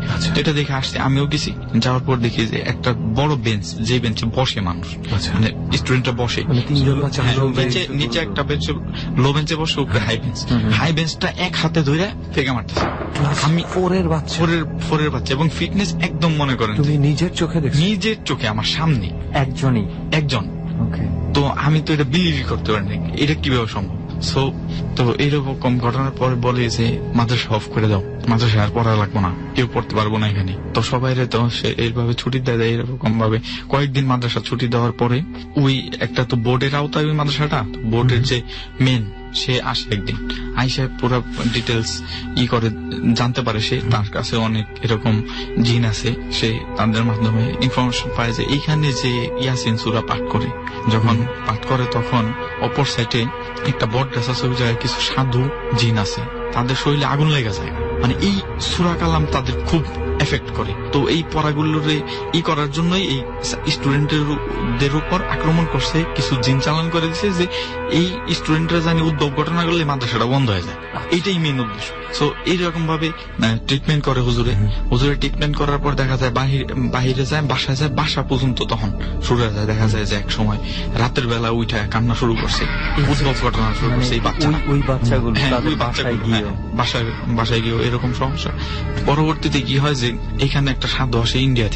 এটা দেখে আসছে, আমিও গেছি। যাওয়ার পর দেখি যে একটা বড় বেঞ্চ, যে বেঞ্চে বসে মানুষ, মানে স্টুডেন্টরা বসে, মানে 3 জন বা 4 জন বেঞ্চে, নিচে একটা বেঞ্চে লো বেঞ্চে বসে, উপরে হাই বেঞ্চ। হাই বেঞ্চটা এক হাতে ধরে ফেঁকা মারতেছে। আমি 4 এর বাচ্চা, 4 এর বাচ্চা, এবং ফিটনেস একদম মনে করেন তুমি নিজের চোখে দেখছো? নিজের চোখে আমার সামনে একজনই? একজন। ওকে। তো আমি তো এটা বিলিভই করতে পারিনি, এটা কিভাবে সম্ভব। তো এইরকম ঘটনার পরে বলে যে মাদ্রাসা অফ করে দাও, মাদ্রাসা আর পড়া লাগবো না, কেউ পড়তে পারবো না এখানে। তো সবাই তো সে এইভাবে ছুটি দেয়, এরকম ভাবে কয়েকদিন মাদ্রাসা ছুটি দেওয়ার পরে ওই একটা তো বোর্ডের আওতায় ওই মাদ্রাসাটা, বোর্ডের যে মেন, সে আসে একদিন, আইসা পুরো ডিটেলস করে জানতে পারে। সে তার কাছে অনেক এরকম জিন আছে, সে তাদের মাধ্যমে ইনফরমেশন পায় যে এইখানে যে ইয়াসিন সূরা পাঠ করে, যখন পাঠ করে তখন অপর সাইডে একটা বট গাছ আছে, ওই জায়গায় কিছু সাধু জিন আছে, তাদের শরীরে আগুন লেগে যায়। মানে এই সূরা কালাম তাদের খুব এফেক্ট করে। তো এই পড়াগুলোর করার জন্যই এই স্টুডেন্টদের উপর আক্রমণ করছে, কিছু জিন চালান করে দিচ্ছে যে এই স্টুডেন্টরা জানি উদ্যোগ ঘটনা করলে মাদ্রাসাটা বন্ধ হয়ে যায়। এইটাই মেন উদ্দেশ্য। সো এইরকম ভাবে ট্রিটমেন্ট করে হুজুরে ট্রিটমেন্ট করার পর দেখা যায় বাহিরে যায়, বাসায় যায়, বাসা পর্যন্ত তখন শুরু হয়ে যায়। দেখা যায় যে এক সময় রাতের বেলা উঠে কান্না শুরু করছে, উদ্ভব ঘটনা শুরু করছে এই বাচ্চারা। ওই বাচ্চাগুলো হ্যাঁ, তাদের ওই বাসায় বাচ্চাগুলো, গিয়ে হ্যাঁ, বাসায় গিয়ে এরকম সমস্যা। পরবর্তীতে কি হয় যে এখানে একটা সাধু আসে ইন্ডিয়া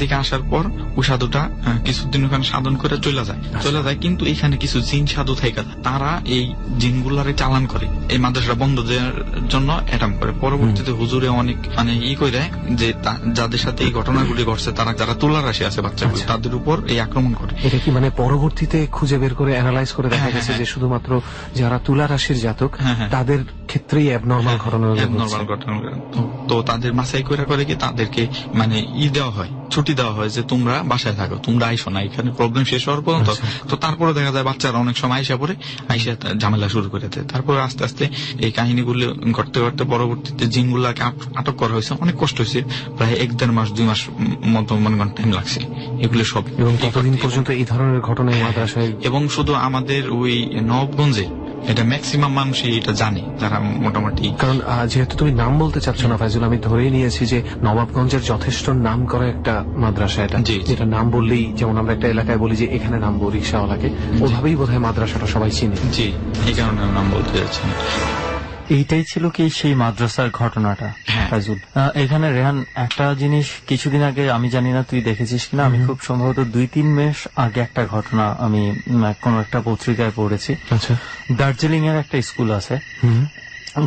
থেকে আসার পর ওই সাধুটা কিছুদিন ওখানে সাধন করে চলে যায়, কিন্তু এখানে কিছু জিন সাধু থেকে যায়, তারা এই জিনগুলারে চালান করে, এই মাদ্রাসা বন্ধ দেওয়ার জন্য অ্যাটাম্প করে। পরবর্তীতে হুজুরে অনেক মানে করে দেয় যে যাদের সাথে এই ঘটনাগুলি ঘটছে, তারা যারা তুলা রাশি আছে বাচ্চাগুলো, তাদের উপর এই আক্রমণ করে। এটা কি মানে পরবর্তীতে খুঁজে বের করে অ্যানালাইজ করে দেখা হ্যাঁ, গেছে হ্যাঁ, যে শুধুমাত্র যারা তুলা রাশির জাতক হ্যাঁ, হ্যাঁ। তাদের ক্ষেত্রেই অ্যাবনর্মাল ঘটনা নর্মাল ঘটনা। তো তাদের মাসাই করে কি তাদেরকে মানে দেওয়া হয়, ছুটি দেওয়া হয় যে তোমরা বাসায় থাকো, তোমরা আইসো না এখানে, প্রবলেম শেষ হওয়ার পর্যন্ত। তো তারপরে দেখা যায় বাচ্চারা অনেক সময় আইসা ঝামেলা শুরু করে দেয়। তারপরে আস্তে আস্তে এই কাহিনীগুলো ঘটতে ঘটতে পরবর্তীতে জিনগুলাকে আটক করা হয়েছে, অনেক কষ্ট হয়েছে, প্রায় 1-1.5 মাস 2 মাস মতো মনে করেন টাইম লাগছে এগুলো সব। এবং কতদিন পর্যন্ত এই ধরনের ঘটনা এই মাদ্রাসায়? এবং শুধু আমাদের ওই নবাবগঞ্জে এটা ম্যাক্সিমাম মানুষই এটা জানে, যারা মোটামুটি। কারণ যেহেতু তুমি নাম বলতে চাচ্ছ না ফাইজুল, আমি ধরেই নিয়েছি যে নবাবগঞ্জের যথেষ্ট নাম করা একটা মাদ্রাসা এটা, যেটা নাম বললেই যেমন আমরা একটা এলাকায় বলি যে এখানে নামবো রিক্সাওয়ালাকে, ওভাবেই বোধহয় মাদ্রাসাটা সবাই চিনে। জি, এই কারণে নাম বলতে যাচ্ছি। এইটাই ছিল কি সেই মাদ্রাসার ঘটনাটা? হ্যাঁ, ফাইজুল, এখানে রেহান একটা জিনিস কিছুদিন আগে, আমি জানি না তুই দেখেছিস কিনা, আমি খুব সম্ভবত 2-3 মাস আগে একটা ঘটনা আমি কোন একটা পত্রিকায় পড়েছি। আচ্ছা, দার্জিলিং এর একটা স্কুল আছে,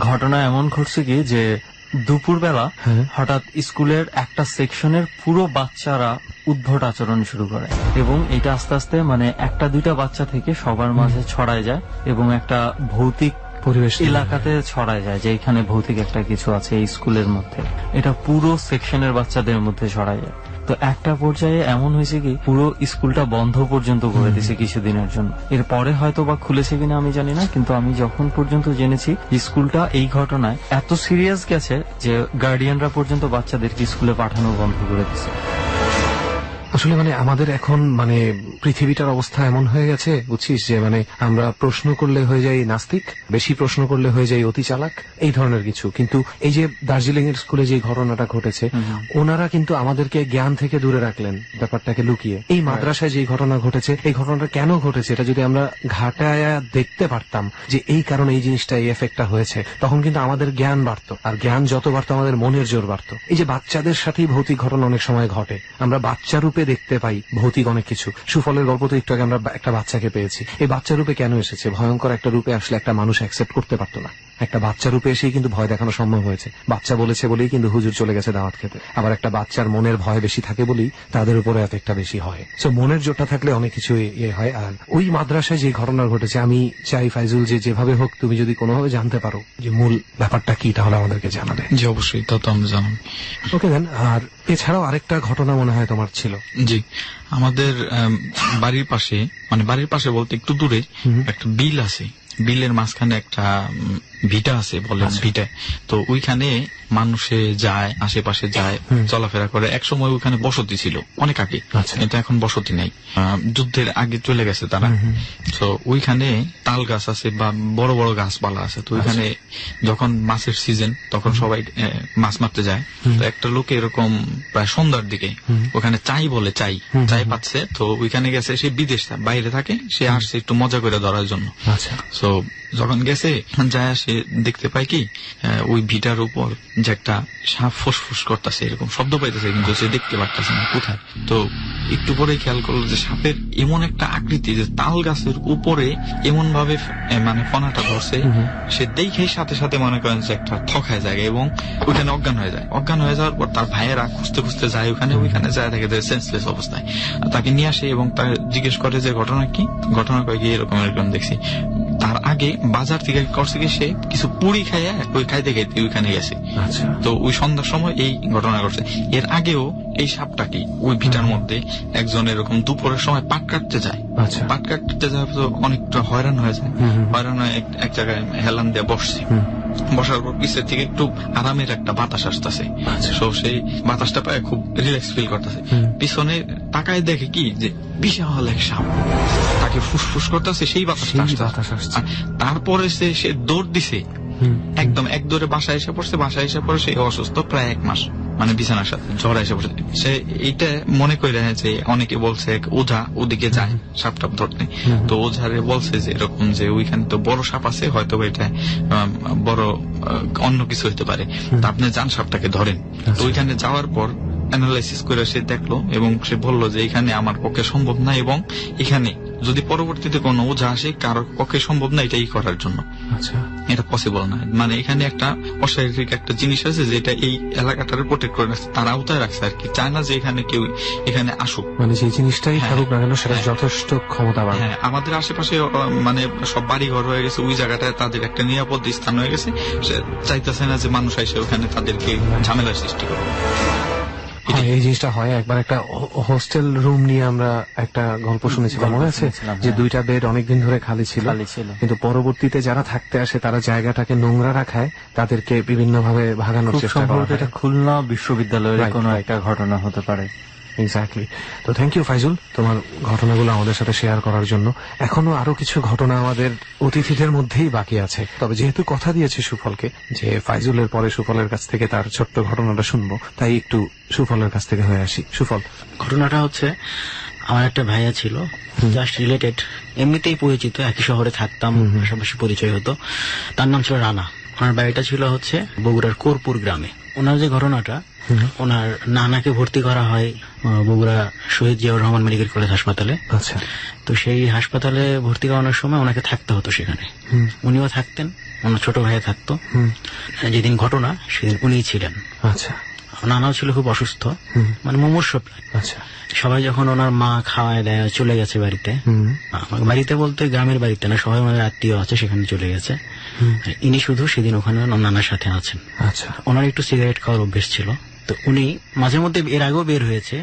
ঘটনা এমন ঘটছে কি যে দুপুরবেলা হঠাৎ স্কুলের একটা সেকশনের পুরো বাচ্চারা উদ্ভট আচরণ শুরু করে এবং এটা আস্তে আস্তে মানে 1-2টা বাচ্চা থেকে সবার মাঝে ছড়ায় যায় এবং একটা ভৌতিক পরিবেশ এলাকাতে ছড়ায় যায় যে এখানে ভৌতিক একটা কিছু আছে এই স্কুলের মধ্যে। এটা পুরো সেকশনের বাচ্চাদের মধ্যে ছড়ায় যায়। তো একটা পর্যায়ে এমন হয়েছে কি পুরো স্কুলটা বন্ধ পর্যন্ত করে দিয়েছে কিছুদিনের জন্য। এরপরে হয়তো বা খুলেছে কিনা আমি জানি না, কিন্তু আমি যখন পর্যন্ত জেনেছি স্কুলটা এই ঘটনায় এত সিরিয়াস গেছে যে গার্ডিয়ানরা পর্যন্ত বাচ্চাদেরকে স্কুলে পাঠানো বন্ধ করে দিয়েছে। আসলে মানে আমাদের এখন মানে পৃথিবীটার অবস্থা এমন হয়ে গেছে বুঝছিস, যে মানে আমরা প্রশ্ন করলে হয়ে যাই নাস্তিক, বেশি প্রশ্ন করলে হয়ে যাই অতি চালাক, এই ধরনের কিছু। কিন্তু এই যে দার্জিলিং এর স্কুলে যে ঘটনাটা ঘটেছে, ওনারা কিন্তু আমাদেরকে জ্ঞান থেকে দূরে রাখলেন, ব্যাপারটাকে লুকিয়ে। এই মাদ্রাসায় যে ঘটনা ঘটেছে, এই ঘটনাটা কেন ঘটেছে এটা যদি আমরা ঘাটায় দেখতে পারতাম যে এই কারণে এই জিনিসটা, এই এফেক্টটা হয়েছে, তখন কিন্তু আমাদের জ্ঞান বাড়তো। আর জ্ঞান যত বাড়তো আমাদের মনের জোর বাড়তো। এই যে বাচ্চাদের সাথেই ভৌতিক ঘটনা অনেক সময় ঘটে, আমরা বাচ্চা রূপে দেখতে পাই ভৌতিক অনেক কিছু। সুফলের গল্প তো একটু আগে আমরা একটা বাচ্চাকে পেয়েছি। এই বাচ্চা রূপে কেন এসেছে? ভয়ঙ্কর একটা রূপে আসলে একটা মানুষ অ্যাকসেপ্ট করতে পারতো না। একটা বাচ্চা রূপে এসেই কিন্তু ভয় দেখানো সম্ভব হয়েছে। বাচ্চা বলেছে বলেই কিন্তু হুজুর চলে গেছে দাওয়াত খেতে। আবার একটা বাচ্চার মনের ভয় বেশি থাকে বলেই তাদের উপরে এফেক্টটা বেশি হয়। সো মনের জোরটা থাকলে অনেক কিছু ইয়ে হয়। আর ওই মাদ্রাসায় যে ঘটনা ঘটেছে, আমি চাই ফাইজুল যে যেভাবে হোক তুমি যদি কোনোভাবে জানতে পারো যে মূল ব্যাপারটা কি, তাহলে আমাদেরকে জানাবে। জি অবশ্যই, তা তো আমরা জানাবো। ওকে দেন। আর এছাড়াও আরেকটা ঘটনা মনে হয় তোমার ছিল। জি, আমাদের বাড়ির পাশে, মানে বাড়ির পাশে বলতে একটু দূরে একটা বিল আছে। বিলের মাঝখানে একটা ভিটা আছে, বলে ভিটা। তো ওইখানে মানুষে যায়, আশেপাশে যায়, চলাফেরা করে। এক সময় ওইখানে বসতি ছিল, অনেক আগে, কিন্তু এখন বসতি নেই। যুদ্ধের আগে চলে গেছে তারা। তো ওইখানে তাল গাছ আছে বা বড় বড় গাছপালা আছে। তো ওইখানে যখন মাছের সিজন, তখন সবাই মাছ মারতে যায়। তো একটা লোক এরকম প্রায় সন্ধ্যার দিকে ওখানে চাই বলে চাই পাচ্ছে। তো ওইখানে গেছে, সে বিদেশ বাইরে থাকে, সে আসছে একটু মজা করে ধরার জন্য। তো যখন গেছে যায়, সে দেখতে পায় কি ওই ভিটার উপর যে একটা সাপ ফুসফুস করতেছে, এরকম শব্দ পাইতেছে, কিন্তু সে দেখতে পারতেছে না কোথায়। তো একটু পরে খেয়াল করলো যে সাপের এমন একটা আকৃতি যে তাল গাছের উপরে এমন ভাবে মানে ফনাটা ধরছে, সে দেখে সাথে সাথে মনে করেন যে একটা থকায় যায় এবং ওইখানে অজ্ঞান হয়ে যায়। অজ্ঞান হয়ে যাওয়ার পর তার ভাইয়েরা খুঁজতে খুঁজতে যায় ওইখানে যায়, দেখে সেন্সলেস অবস্থায়। তাকে নিয়ে আসে এবং তাকে জিজ্ঞেস করে যে ঘটনা কি। ঘটনা কয়ে গিয়ে এরকম দেখছি। তার আগে বাজার থেকে করছে কি, সে কিছু পুরি খাইয়া ওই খাইতে খাইতে ওইখানে গেছে। তো ওই সন্ধ্যার সময় এই ঘটনা ঘটছে। এর আগেও এই সাপটাকে ওই ভিটার মধ্যে একজন এরকম দুপুরের সময় পাট কাটতে যায়। পাট কাটতে যাওয়ার পর অনেকটা হয়রান হয়ে যায়। হয়রান হয়ে এক জায়গায় হেলান দিয়ে বসছে। বসার পর পিছের থেকে একটু আরামের একটা বাতাস আসতেছে। তো সেই বাতাসটা পায় খুব রিল্যাক্স ফিল করতেছে। পিছনে তাকায় দেখে কি যে বিশাল এক সাপ তাকে ফুসফুস করতেছে, সেই বাতাসটা আসছে। তারপরে সে দৌড় দিছে, একদম এক দৌড়ে বাসায় এসে পড়ছে। বাসায় এসে পড়ে সে অসুস্থ প্রায় 1 মাস, মানে বিছানার সাথে জ্বর এসে পড়ছে। সে এইটা মনে করে যে অনেকে বলছে ওঝা ওদিকে যায় সাপটাপ ধরতে। তো ওঝারে বলছে যে এরকম যে ওইখানে তো বড় সাপ আছে, হয়তো এটা বড় অন্য কিছু হইতে পারে, তা আপনি যান সাপটাকে ধরেন। তো ওইখানে যাওয়ার পর অ্যানালাইসিস করে সে দেখলো এবং সে বললো যে এখানে আমার পক্ষে সম্ভব না, এবং এখানে যদি পরবর্তীতে কোনো ওঝা আসে কারোর পক্ষে সম্ভব না এটাই করার জন্য। এটা পসিবল না, মানে এখানে একটা অশারীরিক একটা জিনিস আছে যেটা এই এলাকাটারে প্রোটেক্ট করে রাখছে, তার আওতায় রাখছে আর কি। চায় না যে এখানে কেউ এখানে আসুক, মানে সেই জিনিসটাই থাকুক না কেন সেটা যথেষ্ট ক্ষমতাবান। হ্যাঁ, আমাদের আশেপাশে মানে সব বাড়ি ঘর হয়ে গেছে, ওই জায়গাটায় তাদের একটা নিরাপদ স্থান হয়ে গেছে। সে চাইতেছে না যে মানুষ এসে ওখানে তাদেরকে ঝামেলার সৃষ্টি করবে। এই জিনিসটা হয়। একবার একটা হোস্টেল রুম নিয়ে আমরা একটা গল্প শুনেছিলাম, মনে আছে? যে 2টা বেড অনেকদিন ধরে খালি ছিল, কিন্তু পরবর্তীতে যারা থাকতে আসে তারা জায়গাটাকে নোংরা রাখায় তাদেরকে বিভিন্ন ভাবে ভাগানোর চেষ্টা করে। এটা খুলনা বিশ্ববিদ্যালয়ের কোনো একটা ঘটনা হতে পারে। এক্স্যাক্টলি। তো থ্যাংক ইউ ফাইজুল তোমার ঘটনাগুলো আমাদের সাথে শেয়ার করার জন্য। এখনো আরো কিছু ঘটনা আমাদের অতিথিদের মধ্যেই বাকি আছে, তবে যেহেতু কথা দিয়েছে সুফলকে যে ফাইজুলের পরে সুফলের কাছ থেকে তার ছোট্ট ঘটনাটা শুনবো, তাই একটু সুফলের কাছ থেকে হয়ে আসি। সুফল, ঘটনাটা হচ্ছে আমার একটা ভাইয়া ছিল, জাস্ট রিলেটেড, এমনিতেই পরিচিত, একই শহরে থাকতাম, পাশাপাশি পরিচয় হতো। তার নাম ছিল রানা। ওনার বাড়িটা ছিল হচ্ছে বগুড়ার কোরপুর গ্রামে। ওনার যে ঘটনাটা, ওনার নানাকে ভর্তি করা হয় বগুড়া শহীদ জিয়াউর রহমান মেডিকেল কলেজ হাসপাতালে। আচ্ছা। তো সেই হাসপাতালে ভর্তি করানোর সময় ওনাকে থাকতে হতো সেখানে। উনিও থাকতেন, ওনার ছোট ভাইয়া থাকতো। যেদিন ঘটনা সেদিন উনিই ছিলেন। আচ্ছা। নানাও ছিল খুব অসুস্থ, মানে মুমূর্ষ প্রায়। আচ্ছা। সবাই যখন ওনার মা খাওয়ায় দেয় চলে গেছে বাড়িতে, বাড়িতে বলতে গ্রামের বাড়িতে না, সবাই ওনার আত্মীয় আছে সেখানে চলে গেছে। ইনি শুধু সেদিন ওখানে ওনার নানার সাথে আছেন। আচ্ছা। ওনার একটু সিগারেট খাওয়ার অভ্যেস ছিল, তো উনি মাঝে মধ্যে এর আগেও বের হয়েছে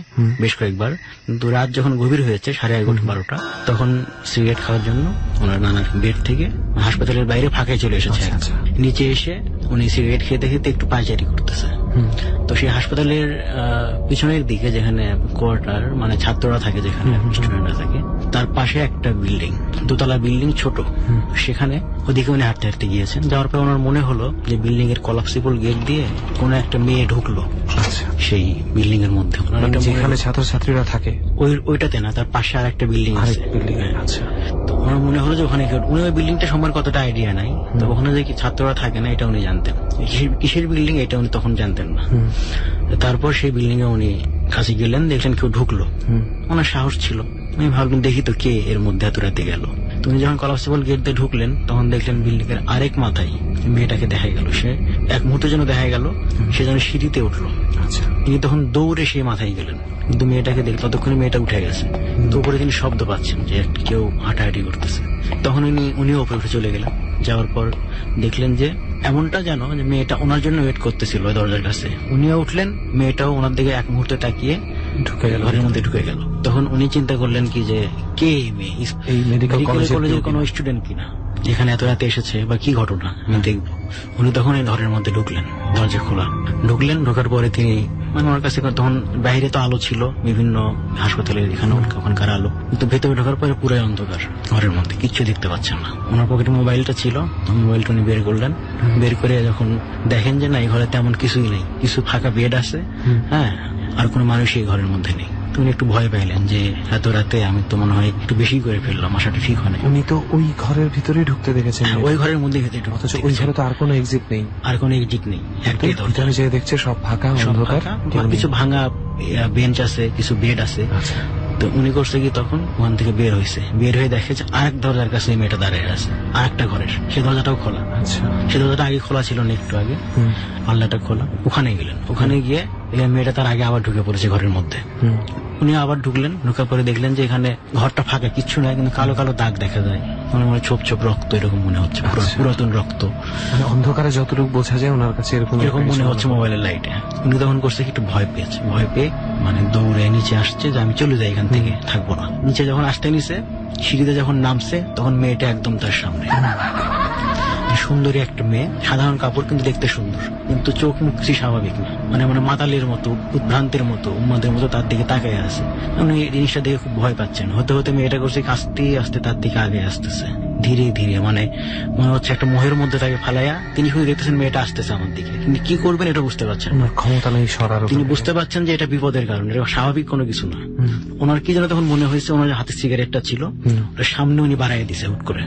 বেশ কয়েকবার, কিন্তু রাত যখন গভীর হয়েছে 11:30-12টা, তখন সিগারেট খাওয়ার জন্য ওনার নানার বেড থেকে হাসপাতালের বাইরে ফাঁকায় চলে এসেছে। নিচে এসে উনি সিগারেট খেতে খেতে একটু পায়চারি করতেছে। তো সেই হাসপাতালের পিছনের দিকে যেখানে কোয়ার্টার, মানে ছাত্ররা থাকে, যেখানে স্টুডেন্টরা থাকে, তার পাশে একটা বিল্ডিং, দোতলা বিল্ডিং, ছোট। সেখানে ওদিকে উনি হাঁটতে হাঁটতে গিয়েছেন। যাওয়ার পর ওনার মনে হলো যে বিল্ডিং এর কলাপসিবল গেট দিয়ে কোনো একটা মেয়ে ঢুকলো সেই বিল্ডিং এর মধ্যে, যেখানে ছাত্রছাত্রীরা থাকে। ওইটাতে না, তার পাশে আর একটা বিল্ডিং আছে। আচ্ছা। তো ওনার মনে হলো যে ওখানে উনি ওই বিল্ডিংটা সম্পর্কে কতটা আইডিয়া নাই, তো ওখানে যে কি ছাত্ররা থাকে না এটা উনি জানতেন, কিসের বিল্ডিং এটা উনি তখন জানতেন না। তারপর সেই বিল্ডিং এ উনি কাছে গেলেন, দেখলেন কেউ ঢুকলো। ওনার সাহস ছিল, আমি ভাবলেন দেখি তো কে এর মধ্যে এত রাতে গেল। তুমি যখন কলাপসিবল গেট দিয়ে ঢুকলেন তখন দেখলেন বিল্ডিং এর আরেক মাথায় মেয়েটাকে দেখা গেল। সে এক মুহূর্তের জন্য দেখা গেল সে যেন সিঁড়িতে উঠলো। আচ্ছা। তিনি তখন দৌড়ে সেই মাথায় গেলেন, কিন্তু মেয়েটাকে দেখলেন, ততক্ষণে মেয়েটা উঠে গেছে। তো উপরে তিনি শব্দ পাচ্ছেন যে কেউ হাঁটাহাঁটি করতেছে। তখন উনিও উপরে উঠে চলে গেলেন। যাওয়ার পর দেখলেন যে এমনটা যেন যে মেয়েটা ওনার জন্য ওয়েট করতেছিল ওই দরজার কাছে। উনিও উঠলেন, মেয়েটাও ওনার দিকে এক মুহূর্তে তাকিয়ে ঢুকে গেল, ঘরের মধ্যে ঢুকে গেল। তখন উনি চিন্তা করলেন কি যে কে মেয়ে, এই মেডিকেল কলেজের কোনো স্টুডেন্ট কিনা, এখানে এত রাতে এসেছে, বা কি ঘটনা আমি দেখবো। উনি তখন এই ঘরের মধ্যে ঢুকলেন, দরজা খোলা। ঢুকলেন, ঢোকার পরে তিনি, মানে ওনার কাছে তখন বাইরে তো আলো ছিল বিভিন্ন হাসপাতালের, এখানে ওখানকার আলো, কিন্তু ভেতরে ঢোকার পরে পুরাই অন্ধকার, ঘরের মধ্যে কিচ্ছু দেখতে পাচ্ছেন না। ওনার পকেটে মোবাইলটা ছিল, মোবাইলটা উনি বের করলেন। বের করে যখন দেখেন যে না, এই ঘরে তেমন কিছুই নেই, কিছু ফাঁকা বেড আছে, হ্যাঁ, আর কোনো মানুষই এই ঘরের মধ্যে নেই। তুমি একটু ভয় পাইলেন যে এত রাতে আমি তো মনে হয় একটু বেশি করে ফেললাম, আশাটা ঠিক হয় না। উনি তো ওই ঘরের ভিতরেই ঢুকতে দেখেছেন, ওই ঘরের মধ্যে ভেতরে, অথচ ওই ঘরে তো আর কোনো এক্সিট নেই, আর কোনো এক্সিট নেই, একটাই দরজা। যে দেখছে সব ফাঁকা, অন্ধকার, কিছু ভাঙা বেঞ্চ আছে, কিছু বেড আছে। তো উনি করছে কি, তখন ওখান থেকে বের হয়েছে, বের হয়ে দেখে যে আরেক দরজার কাছে মেয়েটা দাঁড়িয়ে আছে, আরেকটা ঘরের, সেই দরজাটাও খোলা। আচ্ছা। সেই দরজাটা আগে খোলা ছিল না, একটু আগে পাল্লাটা খোলা। ওখানে গেলেন, ওখানে গিয়ে মেয়েটা তার আগে আবার ঢুকে পড়েছে ঘরের মধ্যে। উনি আবার ঢুকলেন, ঢুকার পরে দেখলেন যে এখানে ঘরটা ফাঁকা, কিচ্ছু নাই, কিন্তু কালো কালো দাগ দেখা যায়, মানে ছোপ ছোপ রক্ত, এরকম মনে হচ্ছে, পুরাতন রক্ত। মানে অন্ধকারে যতটুকু বোঝা যায় ওনার কাছে এরকম মনে হচ্ছে মোবাইলের লাইটে। উনি তখন করছে একটু ভয় পেয়েছে, ভয় পেয়ে মানে দৌড়ে নিচে আসছে যে আমি চলে যাই এখান থেকে, থাকবো না। নিচে যখন আসতে নিছে, সিঁড়িতে যখন নামছে, তখন মেয়েটা একদম তার সামনে। সুন্দরী একটা মেয়ে, সাধারণ কাপড়, কিন্তু দেখতে সুন্দর, কিন্তু চোখ মুখ কিছু স্বাভাবিক না, মানে মানে মাতালের মতো, উদ্ভ্রান্তের মতো, উম্মাদের মতো তার দিকে তাকায় আছে। উনি এই জিনিসটা দেখে খুব ভয় পাচ্ছেন। হতে হতে মেয়েটা করছে আস্তে আস্তে তার দিকে আগে আসতেছে, ধীরে ধীরে, মানে মনে হচ্ছে একটা মোহের মধ্যে তাকে ফালাইয়া। তিনি শুধু দেখতেছেন মেয়েটা আসতেছে আমার দিকে, কিন্তু কি করবেন এটা বুঝতে পারছেন না, ক্ষমতা নেই সরার। তিনি বুঝতে পারছেন যে এটা বিপদের কারণ, এটা স্বাভাবিক কোনো কিছু না। ওনার কি যেন তখন মনে হয়েছে, ওনার হাতে সিগারেটটা ছিল, ওটা সামনে উনি বাড়াই দিছে হুট করে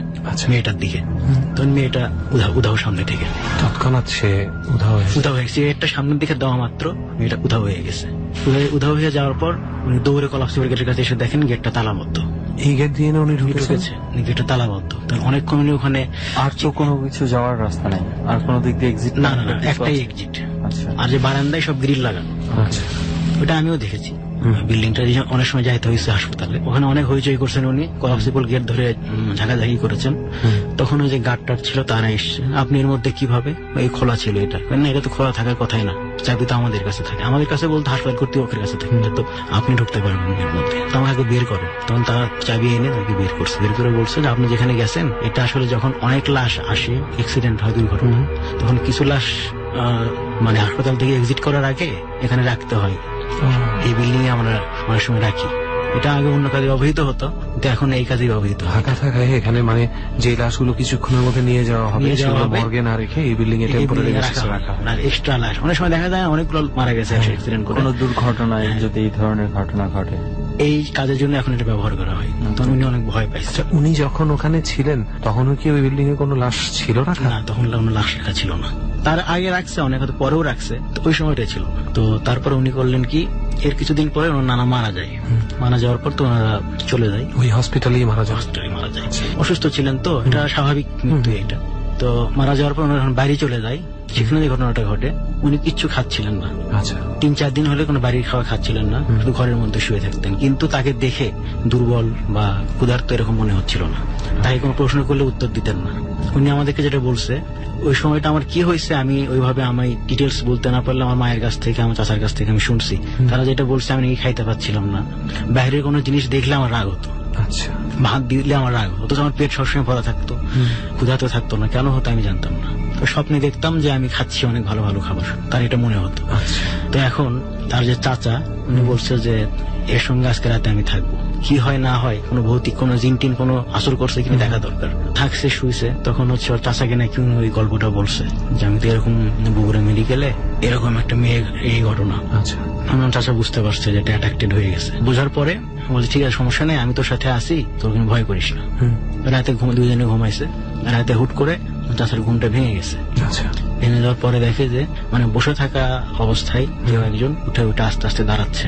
মেয়েটার দিকে। তখন মেয়েটা উধাও সামনে থেকে, তৎক্ষণাৎ সে উধাও হয়ে সিগারেটটা সামনের দিকে দেওয়া মাত্র মেয়েটা উধাও হয়ে গেছে। উধাও হয়ে যাওয়ার পর উনি দৌড়ে কলাপসিবল গেটের কাছে এসে দেখেন গেটটা তালাবদ্ধ। এই গেট দিয়ে উনি ঢুকেছে, গেটটা তালাবদ্ধ। অনেকক্ষণ উনি ওখানে, আর তো কোনো কিছু যাওয়ার রাস্তা নাই, আর কোনো দিক দিয়ে এক্সিট না, একটাই এক্সিট। আর যে বারান্দায় সব গ্রিল লাগানো, ওটা আমিও দেখেছি। বিল্ডিংটা অনেক সময় যাইতে হয়েছে হাসপাতালে, ওখানে অনেক হইচই করছেন উনি, কলাপসিবল গেট ধরে ঝাঁকাঝাঁকি করেছেন। তখন ওই যে গার্ড ছিল তারা এসছে, আপনি এর মধ্যে কিভাবে, এই খোলা ছিল এটা, না এটা তো খোলা থাকার কথাই না, চাবি তো আমাদের কাছে থাকে, আমাদের কাছে বলতে হাসপাতাল কর্তৃপক্ষের কাছে থাকে, তো আপনি ঢুকতে পারবেন এর মধ্যে। তো আমাকে বের করেন, তখন তারা চাবি এনে তাকে বের করছে। বের করে বলছে যে আপনি যেখানে গেছেন, এটা আসলে যখন অনেক লাশ আসে, অ্যাক্সিডেন্ট হয়, দুর্ঘটনা, তখন কিছু লাশ মানে হাসপাতাল থেকে এক্সিট করার আগে এখানে রাখতে হয়, এই বিল্ডিং এ আমরা অনেক সময় রাখি। এটা আগে অন্য কাজে ব্যবহৃত হতো, কিন্তু এখন এই কাজে ব্যবহৃত হয়। ফাঁকা থাকায় এখানে মানে যে লাশগুলো কিছুক্ষণের মধ্যে নিয়ে যাওয়া হবে, মর্গে না রেখে এই বিল্ডিং এ টেম্পোরারি রাখা হয়। এক্সট্রা লাশ অনেক সময় দেখা যায়, অনেকগুলো মারা গেছে অ্যাক্সিডেন্ট করে, কোনো দুর্ঘটনায় যদি এই ধরনের ঘটনা ঘটে। এই কাজের জন্য এখন এটা ব্যবহার করা হয়। তখন উনি অনেক ভয় পাইছে। আচ্ছা, উনি যখন ওখানে ছিলেন তখনও কি ওই বিল্ডিং এ কোনো লাশ ছিল না? না, তখন কোনো লাশ রাখা ছিল না। তার আগে রাখছে, অনেক হয়তো পরেও রাখছে, তো ওই সময়টাই ছিল। তো তারপরে উনি করলেন কি, এর কিছুদিন পরে ওনার নানা মারা যায়। মারা যাওয়ার পর তো ওনারা চলে যায়, ওই হসপিটালেই মারা যায়। হসপিটালে মারা যায়। অসুস্থ ছিলেন তো, এটা স্বাভাবিক মৃত্যু এটা। তো মারা যাওয়ার পর ওনারা যখন বাইরে চলে যায়, সেখানে যে ঘটনাটা ঘটে, উনি কিচ্ছু খাচ্ছিলেন না। আচ্ছা, 3-4 দিন হলে কোনো বাড়ির খাওয়া খাচ্ছিলেন না, শুধু ঘরের মধ্যে শুয়ে থাকতেন। কিন্তু তাকে দেখে দুর্বল বা ক্ষুধার্ত এরকম মনে হচ্ছিল না। তাকে কোনো প্রশ্ন করলে উত্তর দিতেন না। উনি আমাদেরকে যেটা বলছে, ওই সময়টা আমার কি হয়েছে আমি ওইভাবে আমি ডিটেলস বলতে না পারলে আমার মায়ের কাছ থেকে, আমার চাচার কাছ থেকে আমি শুনছি। তারা যেটা বলছে আমি নাকি খাইতে পারছিলাম না, বাইরের কোনো জিনিস দেখলে আমার রাগ হতো, আচ্ছা, ভাত দিলে আমার রাগ হতো। অথচ আমার পেট সবসময় ভরা থাকতো, ক্ষুধার্ত থাকতো না। কেন হতো আমি জানতাম না। তো স্বপ্নে দেখতাম যে আমি খাচ্ছি অনেক ভালো ভালো খাবার, তার এটা মনে হতো। তো এখন তার যে চাচা, উনি বলছে যে এর সঙ্গে আজকে রাতে আমি থাকবো, কি হয় না হয়, কোনো ভৌতিক কোনো জিনটিন কোনো আসর করছে কিনা দেখা দরকার। থাকছে, শুইছে, তখন হচ্ছে ওর চাচাকে নাকি উনি ওই গল্পটা বলছে যে আমি তো এরকম বগুড়া মেডিকেলে এরকম একটা মেয়ে, এই ঘটনা। আচ্ছা, আমার চাচা বুঝতে পারছে যে এটা অ্যাট্রাক্টেড হয়ে গেছে। বোঝার পরে বলছে ঠিক আছে, সমস্যা নেই, আমি তোর সাথে আসি, তোর কোনো ভয় করিস না। রাতে দুজনে ঘুমাইছে। রাতে হুট করে চাচার ঘুমটা ভেঙে গেছে। আচ্ছা, ভেঙে যাওয়ার পরে দেখে যে মানে বসে থাকা অবস্থায় কেউ একজন উঠে উঠে আস্তে আস্তে দাঁড়াচ্ছে।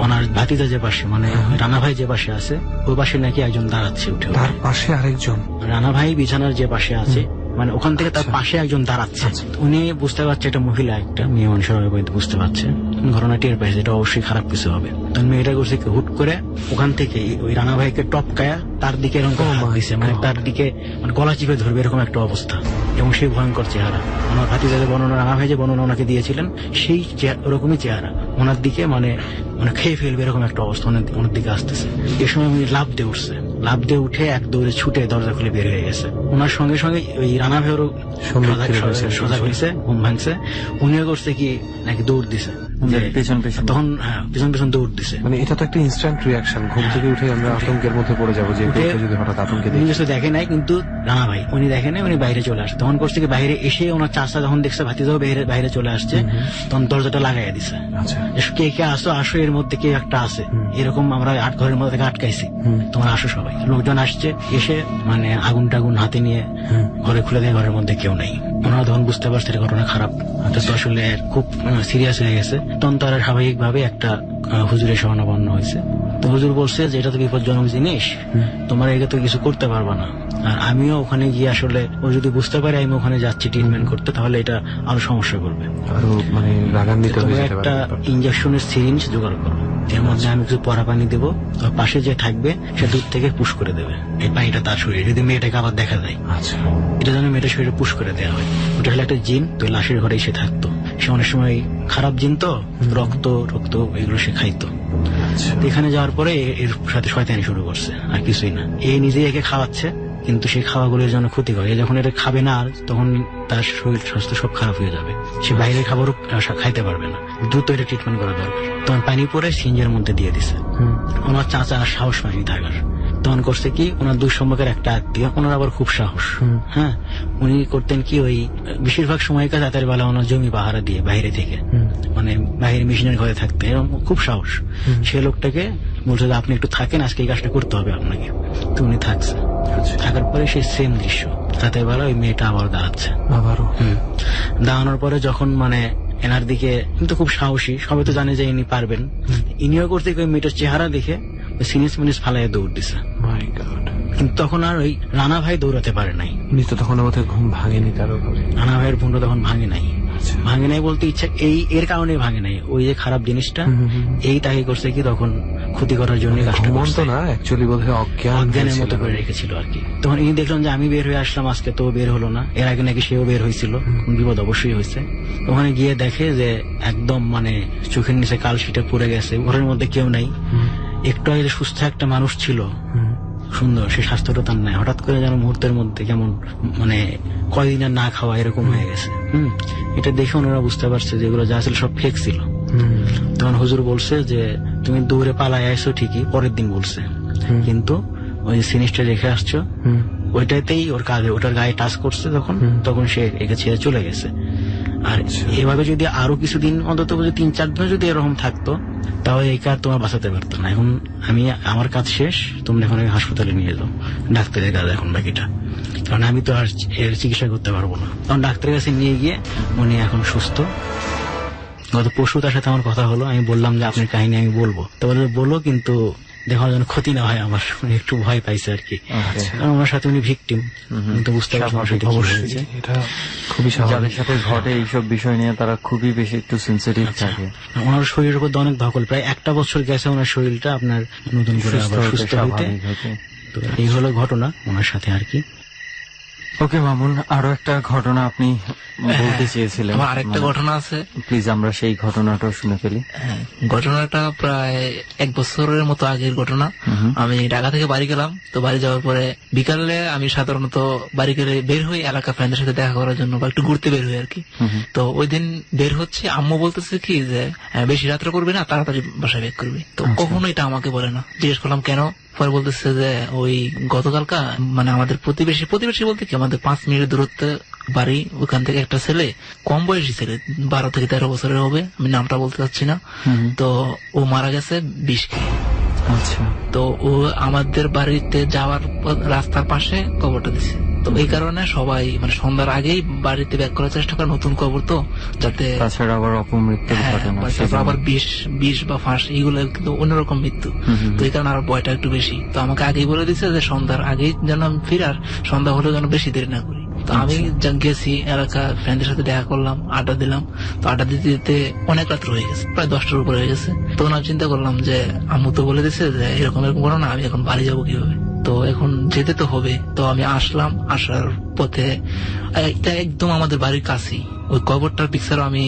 ওনার ভাতিজা যে পাশে, মানে রানা ভাই যে পাশে আছে, ওই পাশে নাকি একজন দাঁড়াচ্ছে উঠে। তার পাশে আরেকজন, রানা ভাই বিছানার যে পাশে আছে, মানে ওখান থেকে তার পাশে একজন দাঁড়াচ্ছে। উনি বুঝতে পারছে এটা মহিলা, একটা মেয়ে মানুষের বুঝতে পারছে ঘটনা টের পাইছে, এটা অবশ্যই খারাপ কিছু হবে। তখন মেয়েটা করছে কি, হুট করে ওখান থেকে ওই রানা ভাইকে টপকায়া তার দিকে এরকম হাত দিছে, মানে তার দিকে মানে গলা চিপে ধরবে এরকম একটা অবস্থা। এবং সেই ভয়ঙ্কর চেহারা, ওনার ভাতিজা যে বর্ণনা, রানা ভাই যে বর্ণনা ওনাকে দিয়েছিলেন, সেই ওরকমই চেহারা, ওনার দিকে মানে মানে খেয়ে ফেলবে এরকম একটা অবস্থা ওনার দিকে আসতেছে। এ সময় উনি লাফ দিয়ে উঠছে, লাফ দিয়ে উঠে এক দৌড়ে ছুটে দরজা খুলে বের হয়ে গেছে। ওনার সঙ্গে সঙ্গে ওই রানা ভাইয়েরও সজাগ হয়েছে, ঘুম ভাঙছে। উনিও করছে কি নাকি দৌড় দিছে, পেছন পেছন, তখন পেছন পেছন দৌড় দিছে। মানে এটা তো একটা ইনস্ট্যান্ট রিয়াকশন, ঘুম থেকে উঠে আমরা আতঙ্কের মধ্যে পড়ে যাবো যে যদি হঠাৎ আতঙ্কে উনি কিছু দেখে নাই, কিন্তু রানা ভাই উনি দেখে নাই, উনি বাইরে চলে আসছে। তখন করছে কি, বাইরে এসে ওনার চাচা যখন দেখছে ভাতিজাও বাইরে চলে আসছে, তখন দরজাটা লাগাইয়া দিছে। আচ্ছা, কে কে আসো, আসো, এর মধ্যে কে একটা আছে, এরকম আমরা ঘরের মধ্যে থেকে আটকাইছি, তোমরা আসো সবাই। লোকজন আসছে, এসে মানে আগুন টাগুন হাতে নিয়ে ঘরে খুলে দেয়, ঘরের মধ্যে কেউ নেই। ওনারা তখন বুঝতে পারছে ঘটনা খারাপ, এটা তো আসলে খুব সিরিয়াস হয়ে গেছে। তখন তারা স্বাভাবিক ভাবে একটা হুজুরের শরণাপন্ন হয়েছে। তো হুজুর বলছে যে এটা তো বিপজ্জনক জিনিস, তোমরা এটা তো কিছু করতে পারবা না। আর আমিও ওখানে গিয়ে আসলে ও যদি বুঝতে পারে আমি ওখানে যাচ্ছি ট্রিটমেন্ট করতে, তাহলে এটা আরো সমস্যা করবে। আরো মানে রাগান্বিত হয়ে যেতে একটা পারে। ইনজেকশনের সিরিঞ্জ জোগাড় করো, এর মধ্যে আমি কিছু পরা পানি দেবো, আর পাশে যে থাকবে সে দূর থেকে পুশ করে দেবে এই পানিটা তার শরীরে, যদি মেয়েটাকে আবার দেখা যায়। আচ্ছা, এটা যেন মেয়েটার শরীরে পুশ করে দেওয়া হয়। ওটা হলো একটা জিন, তো লাশের ঘরে এসে থাকতো। সে অনেক সময় খারাপ জিন তো, রক্ত এগুলো সে খাইতো। এখানে যাওয়ার পরে এর সাথে শয়তানি শুরু করছে, আর কিছুই না। এ নিজেই একে খাওয়াচ্ছে, কিন্তু সেই খাওয়াগুলোর জন্য ক্ষতি করে। যখন এটা খাবে না, আর তখন তার শরীর স্বাস্থ্য সব খারাপ হয়ে যাবে, সে বাইরের খাবারও খাইতে পারবে না। দ্রুত এটা ট্রিটমেন্ট করা দরকার। তখন পানি পরে সিঞ্জের মধ্যে দিয়ে দিছে। ওনার চাচা আর সাহস পায়নি থাকার, তখন করছে কি, ওনার দুঃসম্পর্কের একটা আত্মীয়, ওনার আবার খুব সাহস। হ্যাঁ, উনি করতেন কি, ওই বেশিরভাগ সময়কার রাতের বেলা ওনার জমি পাহারা দিয়ে বাইরে থেকে, মানে বাইরে মেশিনের ঘরে থাকতে, এরকম খুব সাহস। সে লোকটাকে বলছে যে আপনি একটু থাকেন, আজকে এই কাজটা করতে হবে আপনাকে। তো উনি থাকছে, থাকার পরে সেই সেম দৃশ্য, রাতের বেলা ওই মেয়েটা আবার দাঁড়াচ্ছে। দাঁড়ানোর পরে যখন মানে এনার দিকে, কিন্তু খুব সাহসী, সবাই তো জানে যে ইনি পারবেন, ইনিও করতে ওই মেয়েটার চেহারা দেখে সিনিস মিনিস ফালাইয়া দৌড় দিছে। কিন্তু তখন আর ওই রানা ভাই দৌড়াতে পারে নাই। তখন আমাদের ঘুম ভাঙেনি কারো, রানা ভাইয়ের ঘুমটা তখন ভাঙে নাই। ভাঙে নাই বলতে ইচ্ছা এর কারণে ভাঙে নাই, ওই যে খারাপ জিনিসটা এই তাকে করছে কি, তখন ক্ষতি করার জন্য অজ্ঞানের মতো করে রেখেছিল আর কি। তখন ইনি দেখলাম যে আমি বের হয়ে আসলাম, আজকে তো বের হলো না, এর আগে নাকি সেও বের হয়েছিল, বিপদ অবশ্যই হয়েছে। ওখানে গিয়ে দেখে যে একদম মানে চোখের নিচে কাল শিটে পড়ে গেছে, ঘরের মধ্যে কেউ নাই। একটু আগে সুস্থ একটা মানুষ ছিল, সুন্দর, সে স্বাস্থ্যটা তার নাই, হঠাৎ করে যেন মুহূর্তের মধ্যে কেমন মানে কয়দিনের না খাওয়া এরকম হয়ে গেছে। এটা দেখে ওনারা বুঝতে পারছে যে এগুলো যা ছিল সব ফেক ছিল। তখন হুজুর বলছে যে তুমি দৌড়ে পালায় আসছো ঠিকই, পরের দিন বলছে, কিন্তু ওই জিনিসটা রেখে আসছো, ওইটাতেই ওর কাজে, ওটার গায়ে টাচ করছে তখন সে একে ছেড়ে চলে গেছে। আর এভাবে যদি আরো কিছুদিন অন্তত 3-4 দিন যদি এরকম থাকতো তাহলে এই কাজ তোমার বাঁচাতে পারতো না। এখন আমার কাজ শেষ, তোমরা এখন হাসপাতালে নিয়ে যাও, ডাক্তারের কাজ এখন বাকিটা, কারণ আমি তো আর এর চিকিৎসা করতে পারবো না। তখন ডাক্তারের কাছে নিয়ে গিয়ে উনি এখন সুস্থ। গত পরশু তার সাথে আমার কথা হলো, আমি বললাম যে আপনার কাহিনী আমি বলবো, তো বলো কিন্তু দেখার জন্য ক্ষতি না হয় আমার, একটু ভয় পাইছে আর কি, কারণ ওনার সাথে উনি ভিকটিম, তো বুঝতে পারছি এটা খুবই স্বাভাবিক। যাদের সাথে ঘটে এইসব বিষয় নিয়ে তারা খুবই বেশি একটু সেন্সিটিভ থাকে। ওনার শরীরের উপর অনেক ধকল, প্রায় 1টা বছর গেছে ওনার শরীরটা আপনার নতুন করে আবার সুস্থ হইতে। তো এই হলো ঘটনা ওনার সাথে আর কি। ওকে মামুন, আরো একটা ঘটনা আপনি বলতে চেয়েছিলেন। আমার আরেকটা ঘটনা আছে, প্লিজ আমরা সেই ঘটনাটা শুনে ফেলি। ঘটনাটা প্রায় 1 বছরের মতো আগের ঘটনা। আমি ঢাকা থেকে বাড়ি গেলাম, তো বাড়ি যাওয়ার পরে বিকালে আমি সাধারণত বাড়ি গেলে বের হই এলাকা ফ্রেন্ডের সাথে দেখা করার জন্য বা একটু ঘুরতে বের হই আর কি। তো ওই দিন বের হচ্ছে, আম্মু বলতেছে কি যে বেশি রাত্রে করবি না, তাড়াতাড়ি বাসায় বের করবি। তো কখনো এটা আমাকে বলে না, জিজ্ঞেস করলাম কেন, পরে বলতেছে যে ওই গতকালকা মানে আমাদের প্রতিবেশী বলতে কি আমাদের 5 মিনিটের দূরত্বে বাড়ি, ওখান থেকে একটা ছেলে, কম বয়সী ছেলে 12 থেকে 13 বছরের হবে, আমি নামটা বলতে চাচ্ছি না, তো ও মারা গেছে বিষ খেয়ে। আচ্ছা, তো ও আমাদের বাড়িতে যাওয়ার রাস্তার পাশে কবরটা দিছে। তো এই কারণে সবাই মানে সন্ধ্যার আগেই বাড়িতে ব্যাক করার চেষ্টা করে, নতুন কবর তো, যাতে তাছাড়া আবার অপমৃত্যুর ঘটনা, আবার বিষ বা ফাঁস এইগুলো কিন্তু অন্যরকম মৃত্যু, তো এই কারণে আর ভয়টা একটু বেশি। তো আমাকে আগেই বলে দিচ্ছে যে সন্ধ্যার আগেই যেন আমি ফিরার, সন্ধ্যা হলেও যেন বেশি দেরি না করি। তো আমি গেছি এলাকা ফ্রেন্ডের সাথে দেখা করলাম, আড্ডা দিলাম। তো আড্ডা দিতে দিতে অনেক রাত্র হয়ে গেছে, প্রায় 10টার উপরে হয়ে গেছে। তখন আমি চিন্তা করলাম যে আম্মু তো বলে দিচ্ছে যে এরকম বলো না, আমি এখন বাড়ি যাবো কিভাবে, তো এখন যেতে তো হবে। তো আমি আসলাম, আসার পথে এটা একদম আমাদের বাড়ির কাছেই, ওই কবরটার পিকচারও আমি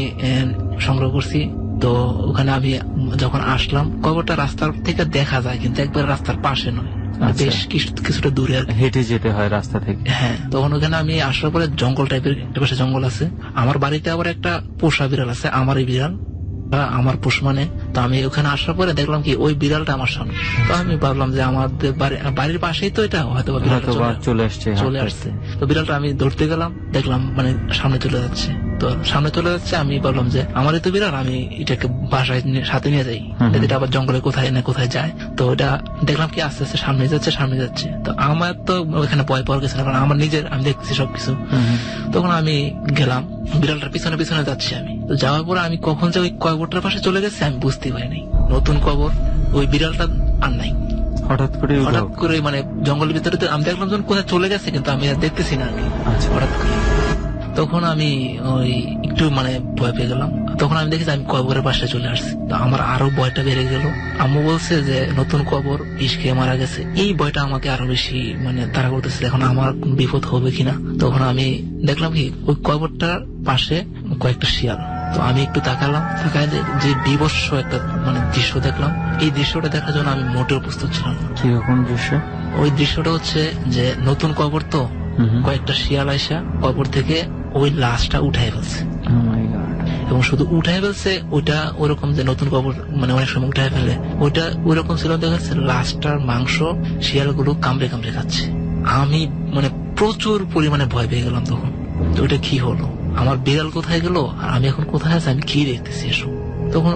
সংগ্রহ করছি। তো ওখানে আমি যখন আসলাম, কবরটা রাস্তার থেকে দেখা যায় কিন্তু একবার রাস্তার পাশে নয়, বেশ কিছুটা দূরে আর হেঁটে যেতে হয় রাস্তা থেকে। হ্যাঁ, তখন ওখানে আমি আসার পরে জঙ্গল টাইপের একটা পাশে জঙ্গল আছে। আমার বাড়িতে আবার একটা পোষা বিড়াল আছে, আমারই বিড়াল, আমার পোষ মানে। তো আমি ওখানে আসার পরে দেখলাম কি ওই বিড়ালটা আমার সামনে। তো আমি ভাবলাম যে আমাদের বাড়ির পাশেই তো এটা, হয়তো বিড়ালটা চলে আসছে। তো বিড়ালটা আমি ধরতে গেলাম, দেখলাম মানে সামনে চলে যাচ্ছে। তো সামনে চলে যাচ্ছে, আমি ভাবলাম যে আমারই তো বিড়াল, আমি এটাকে বাসায় সাথে নিয়ে যাই, এটা আবার জঙ্গলে কোথায় না কোথায় যায়। তো এটা দেখলাম কি আস্তে আস্তে সামনে যাচ্ছে। তো আমার তো ওখানে ভয় পাওয়ার কিছু না, কারণ আমার নিজের, আমি দেখতেছি সবকিছু। তখন আমি গেলাম, বিড়ালটার পিছনে পিছনে যাচ্ছি আমি। তো যাওয়ার পরে আমি কখন যে ওই কবরটার পাশে চলে গেছি আমি বুঝতে পারিনি। নতুন কবর, ওই বিড়ালটা আর নাই। হঠাৎ করে মানে জঙ্গলের ভিতরে আমি দেখলাম যখন কোথায় চলে গেছে, কিন্তু আমি আর দেখতেছি না আর কি। হঠাৎ করে তখন আমি ওই একটু মানে ভয় পেয়ে গেলাম। তখন আমি দেখেছি আমি কবরের পাশে চলে আসছি। তো আমার আরো ভয়টা বেড়ে গেল। আম্মু বলছে যে নতুন কবর, বিষ খেয়ে মারা গেছে, এই ভয়টা আমাকে আরো বেশি মানে তাড়া করতেছে, এখন আমার বিপদ হবে কিনা। তখন আমি দেখলাম কি ওই কবরটার পাশে কয়েকটা শিয়াল। তো আমি একটু তাকালাম, তাকায় যে বিভৎস একটা মানে দৃশ্য দেখলাম। এই দৃশ্যটা দেখার জন্য আমি মোটেও প্রস্তুত ছিলাম না। কিরকম দৃশ্য? ওই দৃশ্যটা হচ্ছে যে নতুন কবর তো, কয়েকটা শিয়াল আইসা কবর থেকে ওই লাশটা উঠাই ফেলছে, এবং শুধু উঠাই ফেলছে ওইটা ওরকম যে নতুন কবর মানে অনেক সময় উঠাই ফেলে, ওইটা ওইরকম ছিল। দেখা যাচ্ছে লাশটার মাংস শিয়ালগুলো কামড়ে কামড়ে খাচ্ছে। আমি মানে প্রচুর পরিমাণে ভয় পেয়ে গেলাম তখন। তো ওইটা কি হলো, আমার বিড়াল কোথায় গেল আর আমি এখন কোথায় আছি, আমি কি দেখতেছি এসব। তখন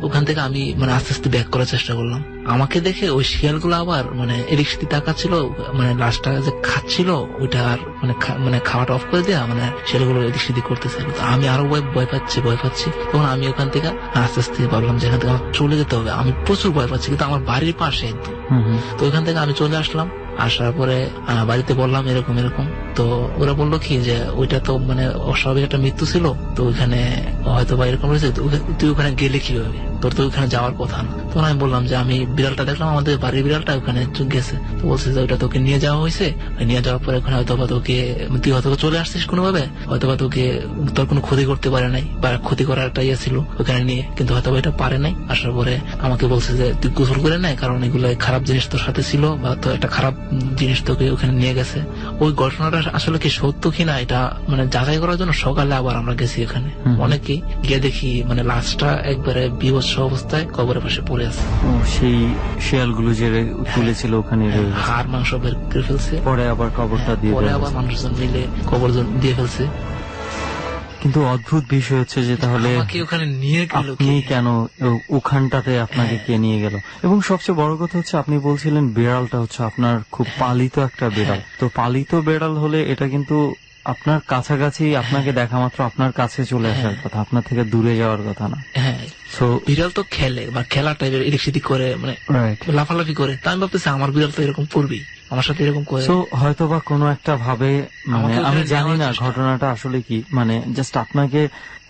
ওখান থেকে আমি মানে আস্তে আস্তে ব্যাক করার চেষ্টা করলাম। আমাকে দেখে ওই শিয়ালগুলো আবার মানে এদিক সেদিক তাকাচ্ছিল, মানে লাশটা যে খাচ্ছিল ওইটা আর মানে খাওয়াটা অফ করে দেয়া, মানে শিয়ালগুলো এদিক সেদিক করতেছিল। আমি আরো ভয় পাচ্ছি। তখন আমি ওখান থেকে আস্তে আস্তে ভাবলাম যে এখান থেকে আমার চলে যেতে হবে। আমি প্রচুর ভয় পাচ্ছি, কিন্তু আমার বাড়ির পাশে একদম। তো ওইখান থেকে আমি চলে আসলাম। আসার পরে বাড়িতে বললাম এরকম। তো ওরা বললো কি যে ওইটা তো মানে অস্বাভাবিক একটা মৃত্যু ছিল, তো ওইখানে হয়তো বা এরকম হয়েছে, তুই ওখানে গেলে কিভাবে, তোর তো ওইখানে যাওয়ার কথা না। তখন আমি বললাম যে আমি বিড়ালটা দেখলাম, আমাদের বাড়ির বিড়ালটা ওখানে গেছে। তো বলছে যে ওইটা তোকে নিয়ে যাওয়া হয়েছে, নিয়ে যাওয়ার পরে ওখানে হয়তো বা তুই হয়তো চলে আসছিস কোনোভাবে, হয়তো বা তোর কোনো ক্ষতি করতে পারে নাই, বা ক্ষতি করার একটা ইয়ে ছিল ওখানে নিয়ে, কিন্তু হয়তো এটা পারে নাই। আসার পরে আমাকে বলছে যে তুই গোসল করে নাই, কারণ এগুলো খারাপ জিনিস তোর সাথে ছিল, বা তো একটা খারাপ জিনিস তোকে ওখানে নিয়ে গেছে। ওই ঘটনাটা আসলে কি সত্য কিনা এটা মানে যাচাই করার জন্য সকালে আবার আমরা গেছি ওখানে। অনেকে গিয়ে দেখি মানে লাশটা একবারে বিভৎস অবস্থায় কবরের পাশে পড়ে আছে। সেই শিয়ালগুলো যে তুলেছিল ওখানে হাড় মাংস বের করে ফেলছে, পরে আবার কবরটা দিয়ে পরে আবার মানুষজন মিলে কবর দিয়ে ফেলছে। কিন্তু অদ্ভুত বিষয় হচ্ছে যে তাহলে আমাকে ওখানে নিয়ে গেল আপনি কেন ওখানটাতে আপনাকে কে নিয়ে গেল? এবং সবচেয়ে বড় কথা হচ্ছে আপনি বলছিলেন বিড়ালটা হচ্ছে আপনার খুব পালিত একটা বিড়াল। তো পালিত বিড়াল হলে এটা কিন্তু আপনার কাছাকাছি, আপনাকে দেখা মাত্র আপনার কাছে চলে আসার কথা, আপনার থেকে দূরে যাওয়ার কথা না। হ্যাঁ, তো বিড়াল তো খেলে বা খেলা টাইপের এদিক সেদিক করে, মানে লাফালাফি করে। তা আমি ভাবতেছি আমার বিড়াল তো এরকম করবি, আমার সাথে এরকম করে। তো হয়তো বা কোনো একটা ভাবে, মানে আমাকে আমি ওখানে জানি না নেওয়ার চেষ্টা। ঘটনাটা আসলে কি, মানে জাস্ট আপনাকে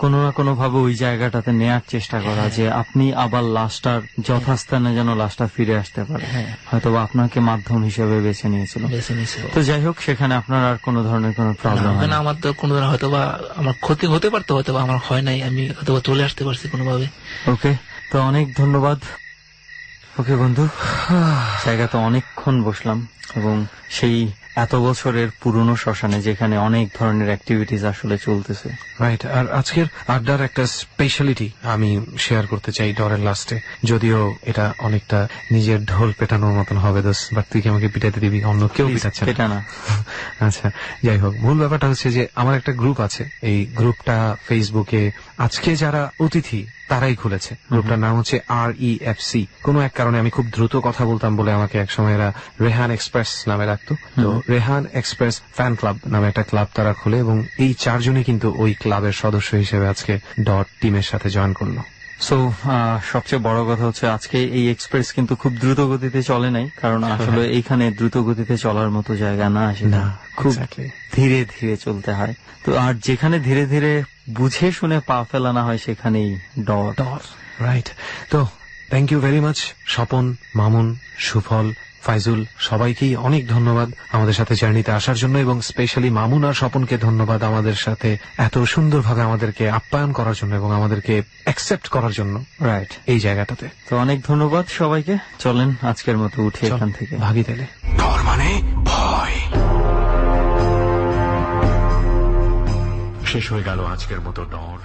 কোনো না কোনো ভাবে ওই জায়গাটাতে নেয়ার চেষ্টা করা, যে আপনি আবার লাশটার যথাস্থানে যেন লাশটা ফিরে আসতে পারে। হয়তো বা আপনাকে মাধ্যম হিসেবে বেছে নিয়েছিল। বেছে নিয়েছিল। তো যাই হোক, সেখানে আপনার আর কোনো ধরনের কোনো প্রবলেম হয় না, না। আমার তো কোনো ধরনের হয়তো বা আমার ক্ষতি হতে পারতো, হয়তো বা আমার হয় নাই, আমি হয়তো বা চলে আসতে পারছি কোনোভাবে। ওকে, তো অনেক ধন্যবাদ। ওকে বন্ধু, জায়গাতে অনেকক্ষণ বসলাম এবং সেই এত বছরের পুরনো শ্মশানে যেখানে অনেক ধরনের অ্যাক্টিভিটিস আসলে চলতেছে। রাইট। আর আজকের আড্ডার একটা স্পেশালিটি আমি শেয়ার করতে চাই ডরের লাস্টে, যদিও এটা অনেকটা নিজের ঢোল পেটানোর মতন হবে দোষ, বাট তুই কি আমাকে পিটাতে দিবি? অন্য কেউ পিটাচ্ছে এটা না। আচ্ছা, যাই হোক, মূল ব্যাপারটা হচ্ছে যে আমার একটা গ্রুপ আছে, এই গ্রুপটা ফেসবুকে আজকে যারা অতিথি তারাই খুলেছে। গ্রুপটার নাম হচ্ছে REFC। কোনো এক কারণে আমি খুব দ্রুত কথা বলতাম বলে আমাকে একসময় এরা রেহান এক্সপ্রেস নামে রাখতো। তো রেহান এক্সপ্রেস ফ্যান ক্লাব নামে একটা ক্লাব তারা খুলে, এবং এই 4 জনই কিন্তু ওই ক্লাবের সদস্য হিসেবে আজকে ডট টিমের সাথে জয়েন করলো। সো সবচেয়ে বড় কথা হচ্ছে আজকে এই এক্সপ্রেস কিন্তু খুব দ্রুত গতিতে চলে নাই, কারণ আসলে এইখানে দ্রুত গতিতে চলার মতো জায়গা না, সেটা খুব ধীরে ধীরে চলতে হয়। তো আর যেখানে ধীরে ধীরে বুঝে শুনে পা ফেলানো হয় সেখানেই ডট। রাইট। তো thank you very much Swapan, Mamun, Sufal, Faizul, সবাইকেই অনেক ধন্যবাদ আমাদের সাথে জার্নিতে আসার জন্য, এবং স্পেশালি মামুন আর স্বপনকে ধন্যবাদ আমাদের সাথে এত সুন্দরভাবে আমাদেরকে আপ্যায়ন করার জন্য এবং আমাদেরকে অ্যাকসেপ্ট করার জন্য। রাইট, এই জায়গাটাতে তো অনেক ধন্যবাদ সবাইকে। চলেন আজকের মতো উঠে এখান থেকে ভাগি তেলে। ডর মানে ভয়। শেষ হয়ে গেল আজকের মতো ডর।